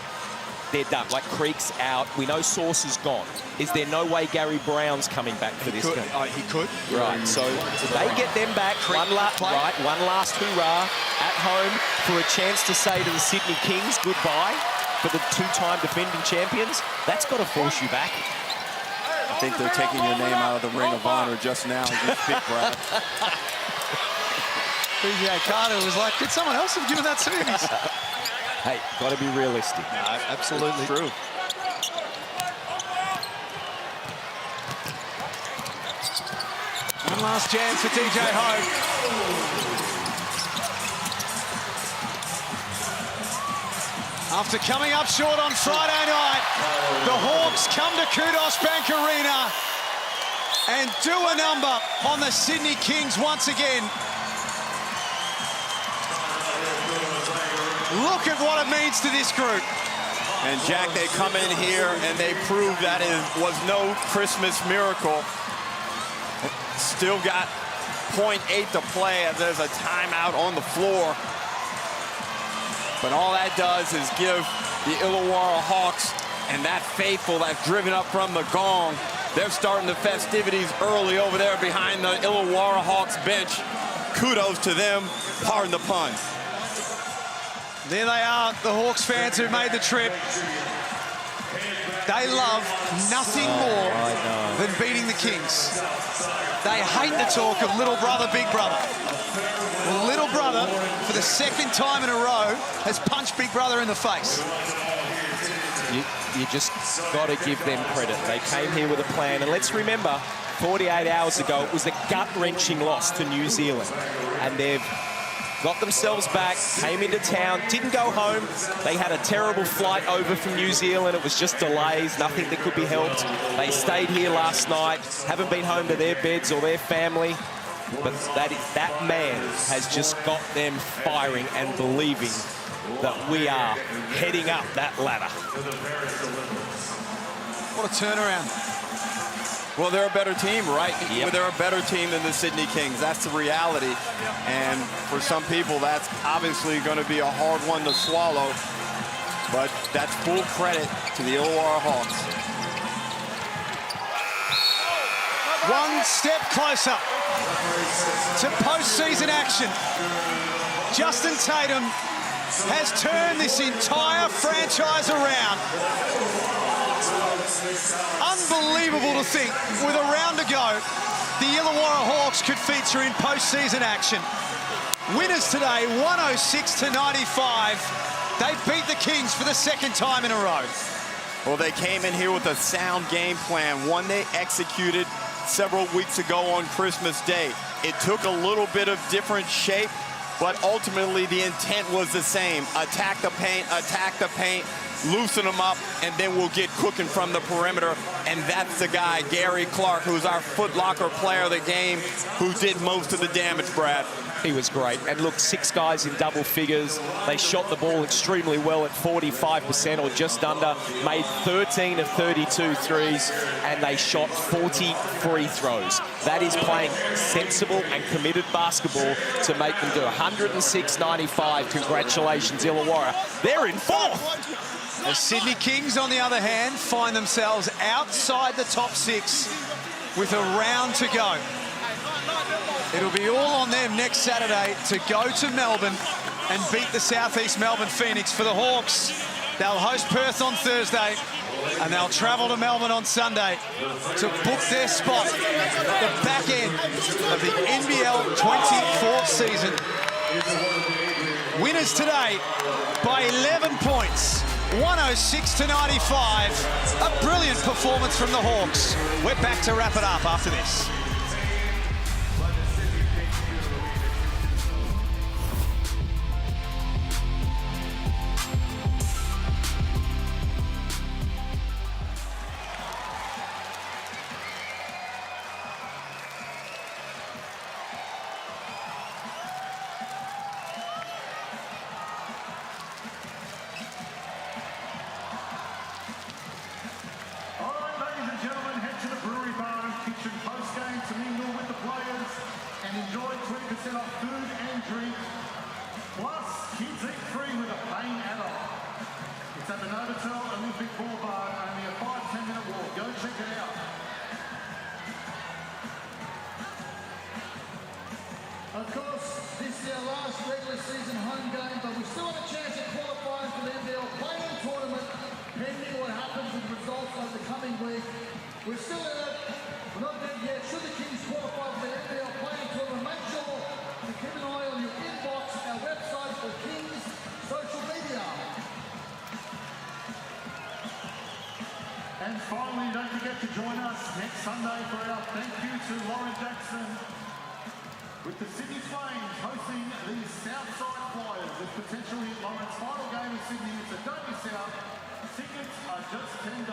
they're done? Like, Creek's out. We know Source is gone. Is there no way Gary Brown's coming back for this game? He could. Right, so they get them back. One last hoorah at home for a chance to say to the Sydney Kings goodbye for the 2-time defending champions. That's got to force you back. I think they're taking your name out of the Ring of Honor just now as you speak, Brad. PJ Carter was like, could someone else have given that to me? Hey, got to be realistic. Absolutely true. One last chance for TJ Hogue. After coming up short on Friday night, the Hawks come to Kudos Bank Arena and do a number on the Sydney Kings once again. Look at what it means to this group. And Jack, they come in here and they prove that it was no Christmas miracle. Still got 0.8 to play as there's a timeout on the floor. But all that does is give the Illawarra Hawks and that faithful that's driven up from the gong. They're starting the festivities early over there behind the Illawarra Hawks bench. Kudos to them, pardon the pun. There they are, the Hawks fans who made the trip. They love nothing more than beating the Kings. They hate the talk of little brother, big brother. Well, little brother, for the second time in a row, has punched big brother in the face. You just got to give them credit. They came here with a plan. And let's remember, 48 hours ago, it was a gut-wrenching loss to New Zealand. And they've got themselves back, came into town, didn't go home. They had a terrible flight over from New Zealand. It was just delays, nothing that could be helped. They stayed here last night, haven't been home to their beds or their family. But that man has just got them firing and believing that we are heading up that ladder. What a turnaround. Well, they're a better team, right? Yep. They're a better team than the Sydney Kings. That's the reality. And for some people, that's obviously going to be a hard one to swallow. But that's full credit to the Illawarra Hawks. One step closer to postseason action. Justin Tatum has turned this entire franchise around. Unbelievable to think, with a round to go, the Illawarra Hawks could feature in postseason action. Winners today, 106-95. They beat the Kings for the second time in a row. Well, they came in here with a sound game plan, one they executed several weeks ago on Christmas Day. It took a little bit of different shape, but ultimately the intent was the same. Attack the paint, loosen them up, and then we'll get cooking from the perimeter. And that's the guy, Gary Clark, who's our Foot Locker player of the game, who did most of the damage, Brad. He was great. And look, 6 guys in double figures. They shot the ball extremely well at 45% or just under, made 13 of 32 threes, and they shot 40 free throws. That is playing sensible and committed basketball to make them do 106-95. Congratulations, Illawarra. They're in 4th. The Sydney Kings, on the other hand, find themselves outside the top 6 with a round to go. It'll be all on them next Saturday to go to Melbourne and beat the Southeast Melbourne Phoenix. For the Hawks, they'll host Perth on Thursday and they'll travel to Melbourne on Sunday to book their spot at the back end of the NBL24 season. Winners today by 11 points, 106-95. A brilliant performance from the Hawks. We're back to wrap it up after this. Of course, this is our last regular season home game, but we still have a chance of qualifying for the NBL playing tournament, pending what happens with the results over the coming week. We're still in it. We're not dead yet. Should the Kings qualify for the NBL playing tournament, make sure to keep an eye on your inbox, our website, or Kings social media. And finally, don't forget to join us next Sunday for our thank you to Lauren Jackson, with the Sydney Flames hosting the Southside Flyers, with potentially Lauren's final game in Sydney. So don't miss out. Tickets are just $10.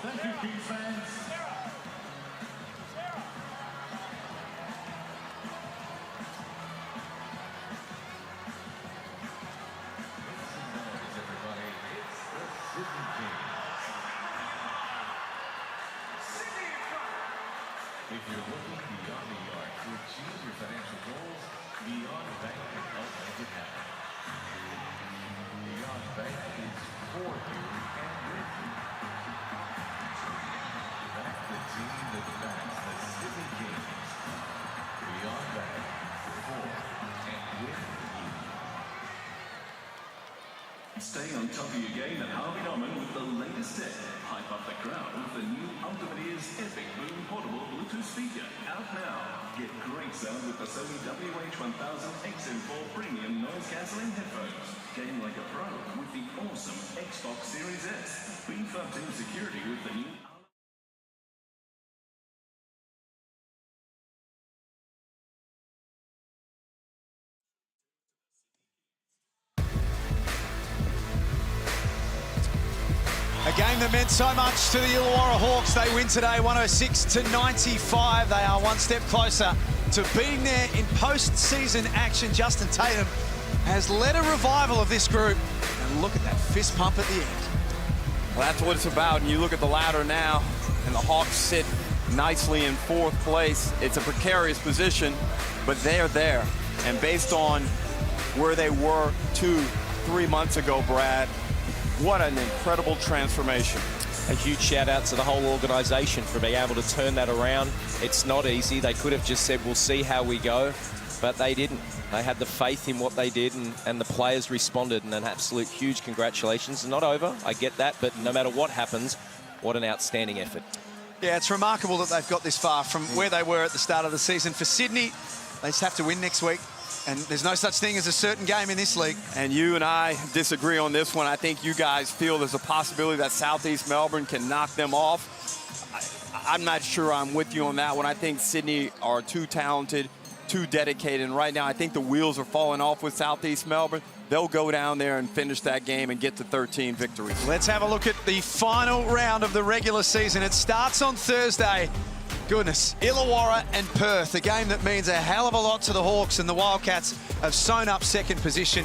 Thank you, Kings fans. If you're looking beyond the arc to achieve your financial goals, Beyond Bank can help make it happen. Stay on top of your game at Harvey Norman with the latest set. Hype up the crowd with the new Ultimate Ears Epic Boom Portable Bluetooth speaker. Out now. Get great sound with the Sony WH-1000 XM4 Premium Noise Cancelling Headphones. Game like a pro with the awesome Xbox Series S. Beef up in security with the new... A game that meant so much to the Illawarra Hawks. They win today 106-95. They are one step closer to being there in post-season action. Justin Tatum has led a revival of this group. And look at that fist pump at the end. Well, that's what it's about. And you look at the ladder now, and the Hawks sit nicely in 4th place. It's a precarious position, but they're there. And based on where they were 2-3 months ago, Brad, what an incredible transformation. A huge shout out to the whole organisation for being able to turn that around. It's not easy. They could have just said, we'll see how we go, but they didn't. They had the faith in what they did, and the players responded, and an absolute huge congratulations. Not over, I get that, but no matter what happens, what an outstanding effort. Yeah, it's remarkable that they've got this far from where they were at the start of the season. For Sydney, they just have to win next week. And there's no such thing as a certain game in this league. And you and I disagree on this one. I think you guys feel there's a possibility that Southeast Melbourne can knock them off. I'm not sure I'm with you on that one. I think Sydney are too talented, too dedicated. And right now, I think the wheels are falling off with Southeast Melbourne. They'll go down there and finish that game and get to 13 victories. Let's have a look at the final round of the regular season. It starts on Thursday. Goodness, Illawarra and Perth, a game that means a hell of a lot to the Hawks, and the Wildcats have sewn up 2nd position.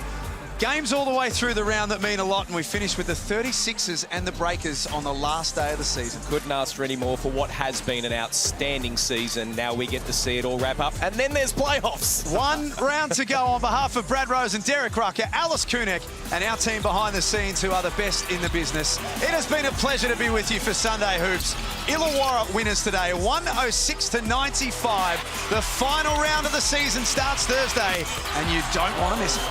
Games all the way through the round that mean a lot, and we finish with the 36ers and the Breakers on the last day of the season. Couldn't ask for any more for what has been an outstanding season. Now we get to see it all wrap up, and then there's playoffs. One round to go. On behalf of Brad Rose and Derek Rucker, Alice Kunek, and our team behind the scenes who are the best in the business. It has been a pleasure to be with you for Sunday Hoops. Illawarra winners today, 106-95. The final round of the season starts Thursday, and you don't want to miss it.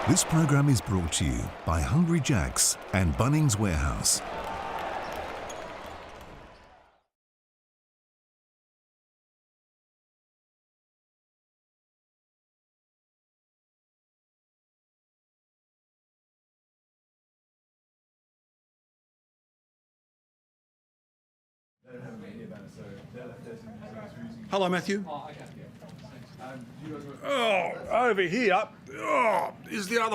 This program is brought to you by Hungry Jack's and Bunnings Warehouse. Hello, Matthew. Oh, over here is the other